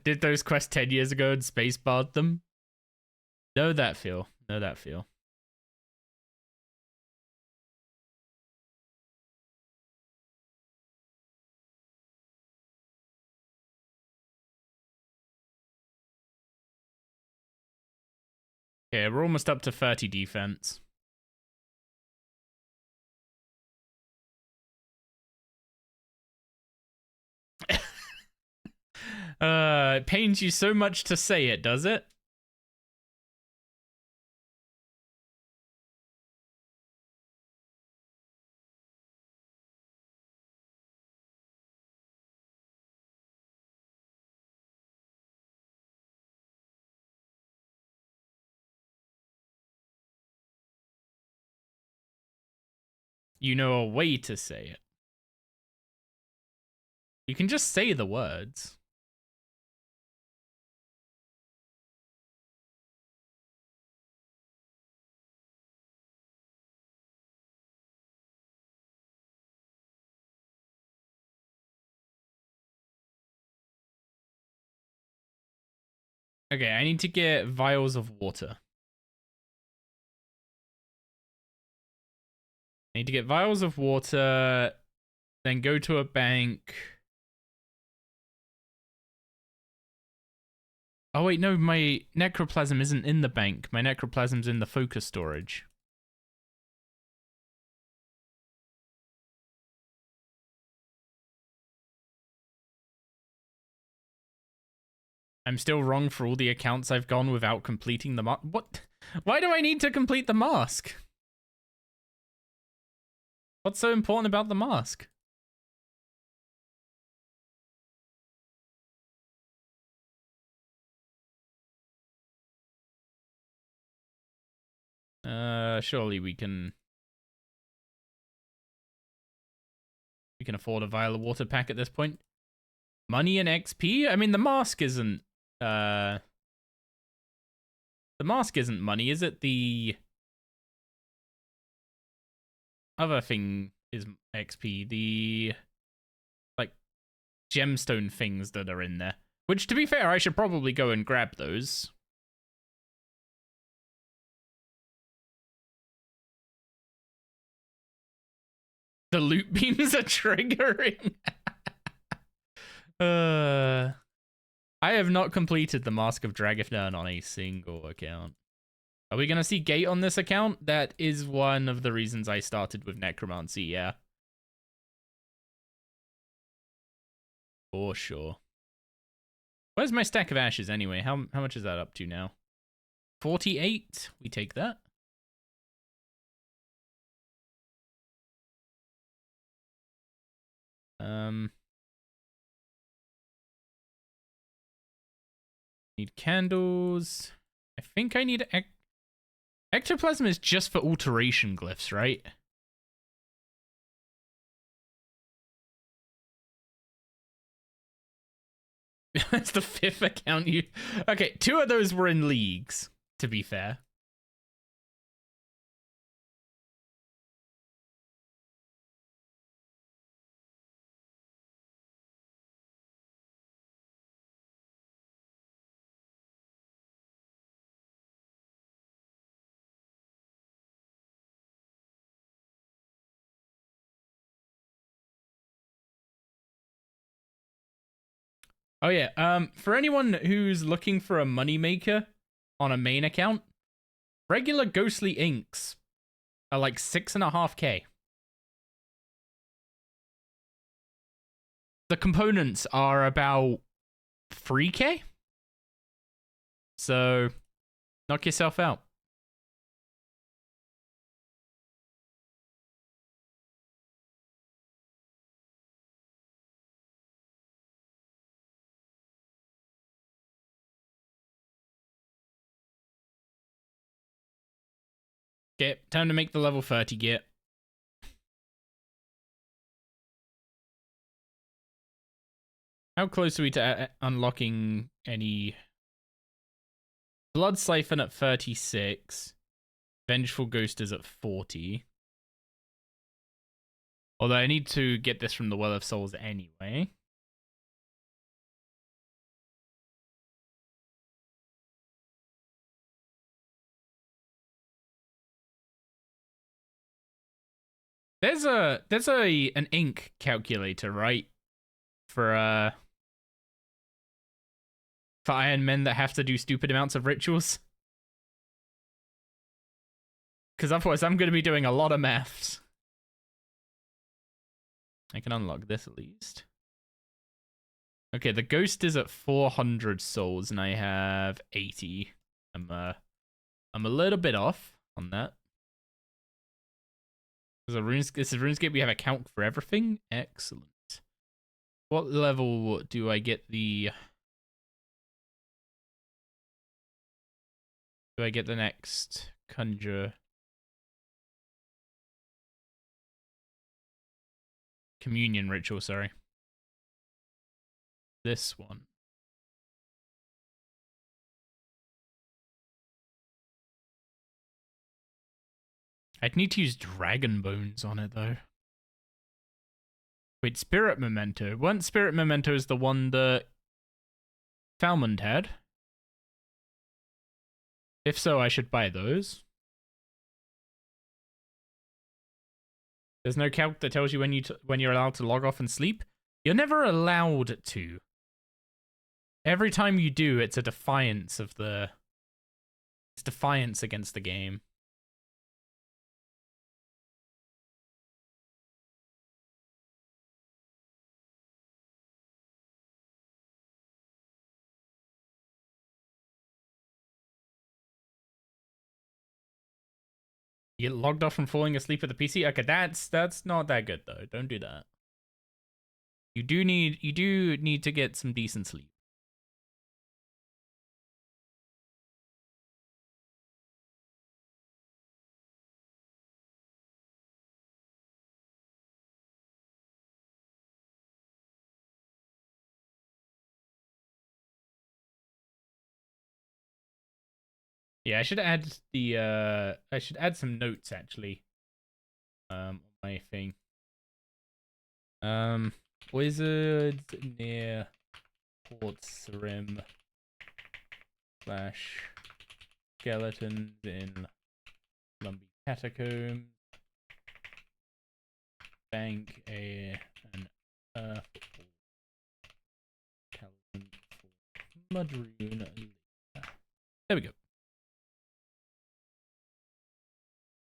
Did those quests 10 years ago and spacebarred them? Know that feel. Know that feel. Okay, we're almost up to 30 defense. It pains you so much to say it, does it? You know a way to say it. You can just say the words. Okay, I need to get vials of water. I need to get vials of water, then go to a bank. Oh wait, no, my necroplasm isn't in the bank. My necroplasm's in the focus storage. I'm still wrong for all the accounts I've gone without completing the mask. What? Why do I need to complete the mask? What's so important about the mask? Surely we can afford a vial of water pack at this point. Money and XP? I mean, the mask isn't money, is it? The other thing is XP. The, like, gemstone things that are in there. Which, to be fair, I should probably go and grab those. The loot beams are triggering. I have not completed the Mask of Dragifnern on a single account. Are we going to see Gate on this account? That is one of the reasons I started with Necromancy, yeah. For sure. Where's my stack of ashes anyway? How much is that up to now? 48? We take that. Need candles. I think I need ectoplasm is just for alteration glyphs, right? That's the 5th account you... Okay, 2 of those were in leagues, to be fair. Oh yeah, for anyone who's looking for a moneymaker on a main account, regular ghostly inks are like 6.5k. The components are about 3k. So, knock yourself out. Okay, time to make the level 30 gear. How close are we to unlocking any... Blood Siphon at 36. Vengeful Ghost is at 40. Although I need to get this from the Well of Souls anyway. There's an ink calculator, right? For Iron Men that have to do stupid amounts of rituals. Because otherwise I'm going to be doing a lot of maths. I can unlock this at least. Okay, the ghost is at 400 souls, and I have 80. I'm a little bit off on that. This is RuneScape. We have a count for everything. Excellent. What level do I get the? Do I get the next conjure? Communion ritual, sorry. This one. I'd need to use dragon bones on it though. Wait, Spirit Memento. Weren't Spirit Mementos the one that Falmond had? If so, I should buy those. There's no calc that tells you when you're allowed to log off and sleep. You're never allowed to. Every time you do, it's a defiance of the... It's defiance against the game. You get logged off from falling asleep at the PC? Okay, that's not that good though. Don't do that. You do need to get some decent sleep. Yeah, I should add the I should add some notes actually. On my thing. Wizards near Port's Rim / skeletons in Lumbee Catacombs. Bank an earth talent for Mudrune. There we go.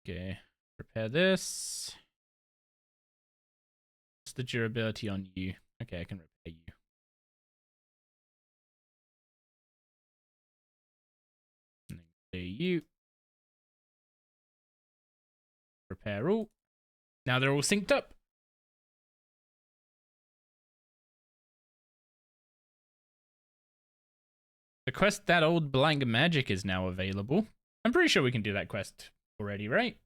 Okay, repair this. What's the durability on you? Okay, I can repair you. And then repair you. Repair all. Now they're all synced up. The quest That Old Blank Magic is now available. I'm pretty sure we can do that quest already, right?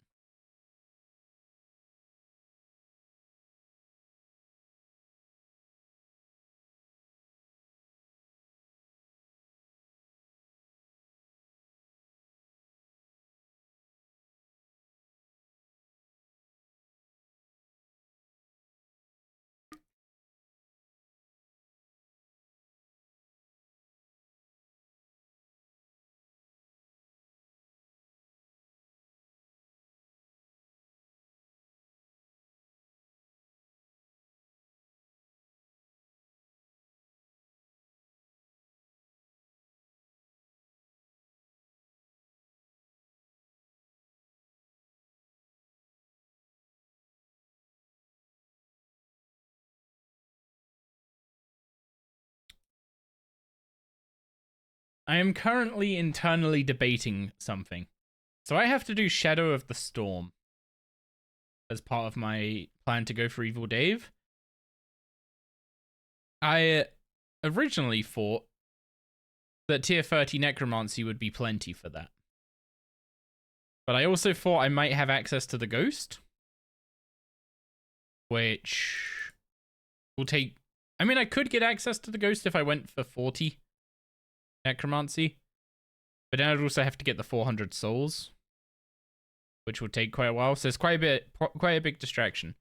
I am currently internally debating something. So I have to do Shadow of the Storm as part of my plan to go for Evil Dave. I originally thought that tier 30 Necromancy would be plenty for that. But I also thought I might have access to the Ghost, which will take... I mean, I could get access to the Ghost if I went for 40 Necromancy, but then I'd also have to get the 400 souls, which would take quite a while. So it's quite a big distraction.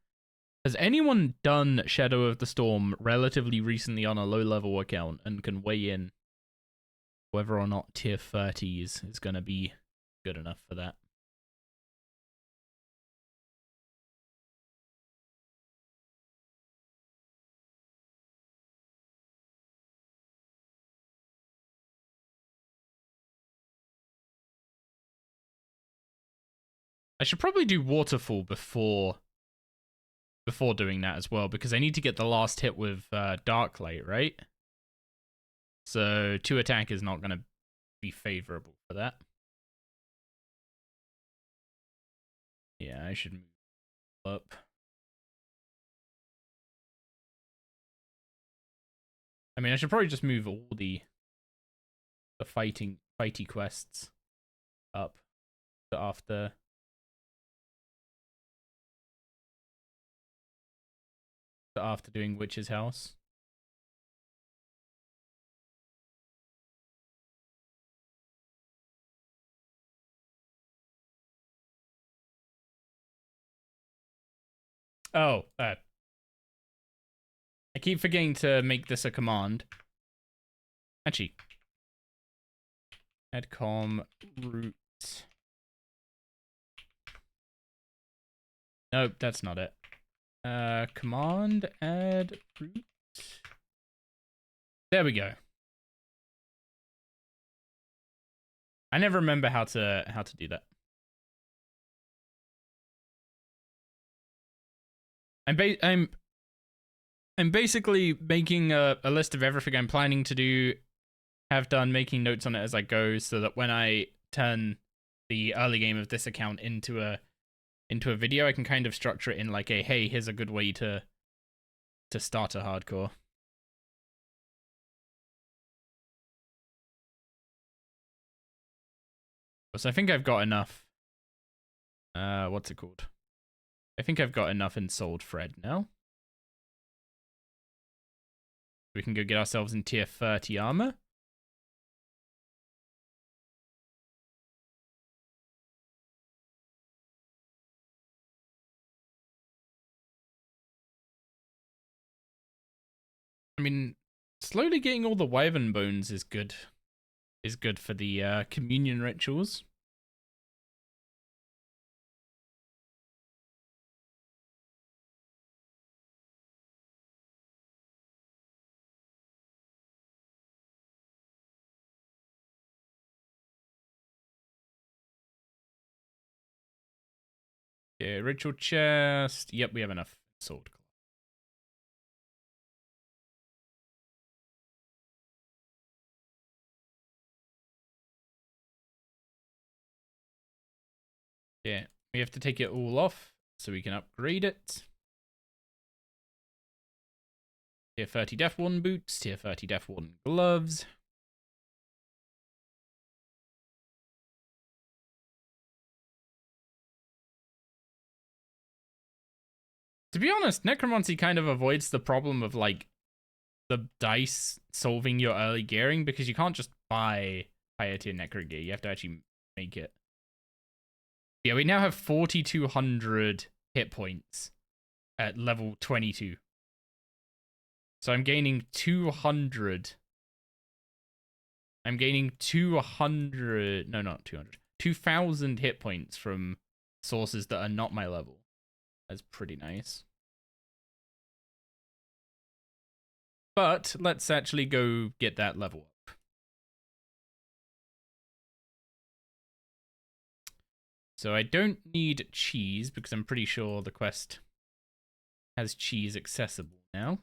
Has anyone done Shadow of the Storm relatively recently on a low-level account and can weigh in whether or not tier 30s is going to be good enough for that? I should probably do Waterfall before doing that as well, because I need to get the last hit with Darklight, right? So 2 attack is not going to be favorable for that. Yeah, I should move up. I mean, I should probably just move all the fighty quests up to after doing Witch's House. Oh, I keep forgetting to make this a command. Actually, add com root. Nope, that's not it. Command add root. There we go. I never remember how to do that. I'm basically making a list of everything I'm planning to do, have done, making notes on it as I go, so that when I turn the early game of this account into a video, I can kind of structure it in like a, hey, here's a good way to start a hardcore. So I think I've got enough. What's it called? I think I've got enough in Souled Thread now. We can go get ourselves in tier 30 armor. I mean, slowly getting all the wyvern bones is good. Is good for the communion rituals. Yeah, ritual chest. Yep, we have enough sword. Yeah, we have to take it all off so we can upgrade it. Tier 30 Death Warden boots, tier 30 Death Warden gloves. To be honest, Necromancy kind of avoids the problem of like the dice solving your early gearing, because you can't just buy higher tier Necro gear. You have to actually make it. Yeah, we now have 4,200 hit points at level 22. So I'm gaining 200. I'm gaining 200. No, not 200. 2,000 hit points from sources that are not my level. That's pretty nice. But let's actually go get that level up. So I don't need cheese because I'm pretty sure the quest has cheese accessible now.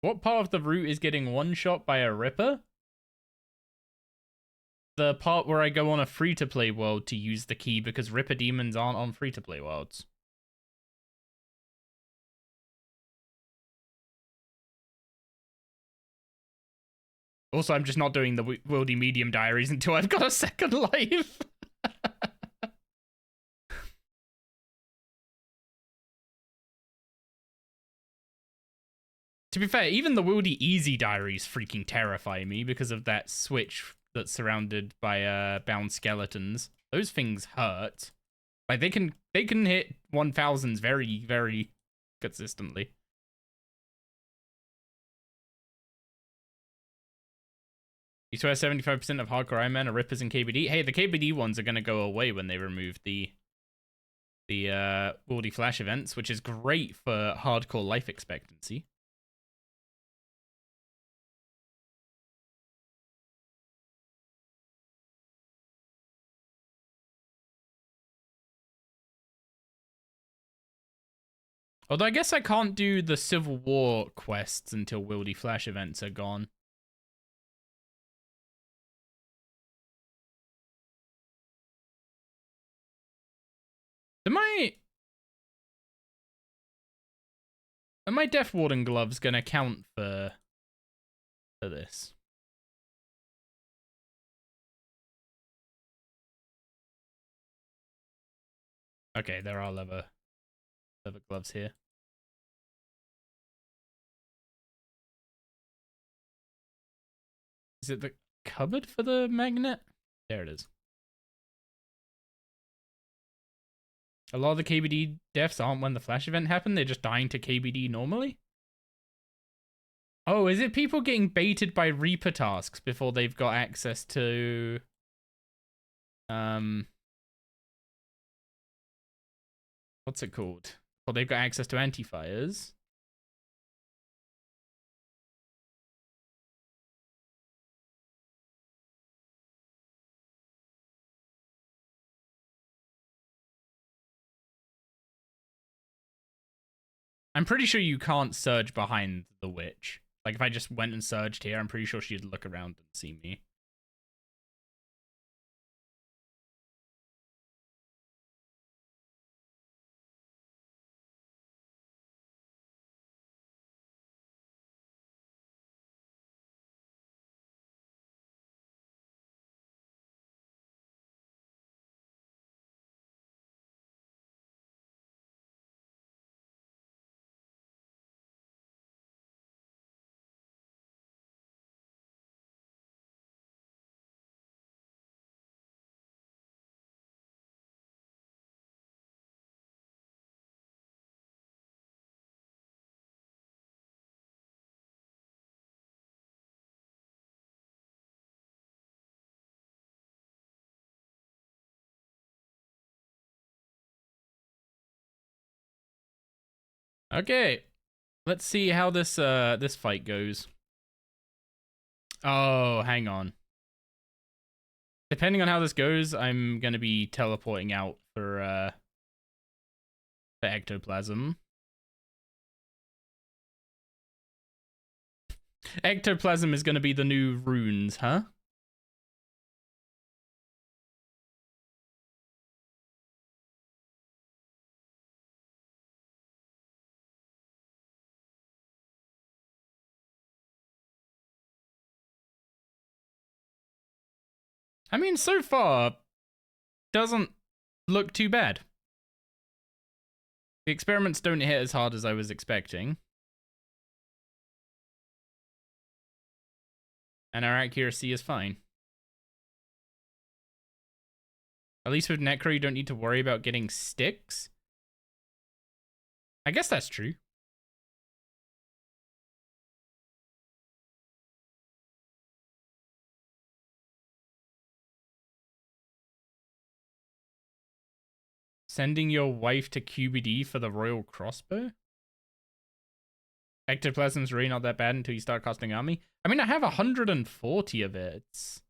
What part of the route is getting one shot by a Ripper? The part where I go on a free-to-play world to use the key, because Ripper demons aren't on free-to-play worlds. Also, I'm just not doing the Wildy Medium Diaries until I've got a second life. To be fair, even the Wildy Easy Diaries freaking terrify me because of that switch that's surrounded by bound skeletons. Those things hurt. Like they can hit 1000s very, very consistently. You swear 75% of Hardcore Ironman are Rippers and KBD? Hey, the KBD ones are gonna go away when they remove the Wildy Flash events, which is great for hardcore life expectancy. Although I guess I can't do the Civil War quests until Wildy Flash events are gone. Am my Death Warden gloves gonna count for this? Okay, there are leather gloves here. Is it the cupboard for the magnet? There it is. A lot of the KBD deaths aren't when the Flash event happened, they're just dying to KBD normally? Oh, is it people getting baited by Reaper tasks before they've got access to... What's it called? Well, they've got access to anti-fires. I'm pretty sure you can't surge behind the witch. Like, if I just went and surged here, I'm pretty sure she'd look around and see me. Okay, let's see how this this fight goes. Oh, hang on. Depending on how this goes, I'm gonna be teleporting out for ectoplasm. Ectoplasm is gonna be the new runes, huh? I mean, so far, doesn't look too bad. The experiments don't hit as hard as I was expecting. And our accuracy is fine. At least with Necro, you don't need to worry about getting sticks. I guess that's true. Sending your wife to QBD for the Royal Crossbow? Ectoplasm's really not that bad until you start casting army. I mean, I have 140 of it. It's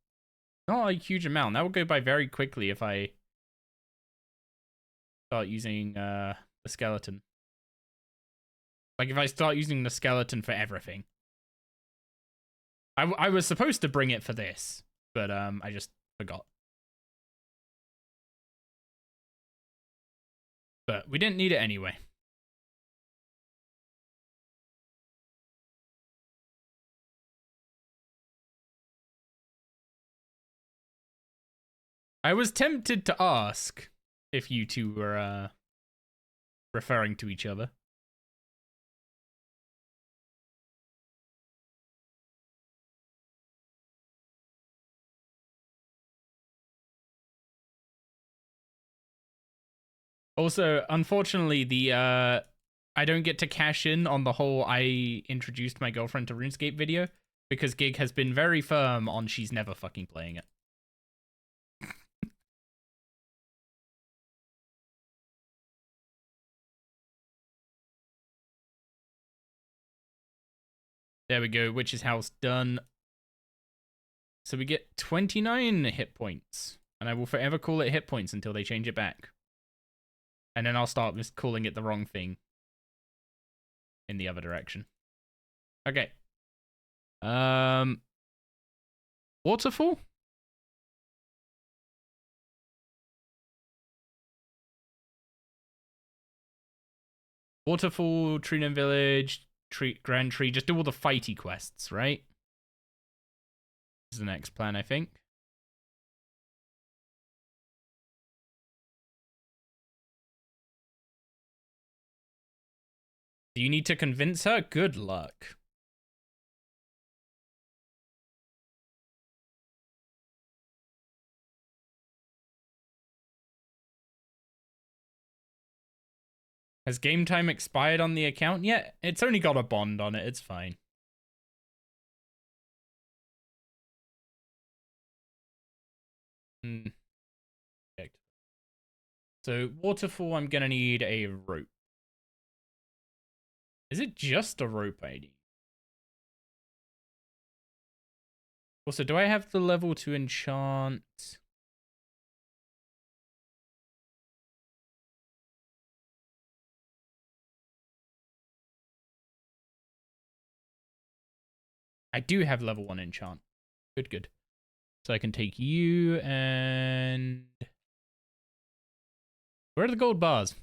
not a huge amount. That will go by very quickly if I start using the skeleton. Like, if I start using the skeleton for everything. I was supposed to bring it for this, but I just forgot. But we didn't need it anyway. I was tempted to ask if you two were referring to each other. Also, unfortunately, the I don't get to cash in on the whole I introduced my girlfriend to RuneScape video because Gig has been very firm on she's never fucking playing it. There we go, Witch's House done. So we get 29 hit points, and I will forever call it hit points until they change it back. And then I'll start just calling it the wrong thing. in the other direction. Okay. Waterfall? Waterfall, Trina Village, Grand Tree. Just do all the fighty quests, right? This is the next plan, I think. Do you need to convince her? Good luck. Has game time expired on the account yet? It's only got a bond on it. It's fine. So, waterfall, I'm gonna need a rope. Is it just a rope I need? Also, do I have the level to enchant? I do have level 1 enchant. Good, good. So I can take you and... Where are the gold bars?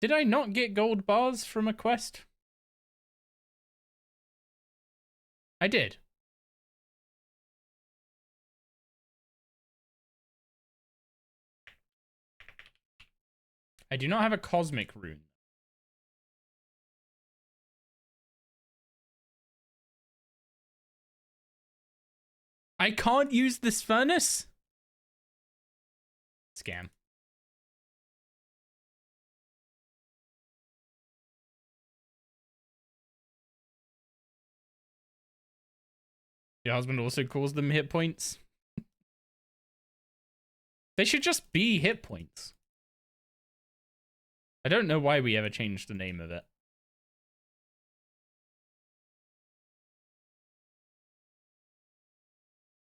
Did I not get gold bars from a quest? I did. I do not have a cosmic rune. I can't use this furnace? Scam. Your husband also calls them hit points. They should just be hit points. I don't know why we ever changed the name of it.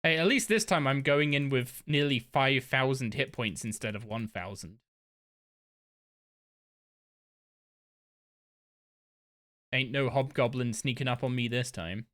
Hey, at least this time I'm going in with nearly 5,000 hit points instead of 1,000. Ain't no hobgoblin sneaking up on me this time.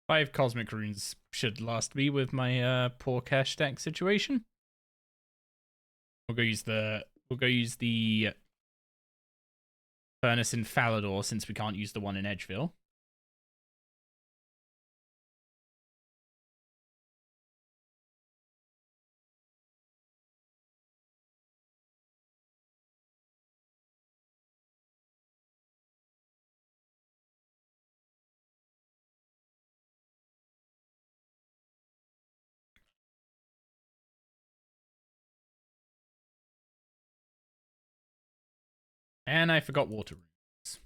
Five cosmic runes should last me with my poor cash stack situation. We'll go use the furnace in Falador since we can't use the one in Edgeville. And I forgot water runes.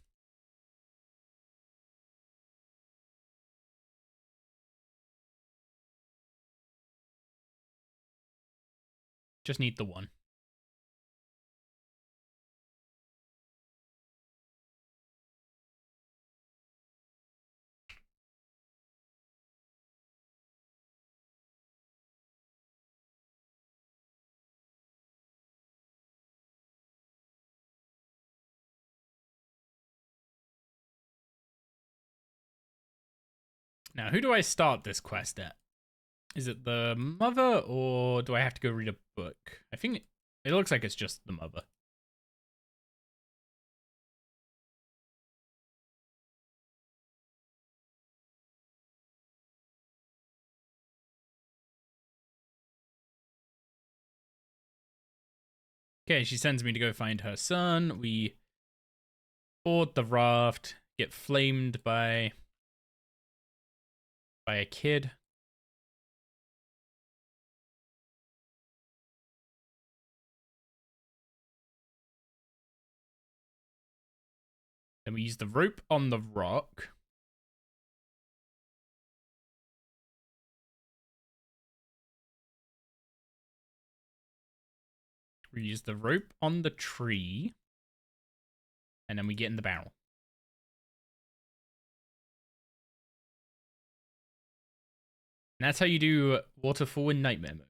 Just need the one. Now, who do I start this quest at? Is it the mother, or do I have to go read a book? I think it looks like it's just the mother. Okay, she sends me to go find her son. We board the raft, get flamed by a kid. Then we use the rope on the rock. We use the rope on the tree. And then we get in the barrel. And that's how you do waterfall in nightmare mode.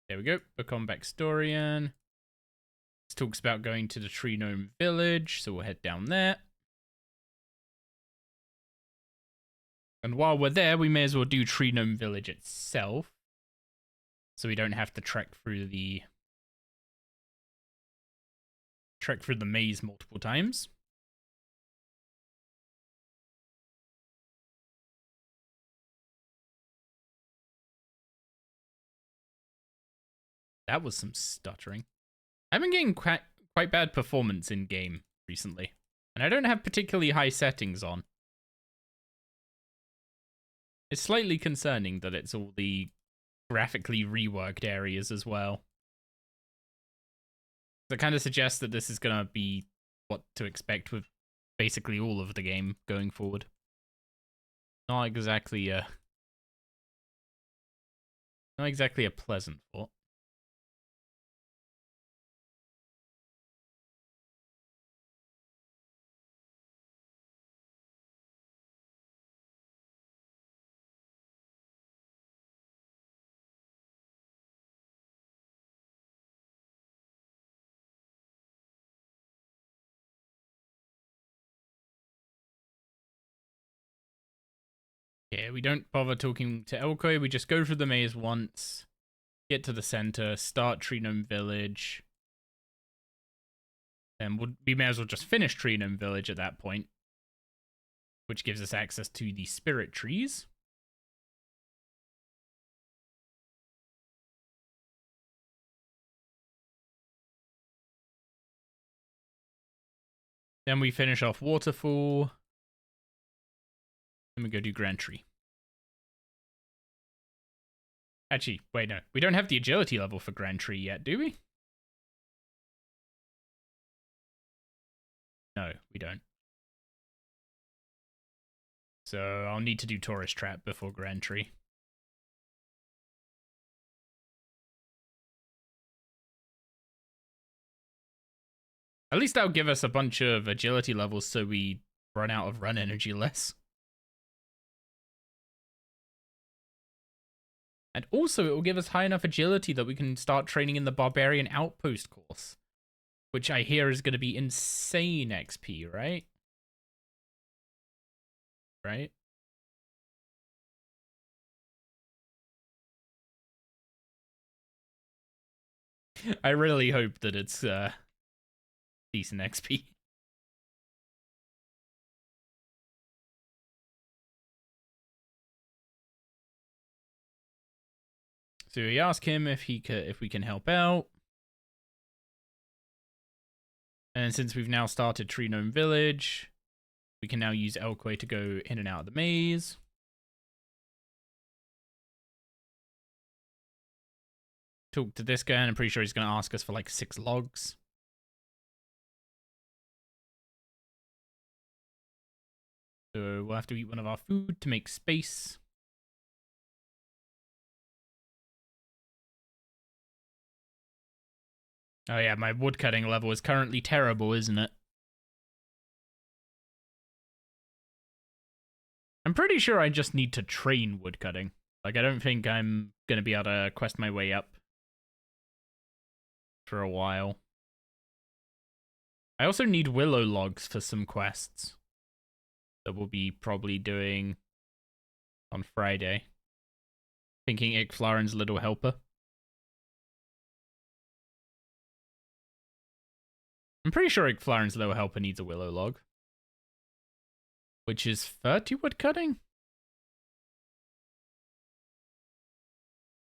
There we go. Become Backstorian. This talks about going to the Tree Gnome Village, so we'll head down there. And while we're there, we may as well do Tree Gnome Village itself. So we don't have to trek through the maze multiple times. That was some stuttering. I've been getting quite bad performance in game recently. And I don't have particularly high settings on. It's slightly concerning that it's all the graphically reworked areas as well. That kind of suggests that this is going to be what to expect with basically all of the game going forward. Not exactly a pleasant thought. Yeah, we don't bother talking to Elkoi, we just go through the maze once, get to the center, start Tree Gnome Village. Then we may as well just finish Tree Gnome Village at that point, which gives us access to the spirit trees. Then we finish off Waterfall. Then we go do Grand Tree. Actually, wait, no. We don't have the agility level for Grand Tree yet, do we? No, we don't. So I'll need to do Tourist Trap before Grand Tree. At least that'll give us a bunch of agility levels so we run out of run energy less. And also, it will give us high enough agility that we can start training in the Barbarian Outpost course. Which I hear is going to be insane XP, right? Right? I really hope that it's decent XP. So we ask him if we can help out. And since we've now started Tree Gnome Village, we can now use Elkoi to go in and out of the maze. Talk to this guy, and I'm pretty sure he's going to ask us for like 6 logs. So we'll have to eat one of our food to make space. Oh yeah, my woodcutting level is currently terrible, isn't it? I'm pretty sure I just need to train woodcutting. Like, I don't think I'm going to be able to quest my way up for a while. I also need willow logs for some quests that we'll be probably doing on Friday. Thinking Icflaren's Little Helper. I'm pretty sure Icflaren's Little Helper needs a willow log. Which is 30 woodcutting?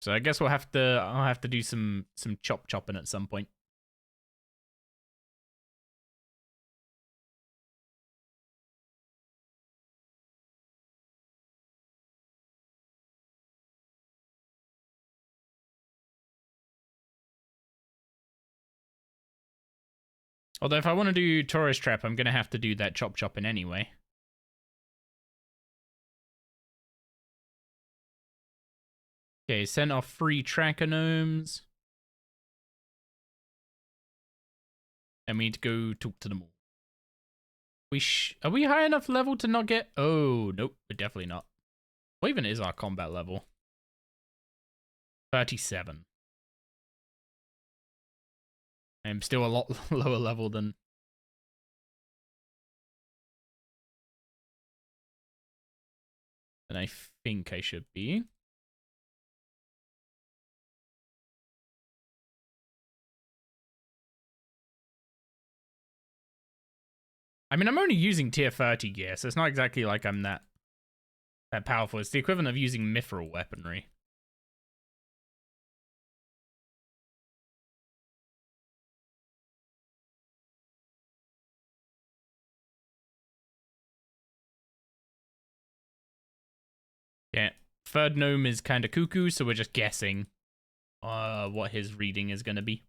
So I guess I'll have to do some chopping at some point. Although if I want to do Tourist Trap, I'm going to have to do that chop chopping anyway. Okay, sent off 3 tracker gnomes. And we need to go talk to them all. Are we high enough level to not get... Oh, nope, we're definitely not. What even is our combat level? 37. I'm still a lot lower level than... than I think I should be. I mean, I'm only using tier 30 gear, so it's not exactly like I'm that powerful. It's the equivalent of using mithril weaponry. Yeah, third gnome is kind of cuckoo, so we're just guessing what his reading is going to be.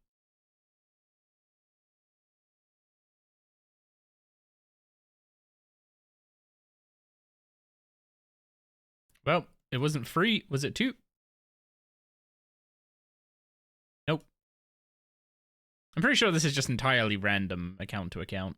Well, it wasn't free. Was it 2? Nope. I'm pretty sure this is just entirely random account to account.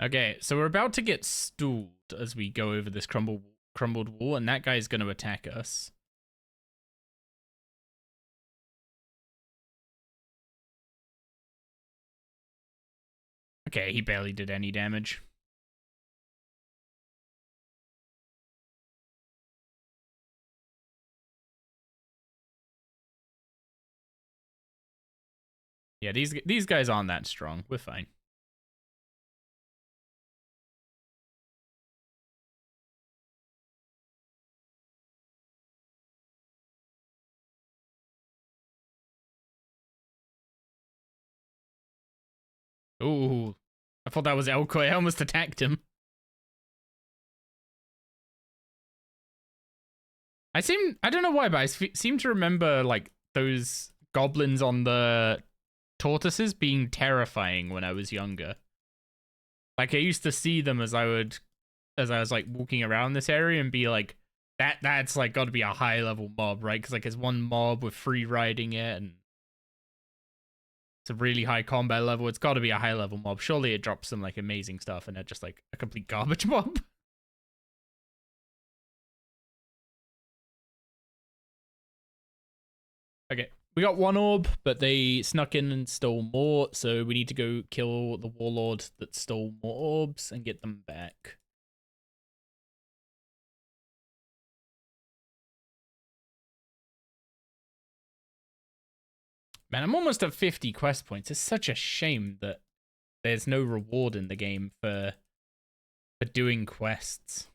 Okay, so we're about to get stalled as we go over this crumbled wall, and that guy's going to attack us. Okay, he barely did any damage. Yeah, these guys aren't that strong. We're fine. Ooh, I thought that was Elkoi. I almost attacked him. I don't know why, but I seem to remember, like, those goblins on the tortoises being terrifying when I was younger. Like, I used to see them as I was, like, walking around this area and be like, that's, like, got to be a high-level mob, right? Because, like, there's one mob with free riding it, and it's a really high combat level. It's got to be a high-level mob. Surely it drops some, like, amazing stuff, and they're just, like, a complete garbage mob. Okay, we got 1 orb, but they snuck in and stole more, so we need to go kill the warlord that stole more orbs and get them back. Man, I'm almost at 50 quest points. It's such a shame that there's no reward in the game for doing quests.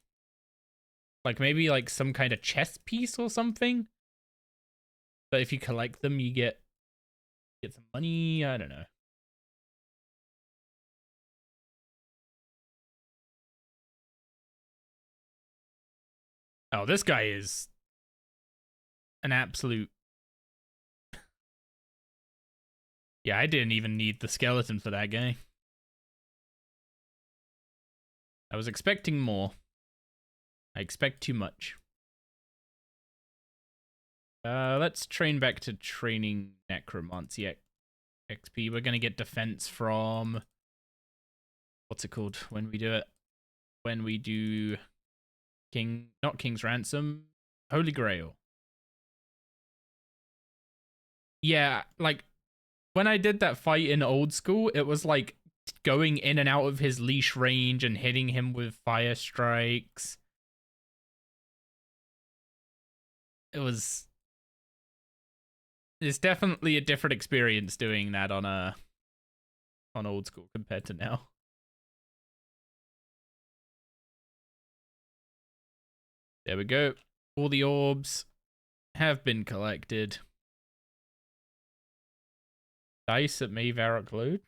Like, maybe, like, some kind of chest piece or something? But if you collect them, you get some money. I don't know. Oh, this guy is an absolute... Yeah, I didn't even need the skeleton for that guy. I was expecting more. I expect too much. Let's train back to training Necromancy XP. We're gonna get defense from... What's it called when we do it? When we do... Not King's Ransom. Holy Grail. Yeah, like, when I did that fight in old school, it was like going in and out of his leash range and hitting him with fire strikes. It's definitely a different experience doing that on old school compared to now. There we go. All the orbs have been collected. Dice at me, Varrock load.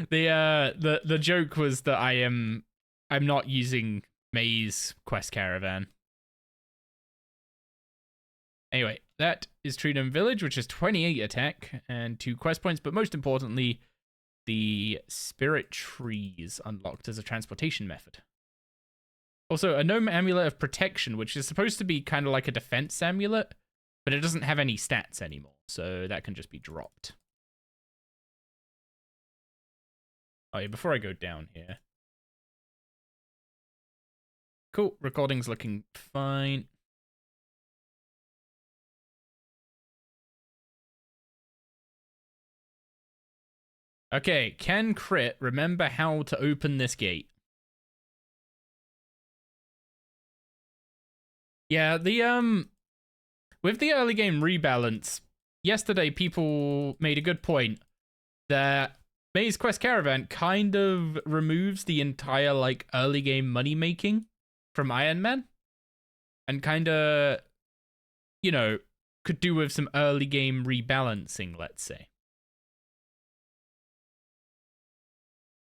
The joke was that I'm not using May's quest caravan. Anyway, that is Treedom Village, which is 28 attack and 2 quest points, but most importantly, the spirit trees unlocked as a transportation method. Also, a gnome amulet of protection, which is supposed to be kind of like a defense amulet, but it doesn't have any stats anymore, so that can just be dropped. Oh yeah, before I go down here. Cool, recording's looking fine. Okay, can Crit remember how to open this gate? Yeah, with the early game rebalance, yesterday people made a good point that Maze Quest Caravan kind of removes the entire like early game money making from Ironman and kind of, you know, could do with some early game rebalancing, let's say.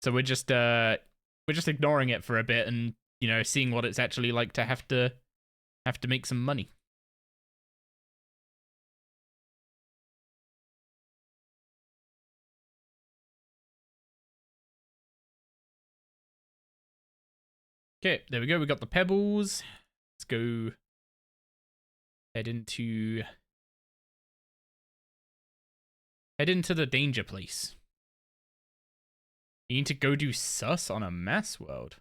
So we're just ignoring it for a bit and, you know, seeing what it's actually like to have to make some money. Okay, there we go. We got the pebbles. Let's go head into the danger place. You need to go do sus on a mass world.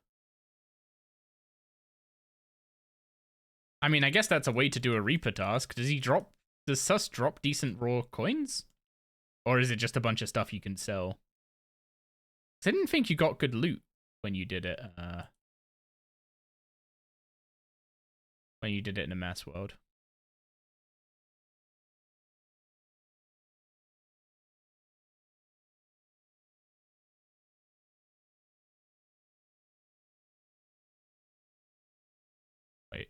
I mean, I guess that's a way to do a Reaper task. Does sus drop decent raw coins? Or is it just a bunch of stuff you can sell? 'Cause I didn't think you got good loot when you did it, in a mass world. Wait.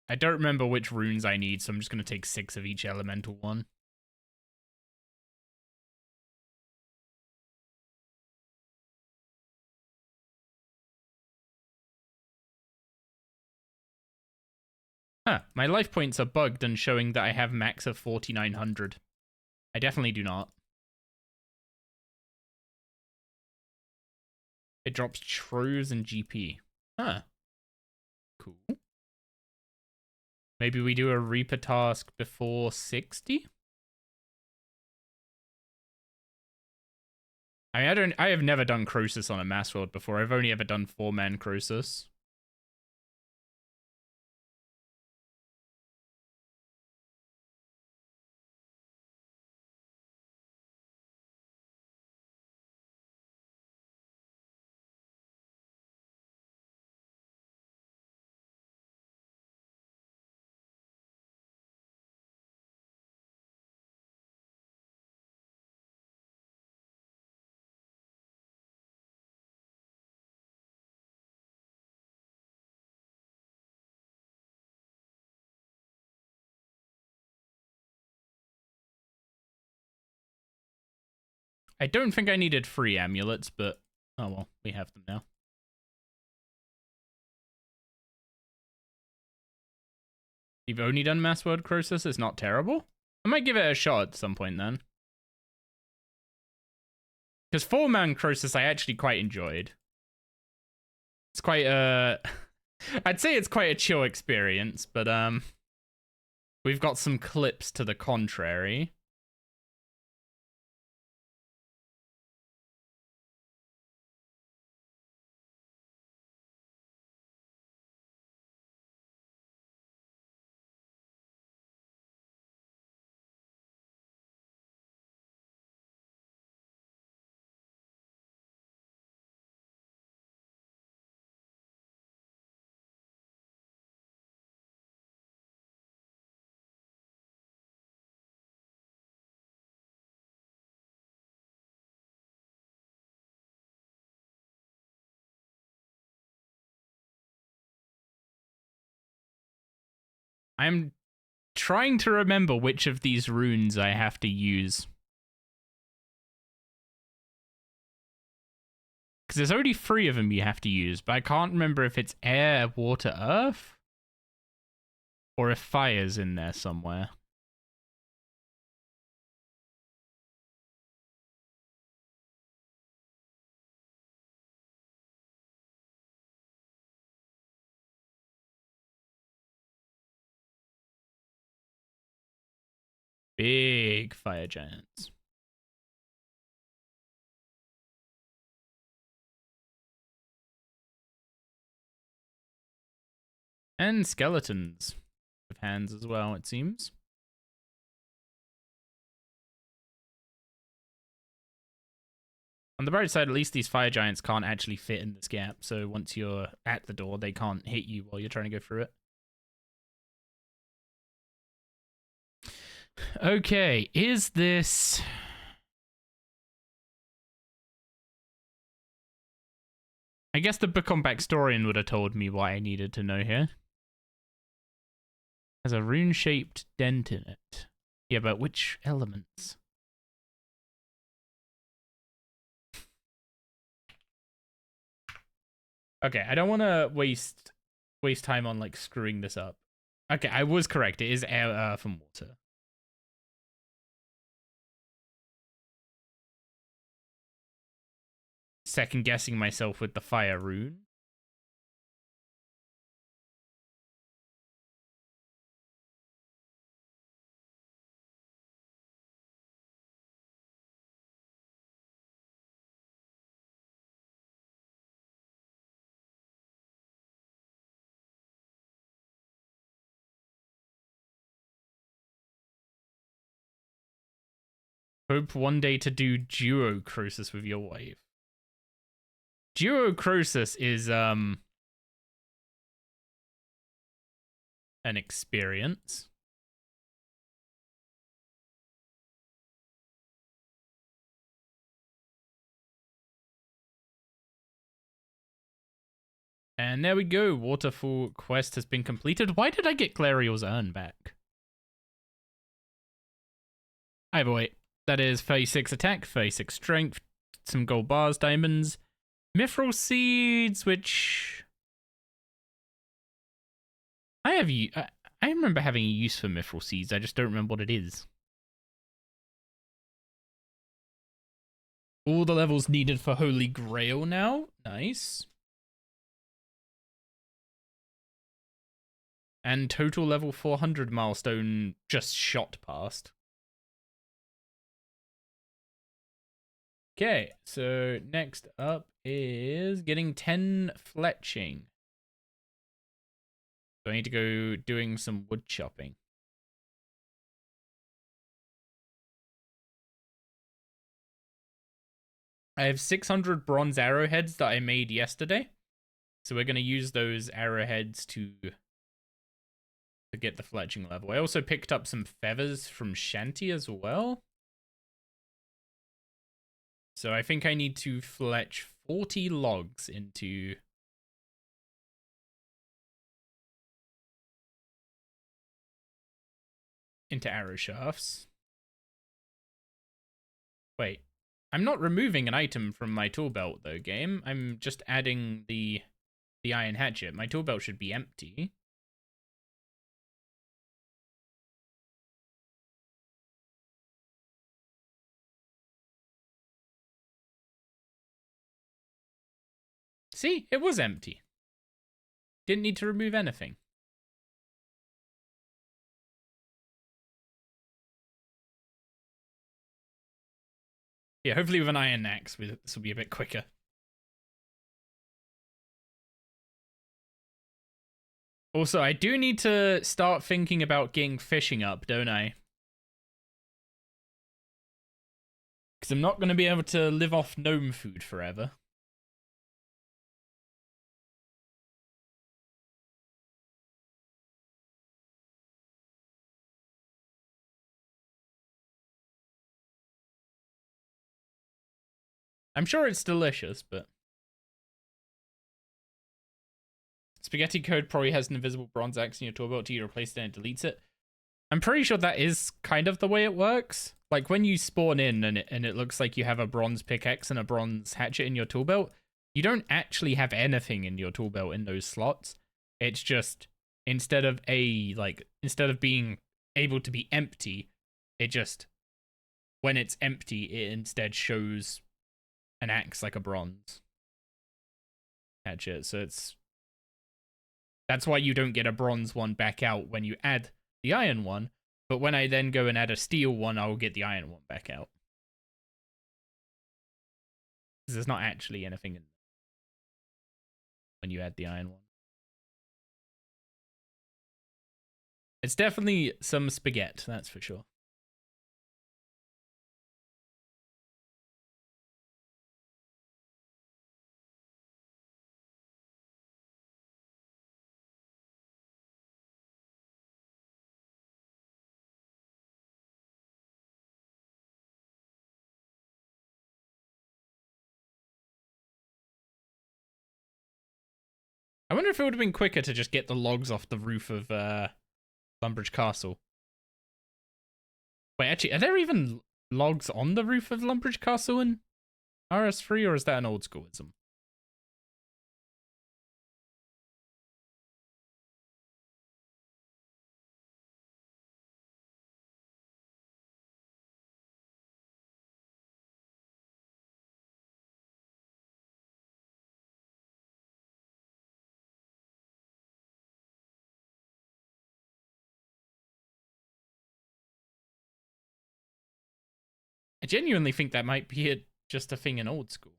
I don't remember which runes I need, so I'm just going to take 6 of each elemental one. Huh, my life points are bugged and showing that I have max of 4,900. I definitely do not. It drops troves and GP. Huh. Cool. Maybe we do a Reaper task before 60? I mean, I have never done Croesus on a mass world before. I've only ever done 4-man Croesus. I don't think I needed 3 amulets, but oh well, we have them now. You've only done mass world Croesus? It's not terrible. I might give it a shot at some point then. Because 4-man Croesus I actually quite enjoyed. It's quite I'd say it's quite a chill experience, but we've got some clips to the contrary. I'm trying to remember which of these runes I have to use. there's only 3 of them you have to use, but I can't remember if it's air, water, earth, or if fire's in there somewhere. Big fire giants. And skeletons with hands as well, it seems. On the bright side, at least these fire giants can't actually fit in this gap, so once you're at the door, they can't hit you while you're trying to go through it. Okay, is this... I guess the book on Backstorian would have told me what I needed to know here. Has a rune-shaped dent in it. Yeah, but which elements? Okay, I don't want to waste time on, like, screwing this up. Okay, I was correct. It is air, earth, and water. Second guessing myself with the fire rune. Hope one day to do duo Croesus with your wife. Duo Croesus is an experience. And there we go. Waterfall quest has been completed. Why did I get Glariel's urn back? Either way, that is 36 attack, 36 strength, some gold bars, diamonds, mithril seeds, which I remember having a use for mithril seeds. I just don't remember what it is. All the levels needed for Holy Grail now. Nice. And total level 400 milestone just shot past. Okay, so next up is getting 10 fletching. So I need to go doing some wood chopping. I have 600 bronze arrowheads that I made yesterday. So we're going to use those arrowheads to get the fletching level. I also picked up some feathers from Shanty as well. So I think I need to fletch 40 logs into arrow shafts. Wait, I'm not removing an item from my tool belt though, game. I'm just adding the iron hatchet. My tool belt should be empty. See, it was empty. Didn't need to remove anything. Yeah, hopefully with an iron axe, this will be a bit quicker. Also, I do need to start thinking about getting fishing up, don't I? Because I'm not going to be able to live off gnome food forever. I'm sure it's delicious, but... Spaghetti Code probably has an invisible bronze axe in your tool belt till you replace it and it deletes it. I'm pretty sure that is kind of the way it works. Like, when you spawn in and it looks like you have a bronze pickaxe and a bronze hatchet in your tool belt, you don't actually have anything in your tool belt in those slots. It's just instead of being able to be empty, it just, when it's empty, it instead shows an axe like a bronze hatchet. So that's why you don't get a bronze one back out when you add the iron one. But when I then go and add a steel one, I will get the iron one back out. Because there's not actually anything in when you add the iron one. It's definitely some spaghetti, that's for sure. I wonder if it would have been quicker to just get the logs off the roof of Lumbridge Castle. Wait, actually, are there even logs on the roof of Lumbridge Castle in RS3, or is that an old schoolism? I genuinely think that might be just a thing in old school.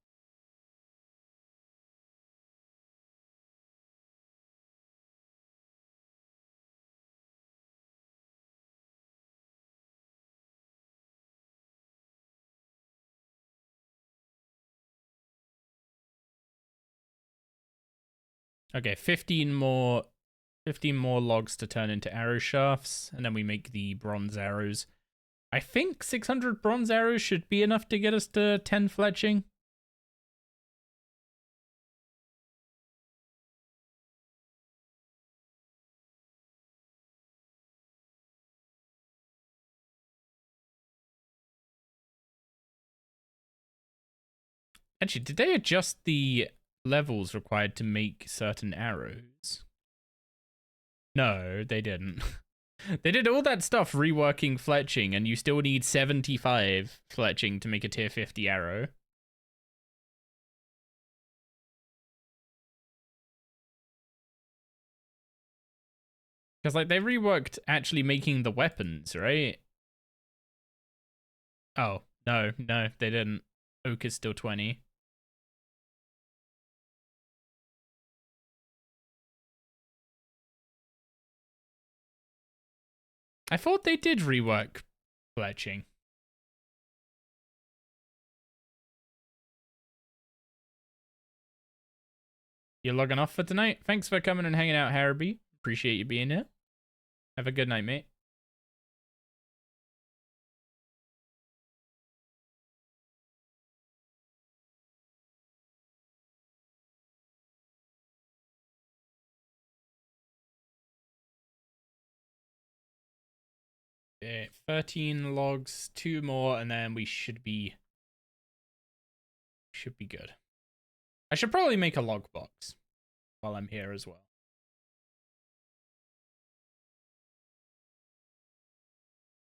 Okay, 15 more logs to turn into arrow shafts, and then we make the bronze arrows. I think 600 bronze arrows should be enough to get us to 10 fletching. Actually, did they adjust the levels required to make certain arrows? No, they didn't. They did all that stuff reworking fletching, and you still need 75 fletching to make a tier 50 arrow. Because, like, they reworked actually making the weapons, right? Oh, no, they didn't. Oak is still 20. I thought they did rework fletching. You're logging off for tonight? Thanks for coming and hanging out, Harrowby. Appreciate you being here. Have a good night, mate. Okay, 13 logs, 2 more, and then we should be good. I should probably make a log box while I'm here as well.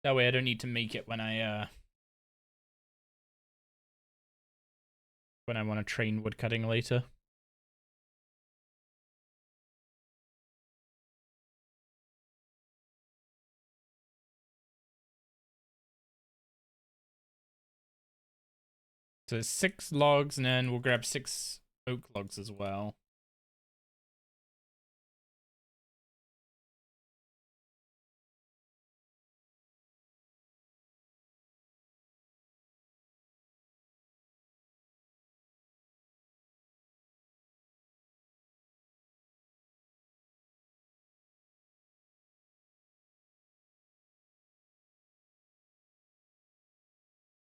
That way I don't need to make it when I want to train woodcutting later. So 6 logs, and then we'll grab 6 oak logs as well.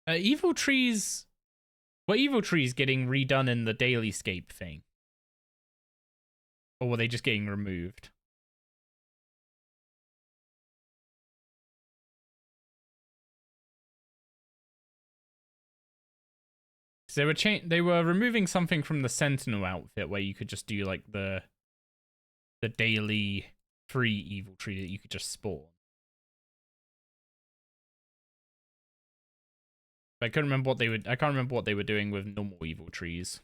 Evil trees. Were evil trees getting redone in the daily scape thing? Or were they just getting removed? So they were removing something from the Sentinel outfit where you could just do like the daily free evil tree that you could just spawn. I couldn't remember what they would. I can't remember what they were doing with normal evil trees.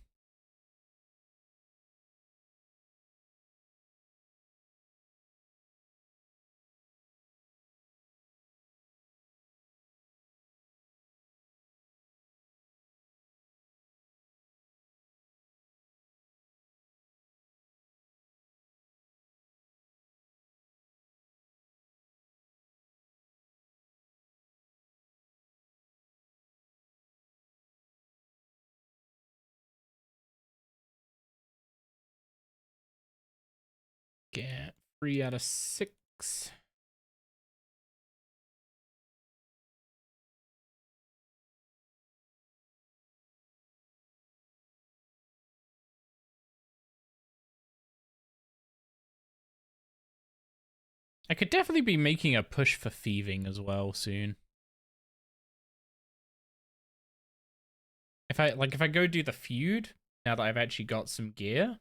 Get 3 out of 6. I could definitely be making a push for thieving as well soon. If I go do the feud, now that I've actually got some gear.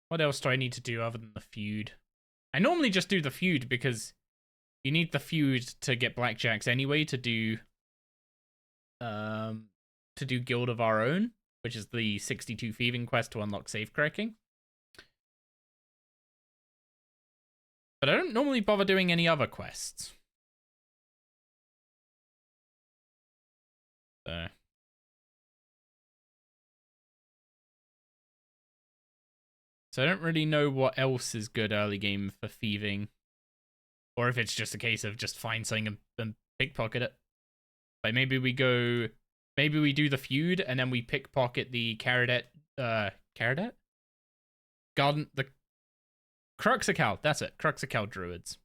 What else do I need to do other than the feud? I normally just do the feud because you need the feud to get blackjacks anyway to do Guild of Our Own, which is the 62 thieving quest to unlock safe cracking. But I don't normally bother doing any other quests. So I don't really know what else is good early game for thieving. Or if it's just a case of just find something and pickpocket it. Like maybe we do the feud and then we pickpocket the Caradet? Garden, the Cruxical, that's it, Cruxical Druids.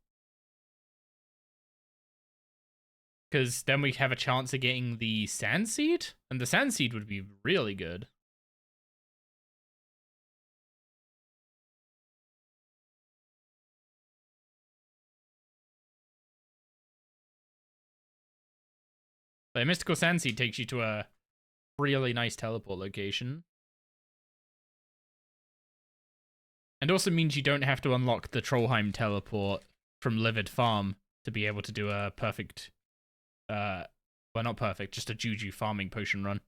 Because then we have a chance of getting the Sand Seed, and the Sand Seed would be really good. But a Mystical Sand Seed takes you to a really nice teleport location. And also means you don't have to unlock the Trollheim teleport from Livid Farm to be able to do a perfect, well, not perfect, just a Juju farming potion run.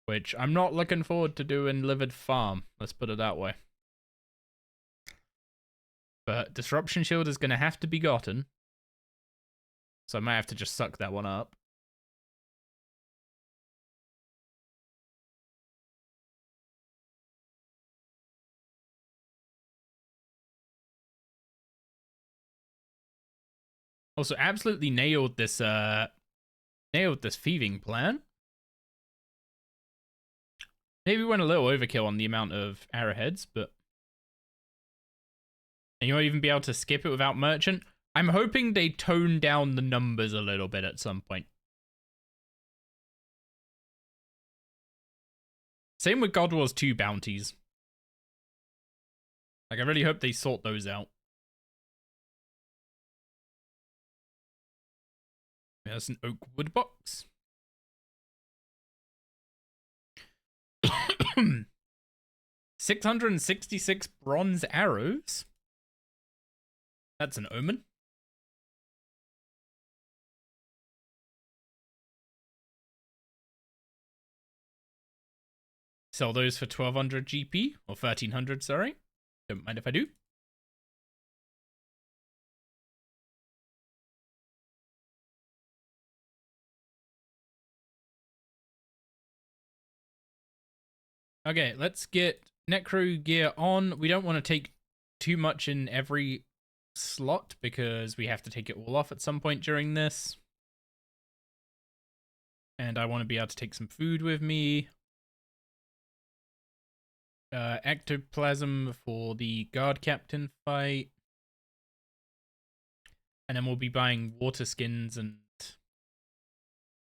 Which I'm not looking forward to doing Livid Farm, let's put it that way. But Disruption Shield is going to have to be gotten. So I might have to just suck that one up. Also, absolutely nailed this thieving plan. Maybe went a little overkill on the amount of arrowheads, but... And you won't even be able to skip it without merchant. I'm hoping they tone down the numbers a little bit at some point. Same with God Wars 2 bounties. Like, I really hope they sort those out. There's an oak wood box. 666 bronze arrows. That's an omen. Sell those for 1200 GP, or 1300, sorry. Don't mind if I do. Okay, let's get Necro gear on. We don't want to take too much in every slot because we have to take it all off at some point during this. And I want to be able to take some food with me. Ectoplasm for the guard captain fight. And then we'll be buying water skins and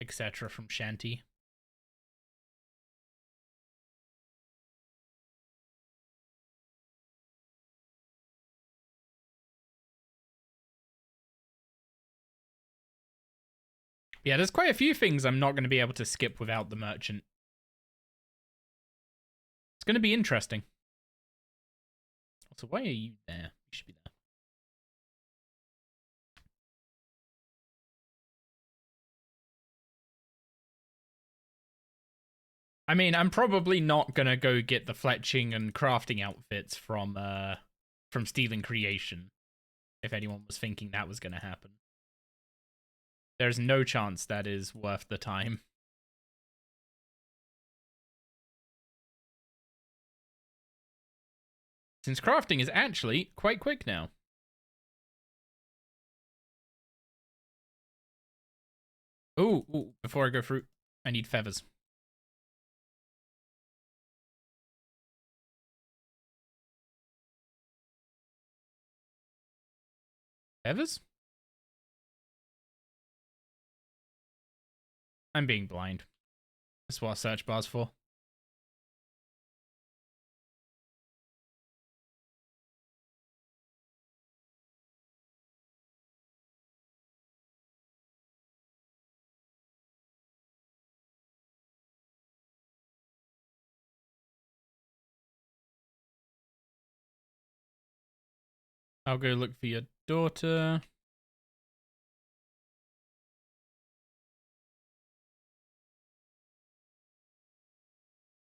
etc. from Shanty. Yeah, there's quite a few things I'm not going to be able to skip without the merchant. It's going to be interesting. So why are you there? You should be there. I mean, I'm probably not gonna go get the fletching and crafting outfits from Stealing Creation, if anyone was thinking that was gonna happen. There's no chance that is worth the time. Since crafting is actually quite quick now. Ooh, before I go through, I need feathers. Feathers? I'm being blind. That's what search bar's for. I'll go look for your daughter.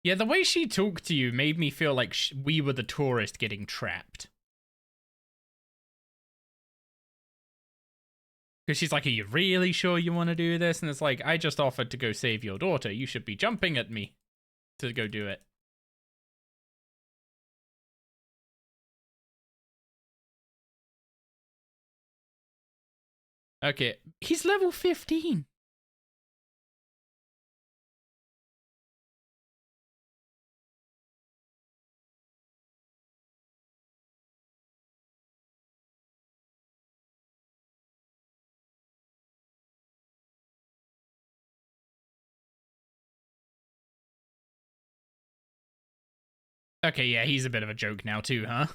Yeah, the way she talked to you made me feel like we were the tourist getting trapped. Because she's like, are you really sure you want to do this? And it's like, I just offered to go save your daughter. You should be jumping at me to go do it. Okay, he's level 15. Okay, yeah, he's a bit of a joke now too, huh?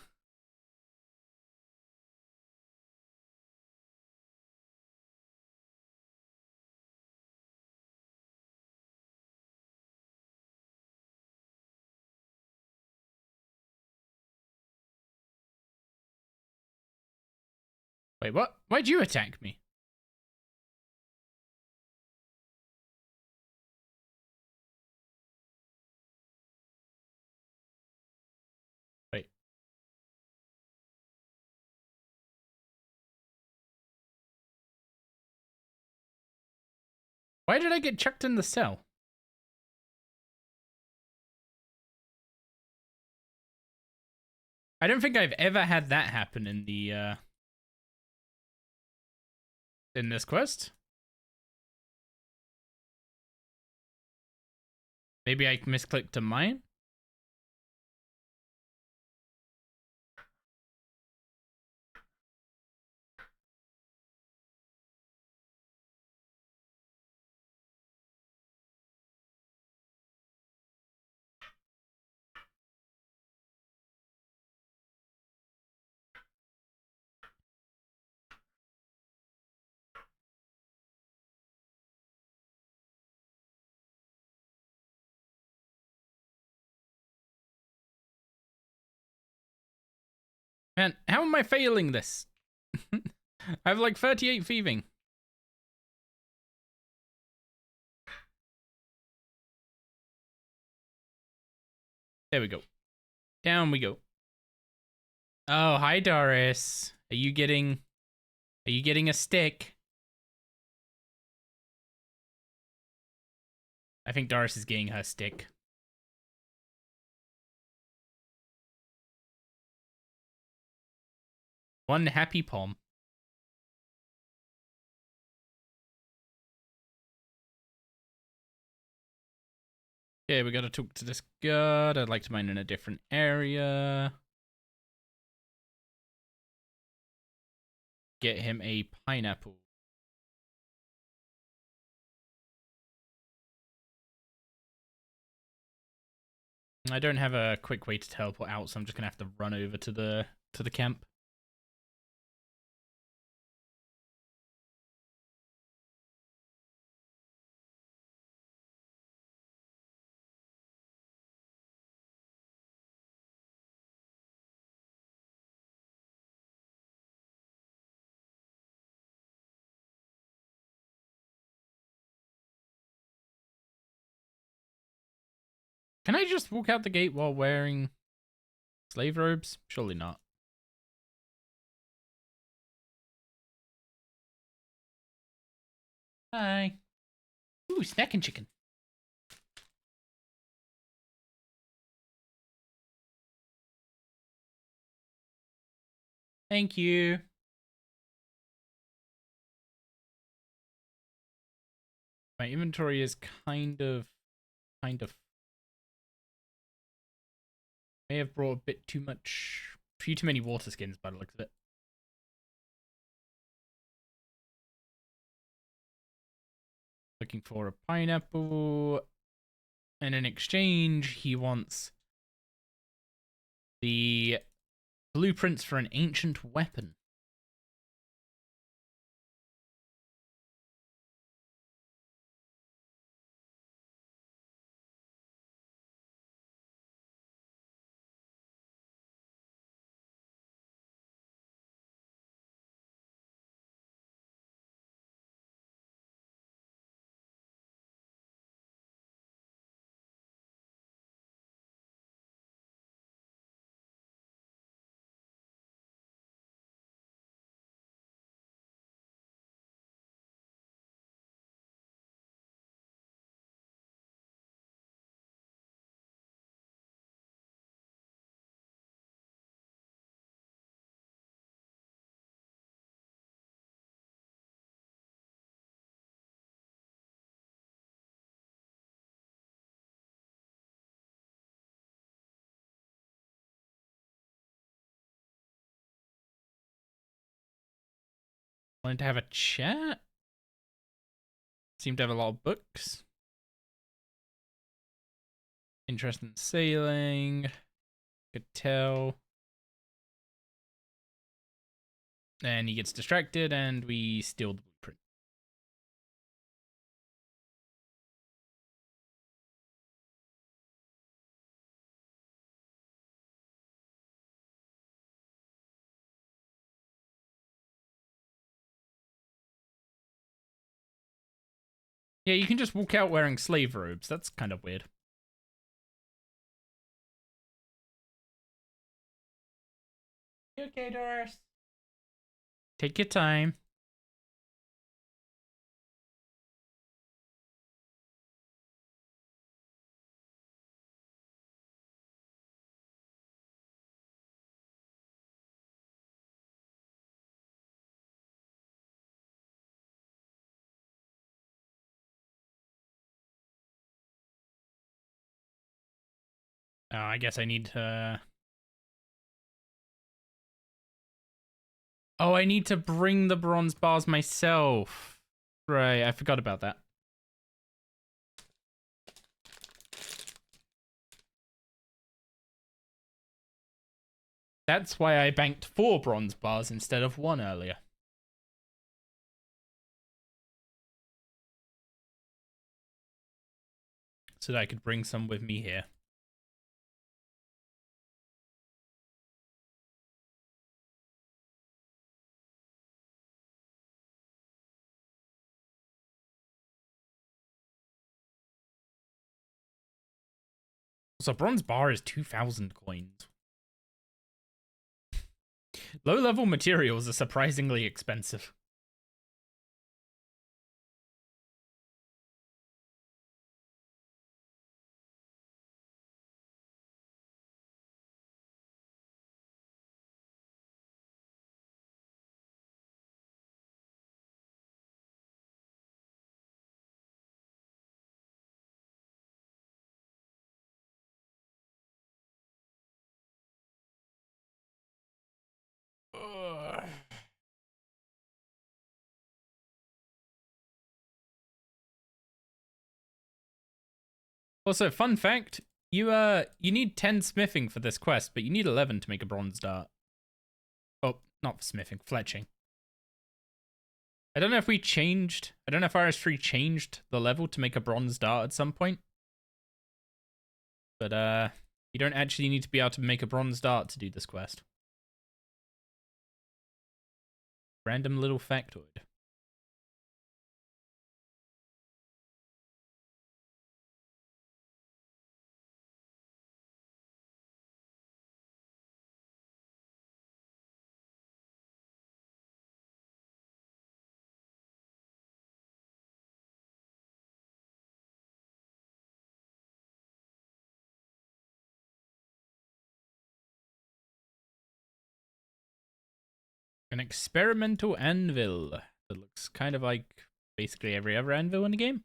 Wait, what? Why'd you attack me? Wait. Why did I get chucked in the cell? I don't think I've ever had that happen in the, in this quest. Maybe I misclicked to mine? Man, how am I failing this? I have like 38 thieving. There we go. Down we go. Oh, hi Doris. Are you getting a stick? I think Doris is getting her stick. One happy palm. Okay, we gotta talk to this god. I'd like to mine in a different area. Get him a pineapple. I don't have a quick way to teleport out, so I'm just gonna have to run over to the camp. Can I just walk out the gate while wearing slave robes? Surely not. Hi. Ooh, snack and chicken. Thank you. My inventory is kind of. May have brought a bit too much, a few too many water skins by the looks of it. Looking for a pineapple. And in exchange, he wants the blueprints for an ancient weapon. Wanted to have a chat. Seem to have a lot of books. Interest in sailing. Could tell. And he gets distracted and we steal the blueprint. Yeah, you can just walk out wearing slave robes. That's kind of weird. You okay, Doris? Take your time. Oh, I guess I need to... Oh, I need to bring the bronze bars myself. Right, I forgot about that. That's why I banked 4 bronze bars instead of 1 earlier. So that I could bring some with me here. So bronze bar is 2,000 coins. Low-level materials are surprisingly expensive. Also, fun fact, you need 10 smithing for this quest, but you need 11 to make a bronze dart. Oh, not smithing, fletching. I don't know if we changed, I don't know if RS3 changed the level to make a bronze dart at some point. But you don't actually need to be able to make a bronze dart to do this quest. Random little factoid. An experimental anvil that looks kind of like basically every other anvil in the game.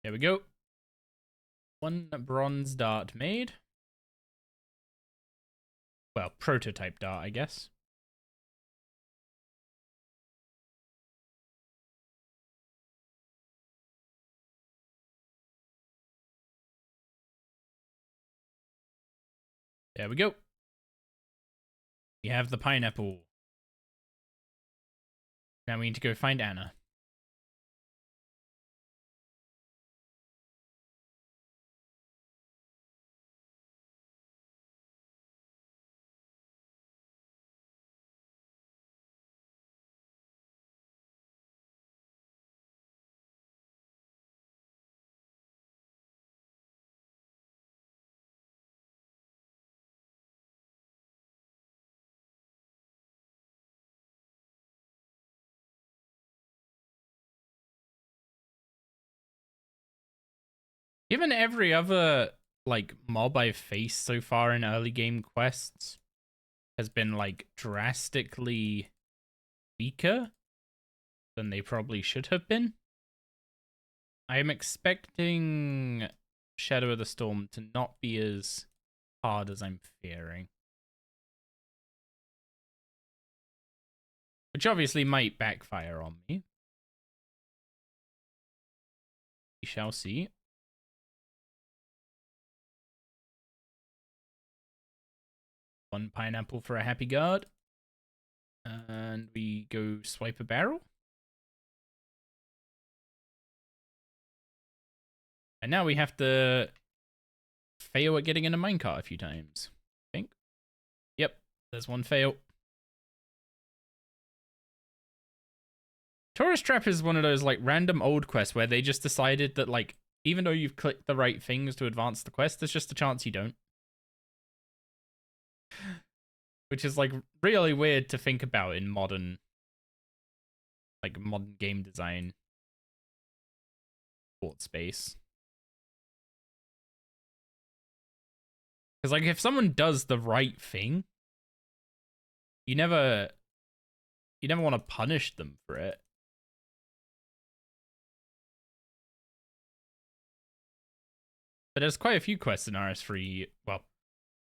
There we go. 1 bronze dart made. Well, prototype dart, I guess. There we go. We have the pineapple. Now we need to go find Anna. Given every other like mob I've faced so far in early game quests has been like drastically weaker than they probably should have been, I am expecting Shadow of the Storm to not be as hard as I'm fearing. Which obviously might backfire on me. We shall see. One pineapple for a happy guard. And we go swipe a barrel. And now we have to fail at getting in a minecart a few times, I think. Yep, there's one fail. Tourist Trap is one of those like random old quests where they just decided that like, even though you've clicked the right things to advance the quest, there's just a chance you don't. Which is like really weird to think about in modern game design sport space. Because like if someone does the right thing, you never want to punish them for it. But there's quite a few quests in RS3, well,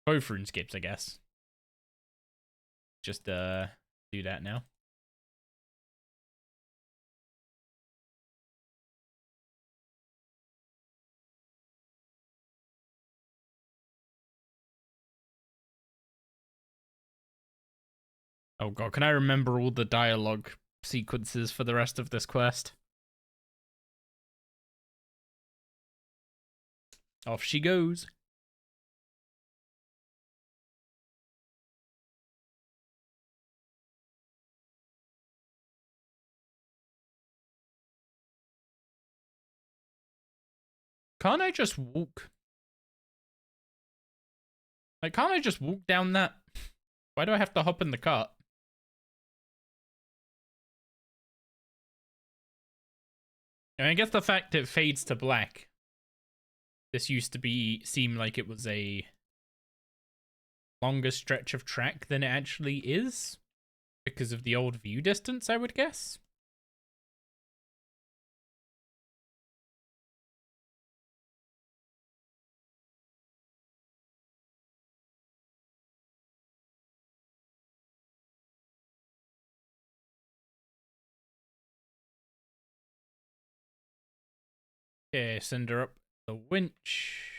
both RuneScapes, I guess. Just do that now. Oh god, can I remember all the dialogue sequences for the rest of this quest? Off she goes. Can't I just walk? Like, can't I just walk down that? Why do I have to hop in the cart? And I guess the fact it fades to black. This used to seem like it was a longer stretch of track than it actually is. Because of the old view distance, I would guess. Okay, send her up the winch.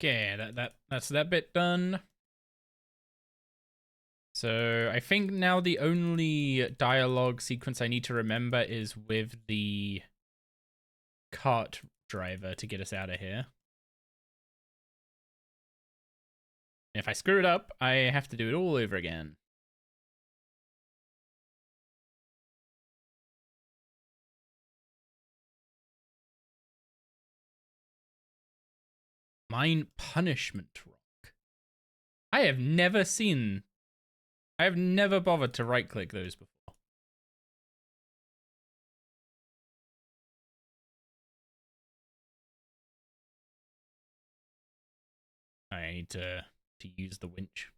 Okay, that's that bit done. So I think now the only dialogue sequence I need to remember is with the cart driver to get us out of here. If I screw it up, I have to do it all over again. Mine punishment rock. I have never bothered to right click those before. I need to use the winch.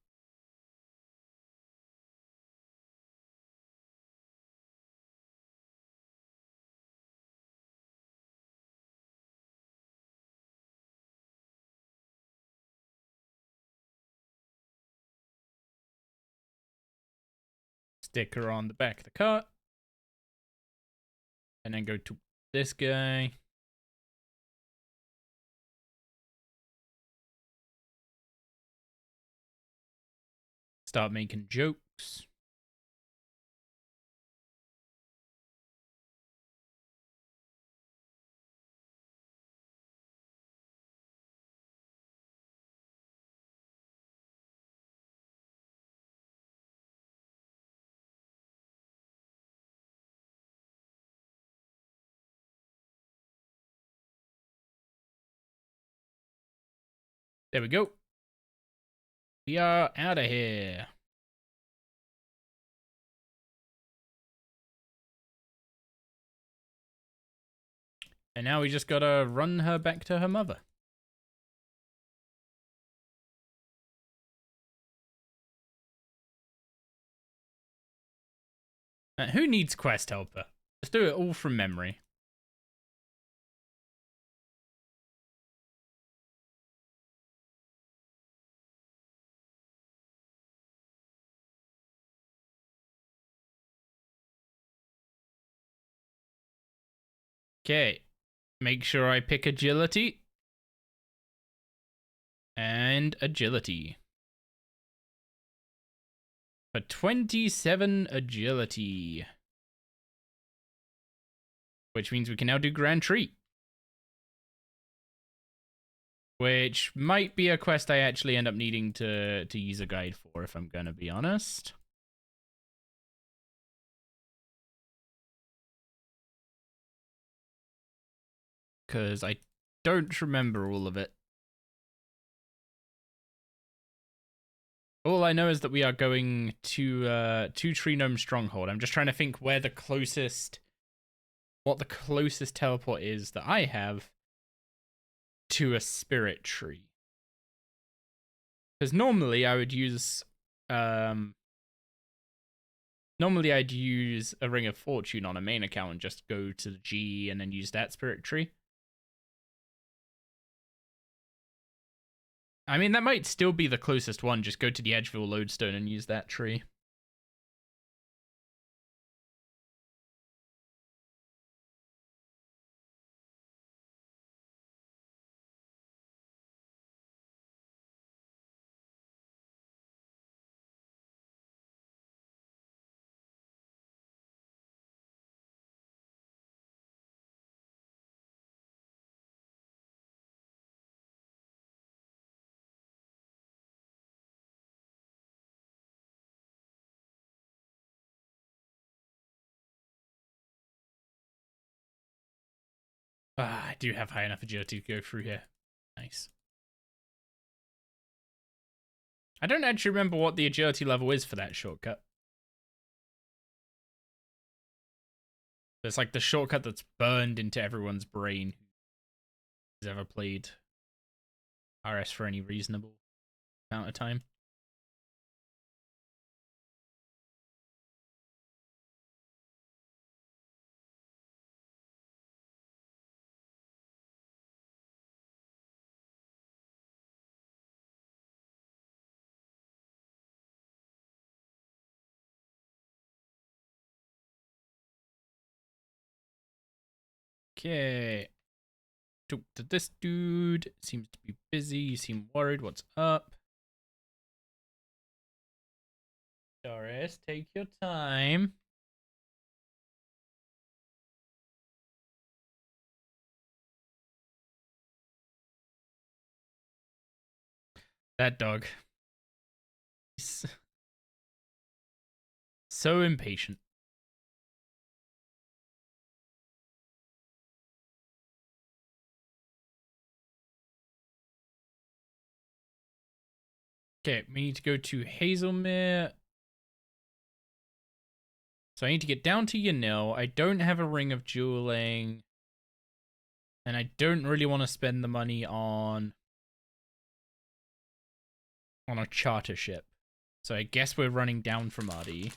Sticker on the back of the cart. And then go to this guy. Start making jokes. There we go. We are out of here. And now we just gotta run her back to her mother. Who needs quest helper? Just do it all from memory. Okay. Make sure I pick agility. And agility. For 27 agility. Which means we can now do Grand Treat. Which might be a quest I actually end up needing to use a guide for, if I'm gonna be honest. Because I don't remember all of it. All I know is that we are going to Tree Gnome Stronghold. I'm just trying to think where the closest... what the closest teleport is that I have to a spirit tree. Because normally I would use... normally I'd use a Ring of Fortune on a main account and just go to the G and then use that spirit tree. I mean, that might still be the closest one. Just go to the Edgeville Lodestone and use that tree. Ah, I do have high enough agility to go through here. Nice. I don't actually remember what the agility level is for that shortcut. It's like the shortcut that's burned into everyone's brain who's ever played RS for any reasonable amount of time. Okay. Talk to this dude. Seems to be busy. You seem worried. What's up? Doris, take your time. That dog. He's so impatient. Okay, we need to go to Hazelmere. So I need to get down to Yanil. I don't have a ring of dueling. And I don't really want to spend the money on a charter ship. So I guess we're running down from RD.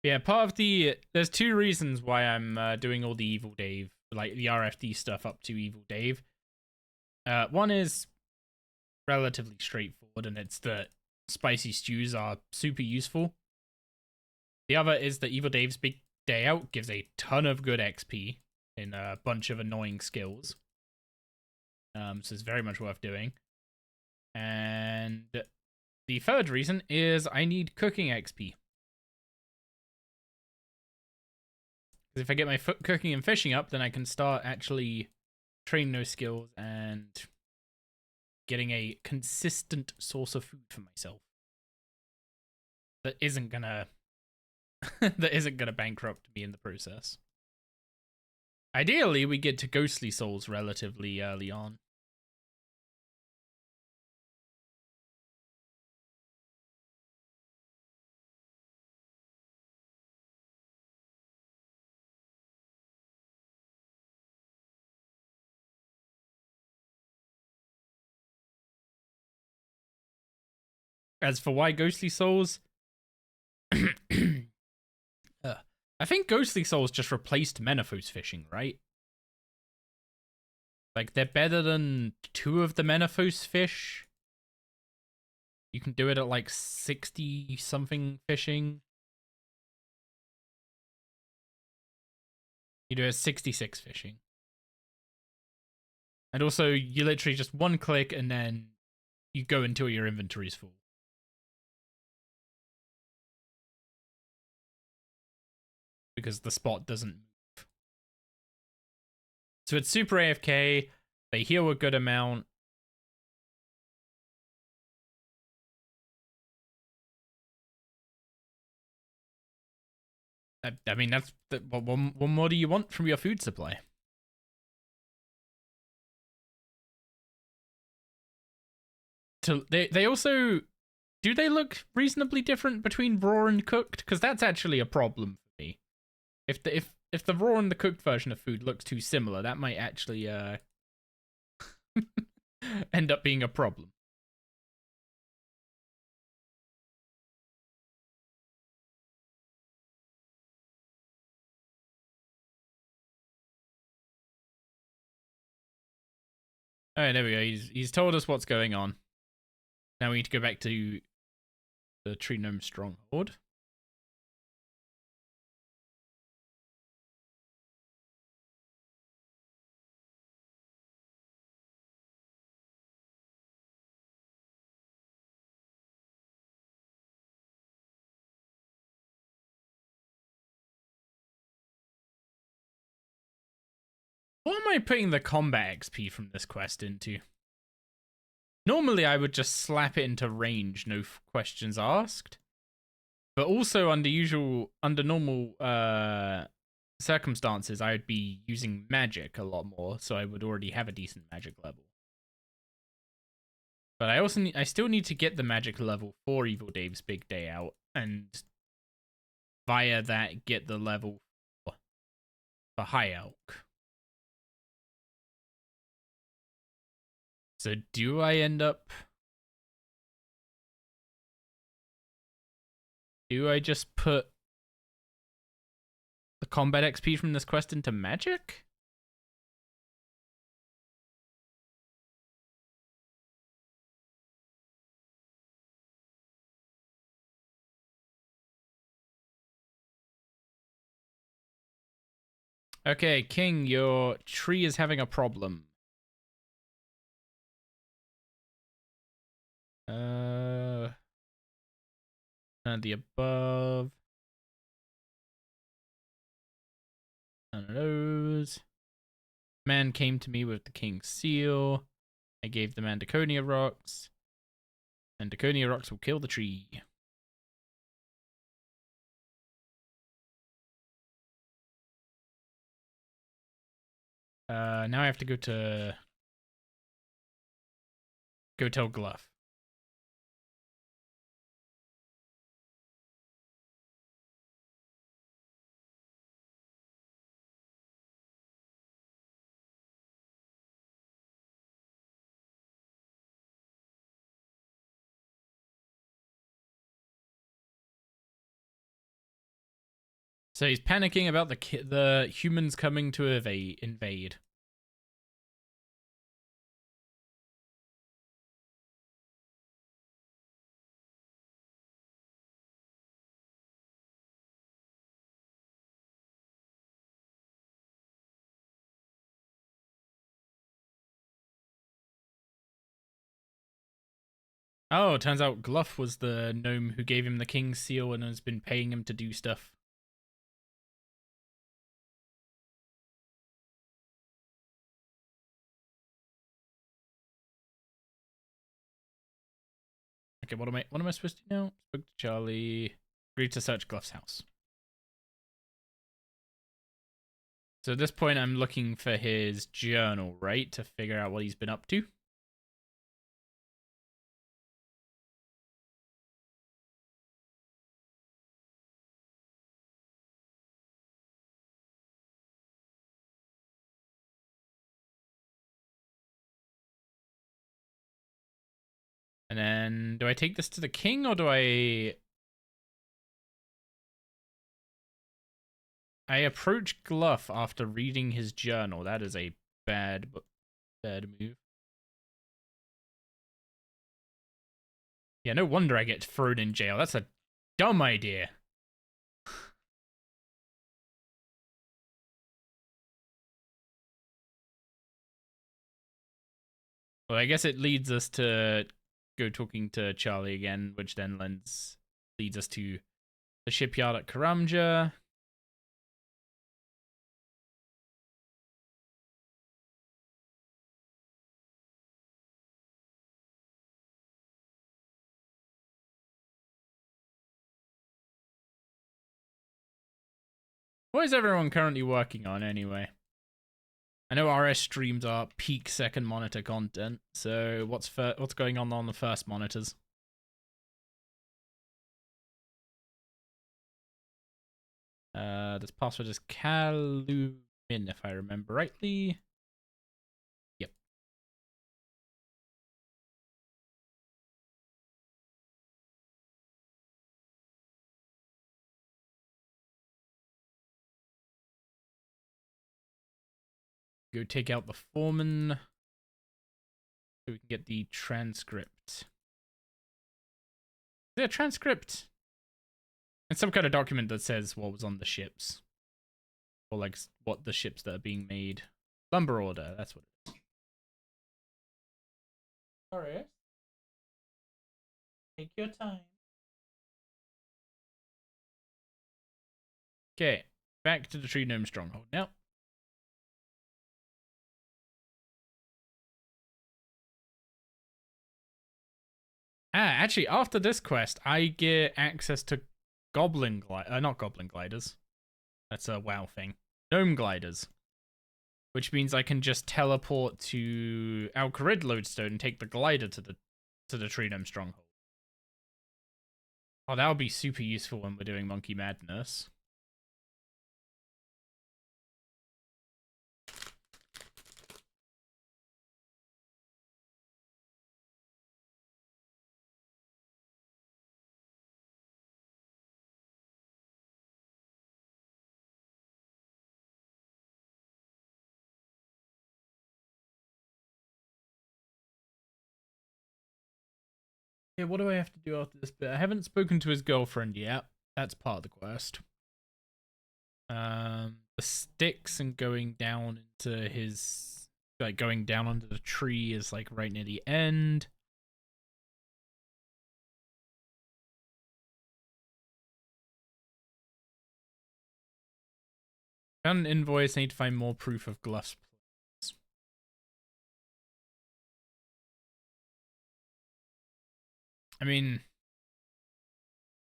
Yeah, part of there's two reasons why I'm doing all the Evil Dave, like the RFD stuff up to Evil Dave. One is relatively straightforward, and it's that spicy stews are super useful. The other is that Evil Dave's Big Day Out gives a ton of good XP in a bunch of annoying skills. So it's very much worth doing. And the third reason is I need cooking XP. If I get my cooking and fishing up, then I can start actually training those skills and getting a consistent source of food for myself. That isn't gonna bankrupt me in the process. Ideally, we get to Ghostly Souls relatively early on. As for why Ghostly Souls, I think Ghostly Souls just replaced Menaphos fishing, right? Like, they're better than 2 of the Menaphos fish. You can do it at like 60-something fishing. You do it at 66 fishing. And also, you literally just one click and then you go until your inventory's full. Because the spot doesn't move. So it's super AFK. They heal a good amount. I mean, that's what more do you want from your food supply? They also, do they look reasonably different between raw and cooked? Because that's actually a problem for me. If the raw and the cooked version of food looks too similar, that might actually end up being a problem. All right, there we go. He's told us what's going on. Now we need to go back to the Tree Gnome Stronghold. What am I putting the combat XP from this quest into? Normally, I would just slap it into range, no questions asked. But also, under normal circumstances, I would be using magic a lot more, so I would already have a decent magic level. But I still need to get the magic level for Evil Dave's Big Day Out, and via that get the level for High Elk. So do I end up... Do I just put the combat XP from this quest into magic? Okay, King, your tree is having a problem. None of the above. None of those. Man came to me with the King's seal. I gave the man Daconia rocks. And Daconia rocks will kill the tree. Now I have to go tell Gluff. So he's panicking about the humans coming to invade. Oh, it turns out Gluff was the gnome who gave him the King's seal and has been paying him to do stuff. Okay, what am I supposed to do now? Spoke to Charlie. Agreed to search Gluff's house. So at this point, I'm looking for his journal, right? To figure out what he's been up to. And then, do I take this to the king or do I approach Gluff after reading his journal? That is a bad move. Yeah, no wonder I get thrown in jail. That's a dumb idea. Well, I guess it leads us to go talking to Charlie again, which then leads us to the shipyard at Karamja. What is everyone currently working on anyway? I know RS streams are peak second monitor content, so what's going on the first monitors? This password is Calumin, if I remember rightly. Yep. Go take out the foreman so we can get the transcript. Is there a transcript? It's some kind of document that says what was on the ships. Or like what the ships that are being made. Lumber order, that's what it is. Alright. Take your time. Okay, back to the Tree Gnome Stronghold now. Actually, after this quest, I get access to not Goblin Gliders. That's a WoW thing. Gnome Gliders. Which means I can just teleport to Alcarid Lodestone and take the glider to the Tree Gnome Stronghold. Oh, that'll be super useful when we're doing Monkey Madness. Yeah, what do I have to do after this bit? I haven't spoken to his girlfriend yet. That's part of the quest. the sticks and going down into his, like going down under the tree is like right near the end. Found an invoice. I need to find more proof of Gluff's. I mean,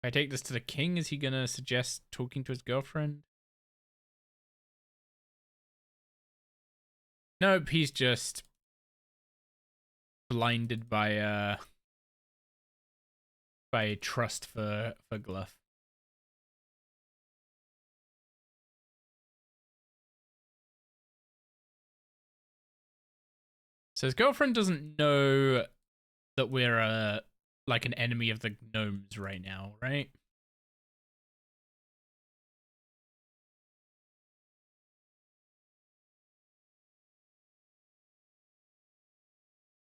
if I take this to the king, is he gonna suggest talking to his girlfriend? Nope, he's just blinded by trust for Gluff. So his girlfriend doesn't know that we're like an enemy of the gnomes right now, right?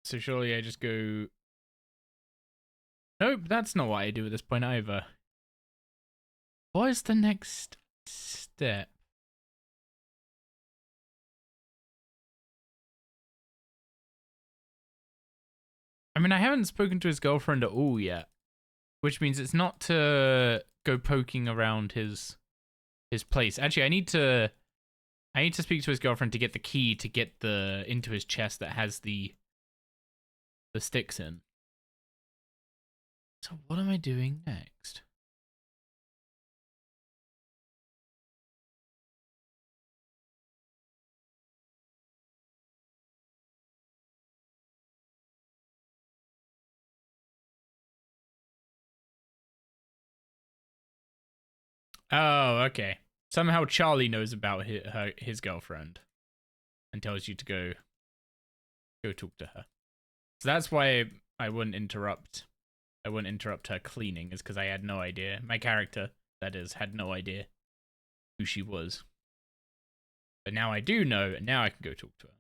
So surely I just go... Nope, that's not what I do at this point either. What is the next step? I mean, I haven't spoken to his girlfriend at all yet, which means it's not to go poking around his place. Actually, I need to speak to his girlfriend to get the key to get into his chest that has the sticks in. So what am I doing next? Oh, okay. Somehow Charlie knows about his girlfriend and tells you to go talk to her. So that's why I wouldn't interrupt. I wouldn't interrupt her cleaning, is because I had no idea. My character, that is, had no idea who she was. But now I do know, and now I can go talk to her.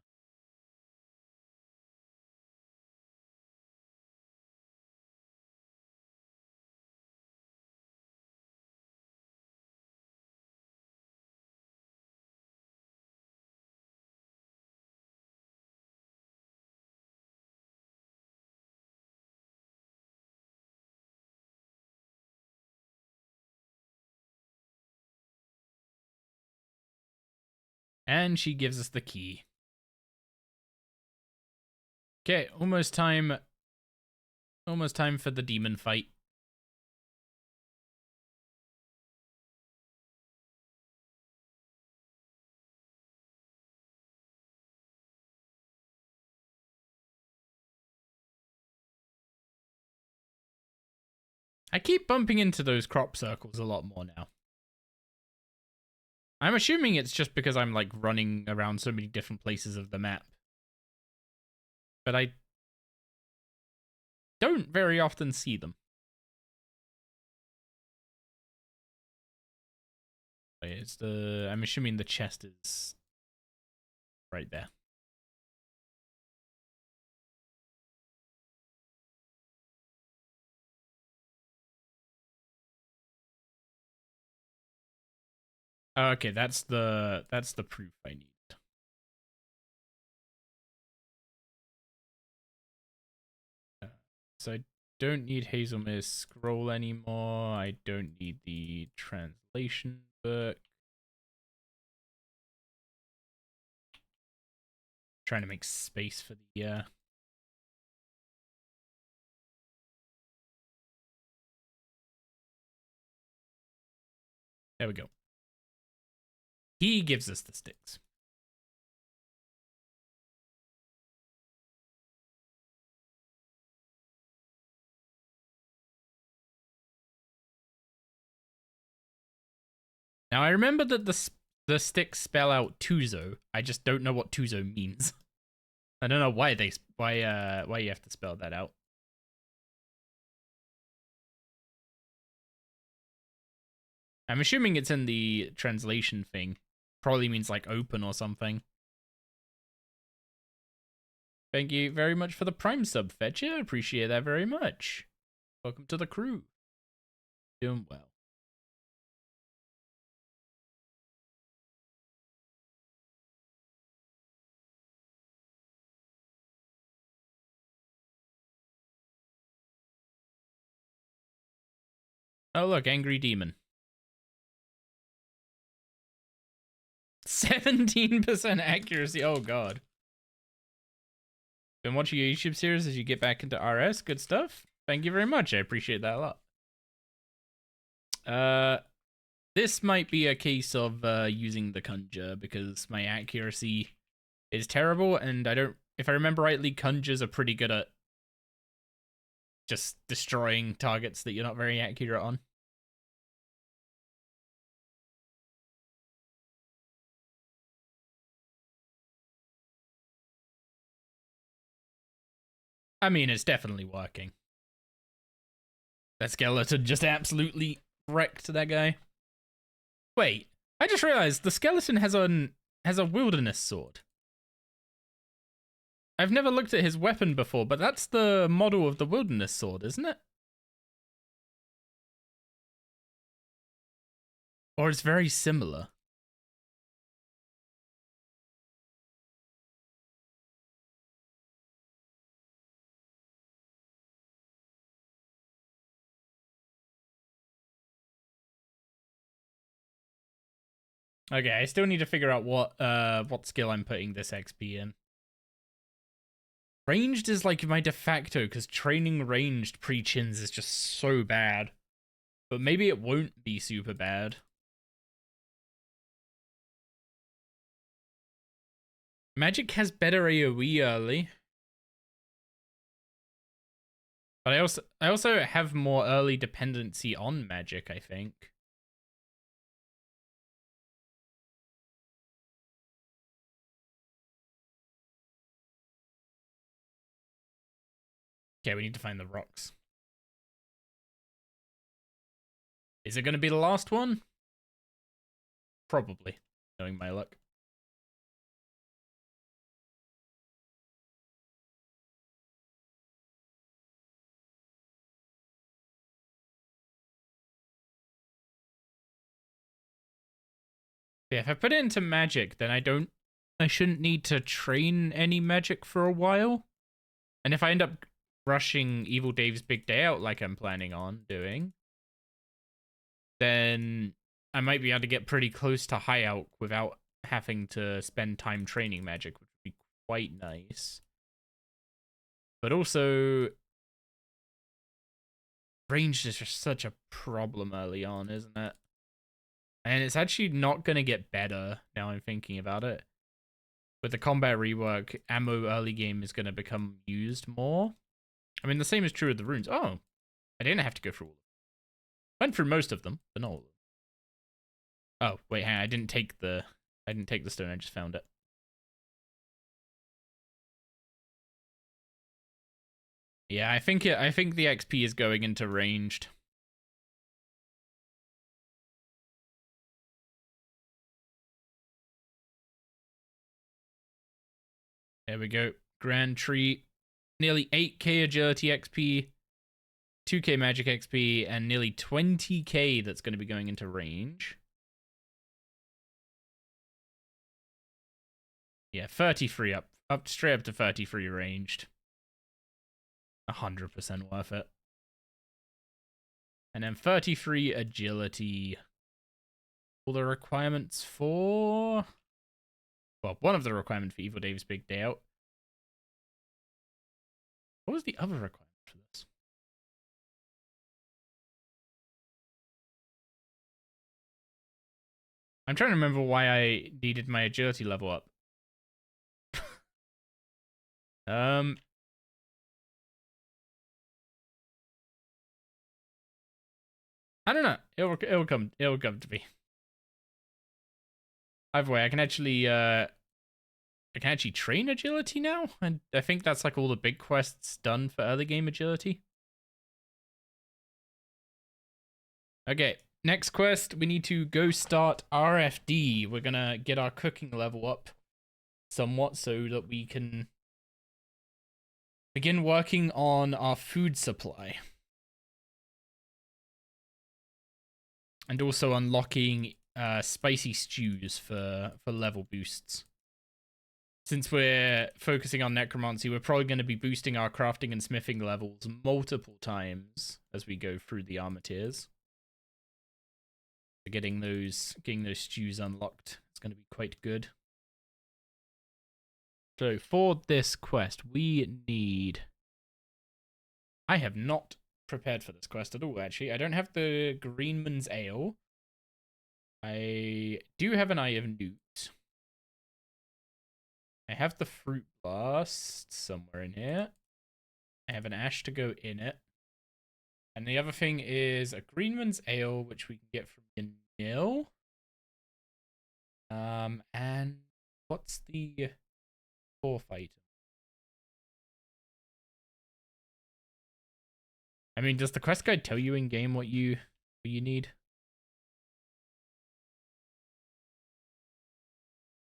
And she gives us the key. Okay, almost time for the demon fight. I keep bumping into those crop circles a lot more now. I'm assuming it's just because I'm like running around so many different places of the map. But I don't very often see them. It's I'm assuming the chest is right there. Okay, that's the proof I need. So I don't need Hazelmere's scroll anymore. I don't need the translation book. Trying to make space for the There we go. He gives us the sticks. Now I remember that the sticks spell out Tuzo. I just don't know what Tuzo means. I don't know why you have to spell that out. I'm assuming it's in the translation thing. Probably means like open or something. Thank you very much for the Prime sub, Fetcher. Appreciate that very much. Welcome to the crew. Doing well. Oh, look, Angry Demon. 17% accuracy. Oh, God. Been watching your YouTube series as you get back into RS. Good stuff. Thank you very much. I appreciate that a lot. This might be a case of using the Conjure because my accuracy is terrible, and if I remember rightly, Conjures are pretty good at just destroying targets that you're not very accurate on. I mean, it's definitely working. That skeleton just absolutely wrecked that guy. Wait, I just realized the skeleton has a wilderness sword. I've never looked at his weapon before, but that's the model of the wilderness sword, isn't it? Or it's very similar. Okay, I still need to figure out what skill I'm putting this XP in. Ranged is like my de facto, because training ranged pre-chins is just so bad. But maybe it won't be super bad. Magic has better AoE early. But I also have more early dependency on magic, I think. Okay, we need to find the rocks. Is it going to be the last one? Probably, knowing my luck. Yeah, if I put it into magic, then I shouldn't need to train any magic for a while. And if I end up rushing Evil Dave's Big Day Out like I'm planning on doing, then I might be able to get pretty close to High Elk without having to spend time training magic, which would be quite nice. But also, ranged is just such a problem early on, isn't it? And it's actually not going to get better now I'm thinking about it. With the combat rework, ammo early game is going to become used more. I mean, the same is true of the runes. Oh, I didn't have to go through all of them. Went through most of them, but not all of them. Oh, wait, hang on. I didn't take the stone, I just found it. Yeah, I think the XP is going into ranged. There we go. Grand Tree. Nearly 8k agility XP, 2k magic XP, and nearly 20k that's going to be going into range. Yeah, 33 up straight up to 33 ranged. 100% worth it. And then 33 agility. All the requirements for... Well, one of the requirements for Evil Dave's Big Day Out. What was the other requirement for this? I'm trying to remember why I needed my agility level up. I don't know. It'll come to me. Either way, I can actually train agility now, and I think that's like all the big quests done for early game agility. Okay, next quest, we need to go start RFD. We're gonna get our cooking level up somewhat so that we can begin working on our food supply. And also unlocking spicy stews for level boosts. Since we're focusing on Necromancy, we're probably going to be boosting our crafting and smithing levels multiple times as we go through the armor tiers. getting those stews unlocked. It's going to be quite good. So for this quest, we need... I have not prepared for this quest at all, actually. I don't have the Greenman's Ale. I do have an Eye of Newt. I have the Fruit Blast somewhere in here. I have an Ash to go in it. And the other thing is a Greenman's Ale, which we can get from Yanil. And what's the fourth item? I mean, does the quest guide tell you in game what you need?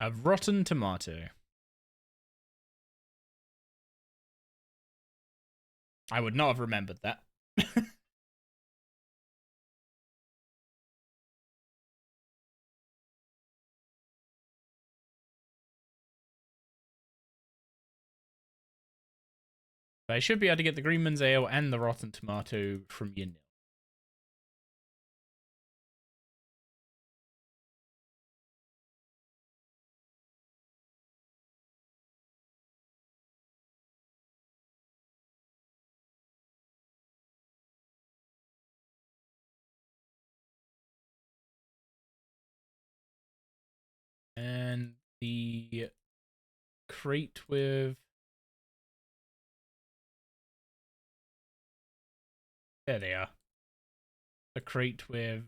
A rotten tomato. I would not have remembered that. But I should be able to get the Greenman's Ale and the rotten tomato from Yanil. And the crate with... There they are. The crate with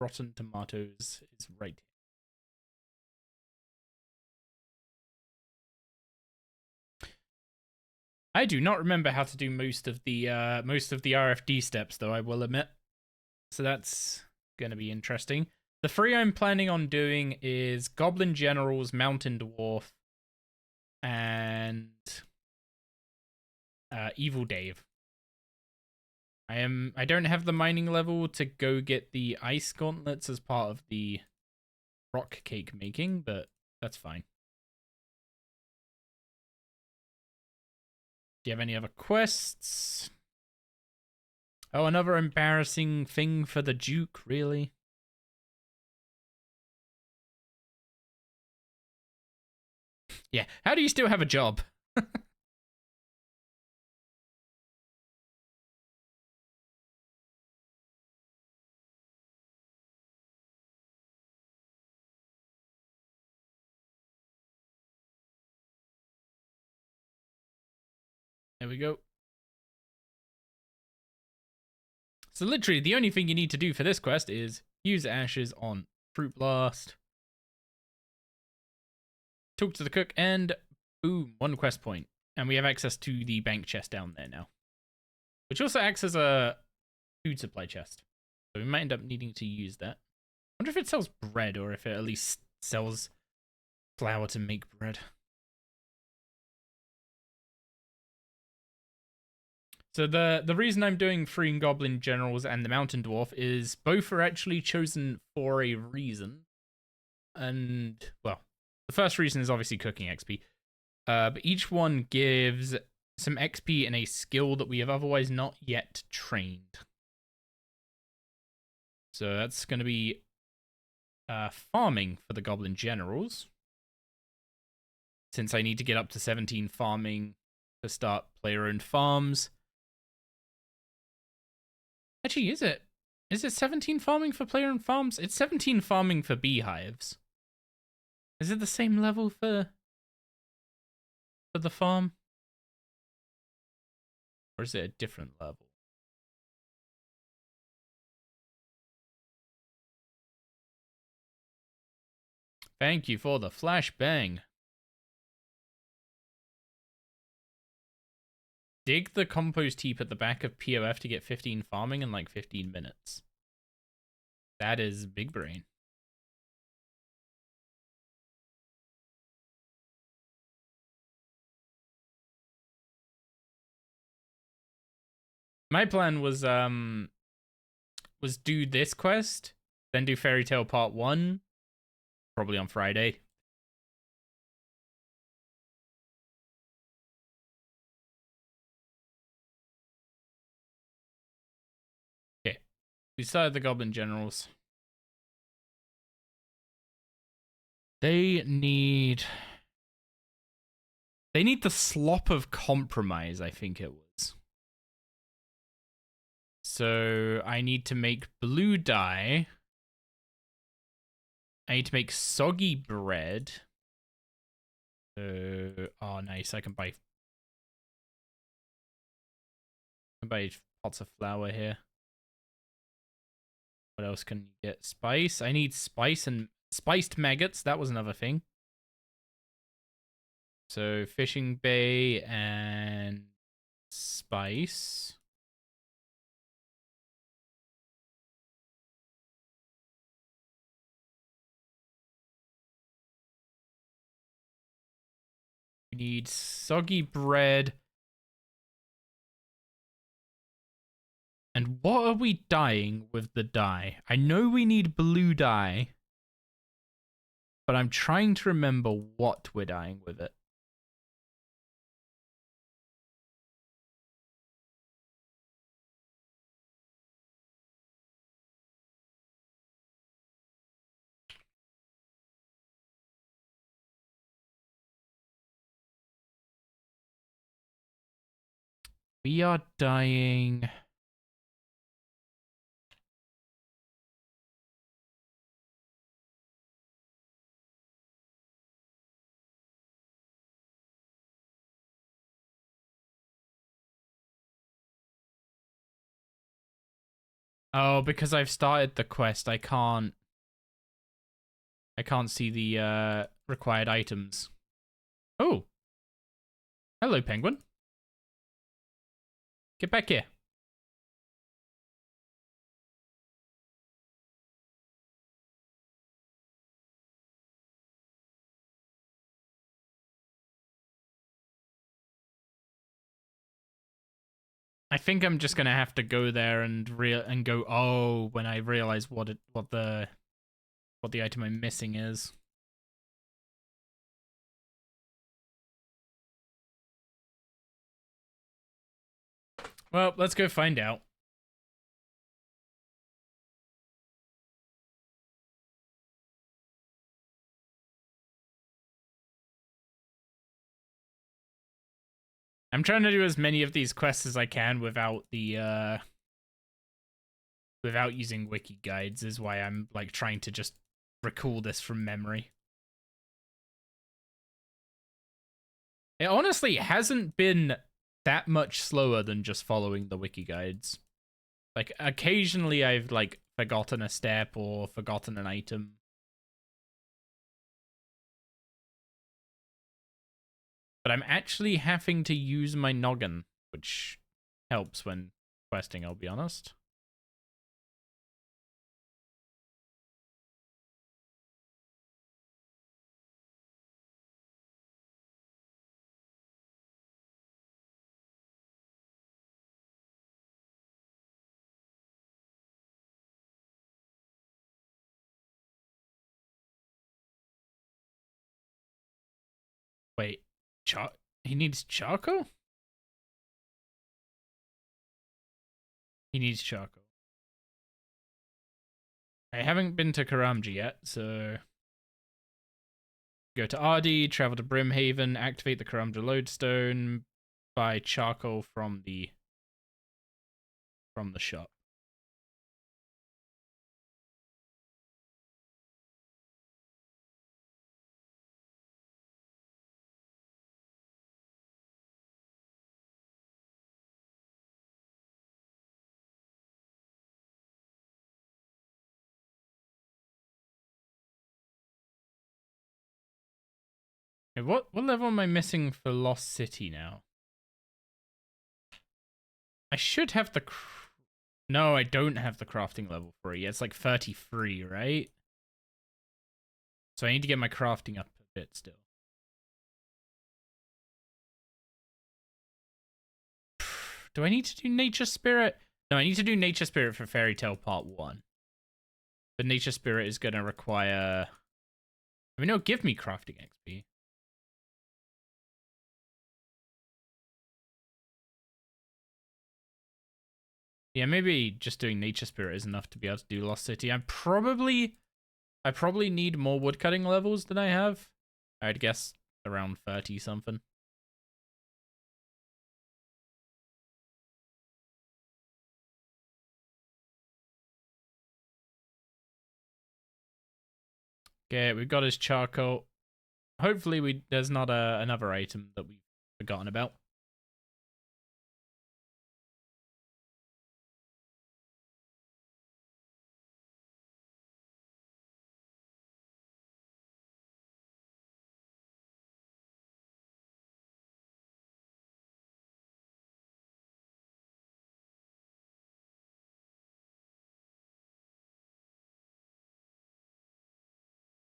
rotten tomatoes is right here. I do not remember how to do most of the RFD steps, though, I will admit. So that's going to be interesting. The three I'm planning on doing is Goblin Generals, Mountain Dwarf, and Evil Dave. I don't have the mining level to go get the ice gauntlets as part of the rock cake making, but that's fine. Do you have any other quests? Oh, another embarrassing thing for the Duke, really? Yeah, how do you still have a job? There we go. So literally, the only thing you need to do for this quest is use ashes on Fruit Blast, talk to the cook, and boom, 1 quest point. And we have access to the bank chest down there now, which also acts as a food supply chest. So we might end up needing to use that. I wonder if it sells bread or if it at least sells flour to make bread. So the reason I'm doing Freeing Goblin Generals and the Mountain Dwarf is both are actually chosen for a reason. And, well, the first reason is obviously cooking XP. But each one gives some XP in a skill that we have otherwise not yet trained. So that's going to be farming for the Goblin Generals. Since I need to get up to 17 farming to start player-owned farms. Actually, is it? Is it 17 farming for player-owned farms? It's 17 farming for beehives. Is it the same level for the farm? Or is it a different level? Thank you for the flashbang. Dig the compost heap at the back of POF to get 15 farming in like 15 minutes. That is big brain. My plan was do this quest, then do Fairy Tale Part 1, probably on Friday. Okay, we started the Goblin Generals. They need the slop of compromise, I think it was. So I need to make blue dye. I need to make soggy bread. Oh, nice. I can buy pots of flour here. What else can you get? Spice. I need spice and spiced maggots. That was another thing. So fishing bait and spice. We need soggy bread. And what are we dyeing with the dye? I know we need blue dye, but I'm trying to remember what we're dyeing with it. We are dyeing... Oh, because I've started the quest, I can't see the required items. Oh. Hello, penguin. Get back here. I think I'm just gonna have to go there and go, oh, when I realize what the item I'm missing is. Well, let's go find out. I'm trying to do as many of these quests as I can without the without using wiki guides, is why I'm like trying to just recall this from memory. It honestly hasn't been that much slower than just following the wiki guides. Like occasionally I've like forgotten a step or forgotten an item. But I'm actually having to use my noggin, which helps when questing, I'll be honest. Wait, he needs charcoal? He needs charcoal. I haven't been to Karamji yet, so... Go to RD, travel to Brimhaven, activate the Karamja lodestone, buy charcoal from the shop. Hey, what level am I missing for Lost City now? I should have the... No, I don't have the crafting level 3. It's like 33, right? So I need to get my crafting up a bit still. Do I need to do Nature Spirit? No, I need to do Nature Spirit for Fairy Tale Part 1. But Nature Spirit is going to require... I mean, it'll give me crafting XP. Yeah, maybe just doing Nature Spirit is enough to be able to do Lost City. I'm probably I probably need more woodcutting levels than I have. I'd guess around 30 something. Okay, we've got his charcoal. Hopefully there's not another item that we've forgotten about.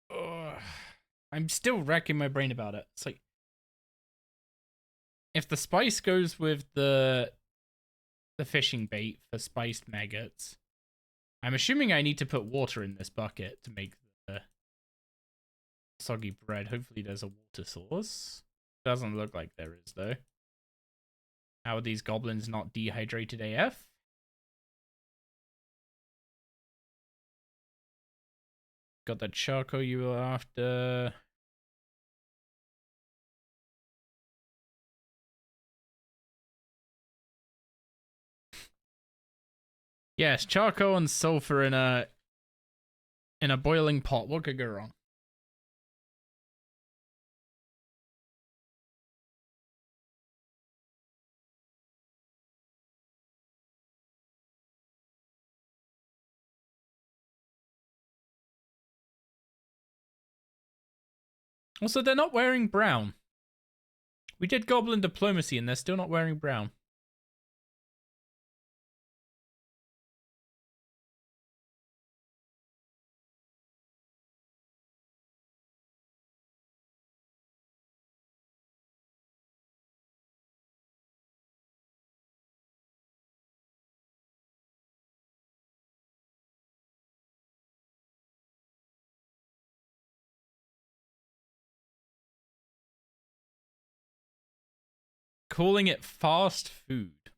Ugh. I'm still racking my brain about it. It's like, if the spice goes with the fishing bait for spiced maggots, I'm assuming I need to put water in this bucket to make the soggy bread. Hopefully there's a water source. Doesn't look like there is, though. How are these goblins not dehydrated AF? Got that charcoal you were after. Yes, charcoal and sulfur in a boiling pot. What could go wrong? Also, they're not wearing brown. We did goblin diplomacy and they're still not wearing brown. Calling it fast food.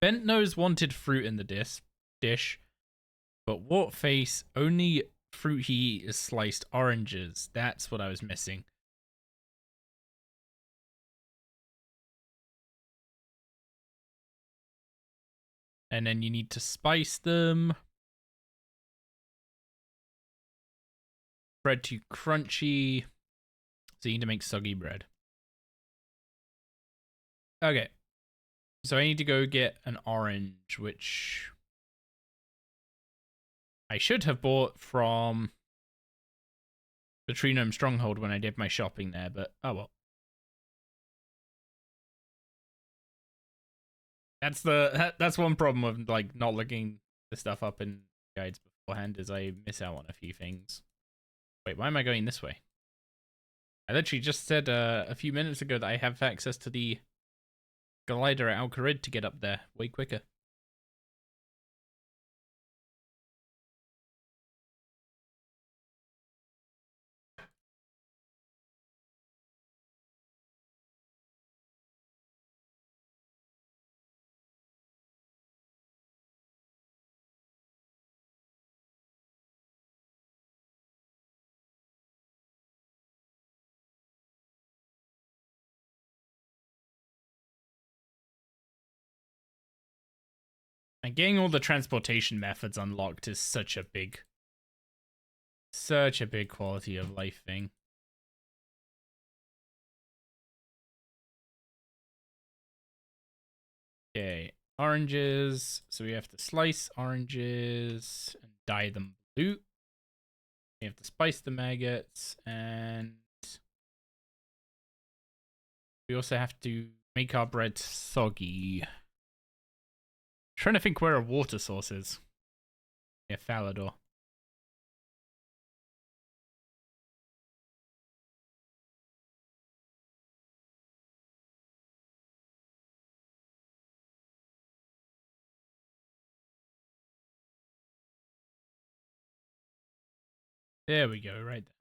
Bent Nose wanted fruit in the dish, but Wartface only fruit he eat is sliced oranges. That's what I was missing. And then you need to spice them. Bread too crunchy. So you need to make soggy bread. Okay. So I need to go get an orange, which I should have bought from the Tree Gnome Stronghold when I did my shopping there, but oh well. That's one problem with like not looking the stuff up in guides beforehand is I miss out on a few things. Wait, why am I going this way? I literally just said a few minutes ago that I have access to the glider at Al-Kharid to get up there way quicker. And getting all the transportation methods unlocked is such a big quality of life thing. Okay, oranges. So we have to slice oranges and dye them blue. We have to spice the maggots, and we also have to make our bread soggy. Trying to think where a water source is. Yeah, Falador. There we go, right there.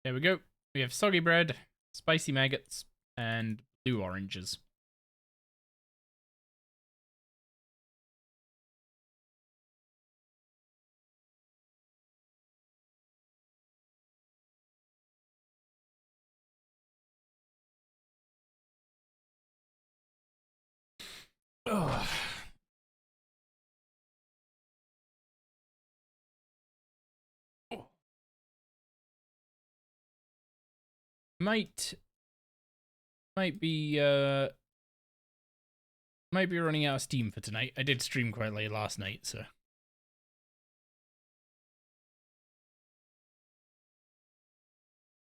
There we go. We have soggy bread, spicy maggots, and blue oranges. Ugh. Might be running out of steam for tonight. I did stream quite late last night, so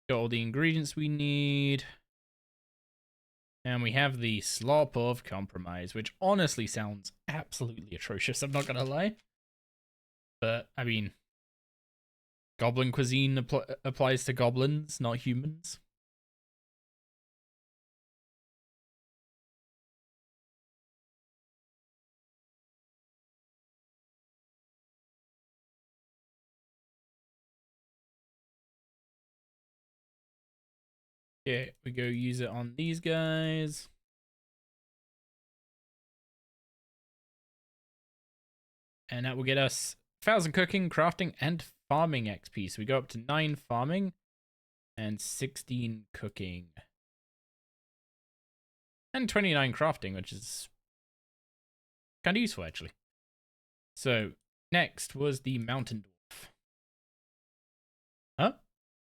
got all the ingredients we need. And we have the Slop of Compromise, which honestly sounds absolutely atrocious, I'm not gonna lie. But, I mean, goblin cuisine applies to goblins, not humans. Yeah, we go use it on these guys. And that will get us 1,000 cooking, crafting, and farming XP. So we go up to 9 farming and 16 cooking. And 29 crafting, which is kind of useful, actually. So, next was the Mountain Dwarf. Huh?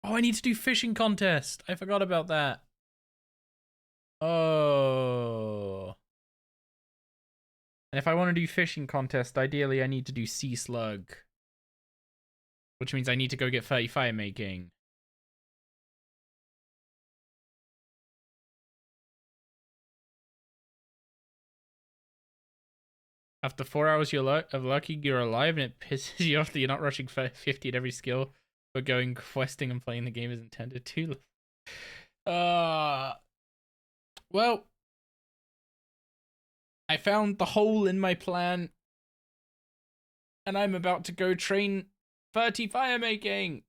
Oh, I need to do fishing contest. I forgot about that. Oh. And if I want to do fishing contest, ideally I need to do sea slug. Which means I need to go get 30 fire making. After 4 hours of lucky, you're alive, and it pisses you off that you're not rushing 50 at every skill, but going questing and playing the game as intended to. Well, I found the hole in my plan, and I'm about to go train 30 fire making.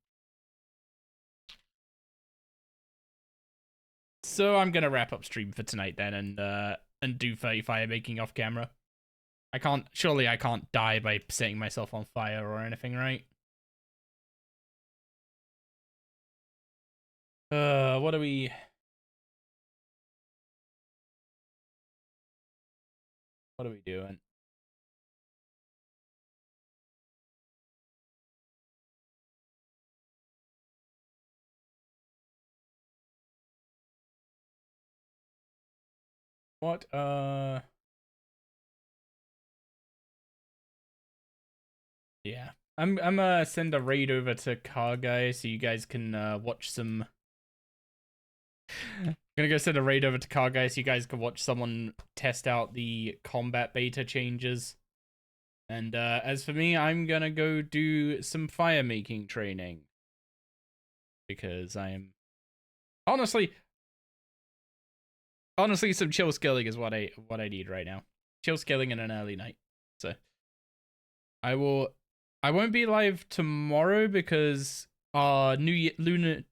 So I'm gonna wrap up stream for tonight then, and do 30 fire making off camera. Surely I can't die by setting myself on fire or anything, right? What are we... What are we doing? What, yeah. I'm gonna send a raid over to Car Guy so you guys can watch some. I'm gonna go send a raid over to Car Guy so you guys can watch someone test out the combat beta changes. And as for me, I'm gonna go do some fire making training because I'm honestly some chill skilling is what I need right now. Chill skilling in an early night. So I won't be live tomorrow because our Lunar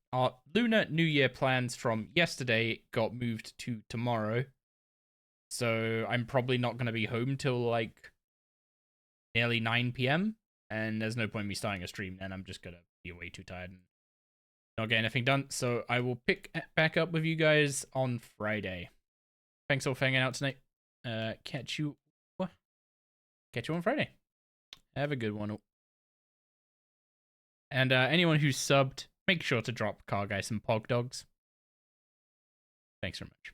New Year plans from yesterday got moved to tomorrow. So I'm probably not going to be home till like nearly 9 p.m. And there's no point in me starting a stream then. I'm just going to be way too tired and not get anything done. So I will pick back up with you guys on Friday. Thanks all for hanging out tonight. Catch you on Friday. Have a good one. And anyone who's subbed, make sure to drop Car Guy some Pog Dogs. Thanks very much.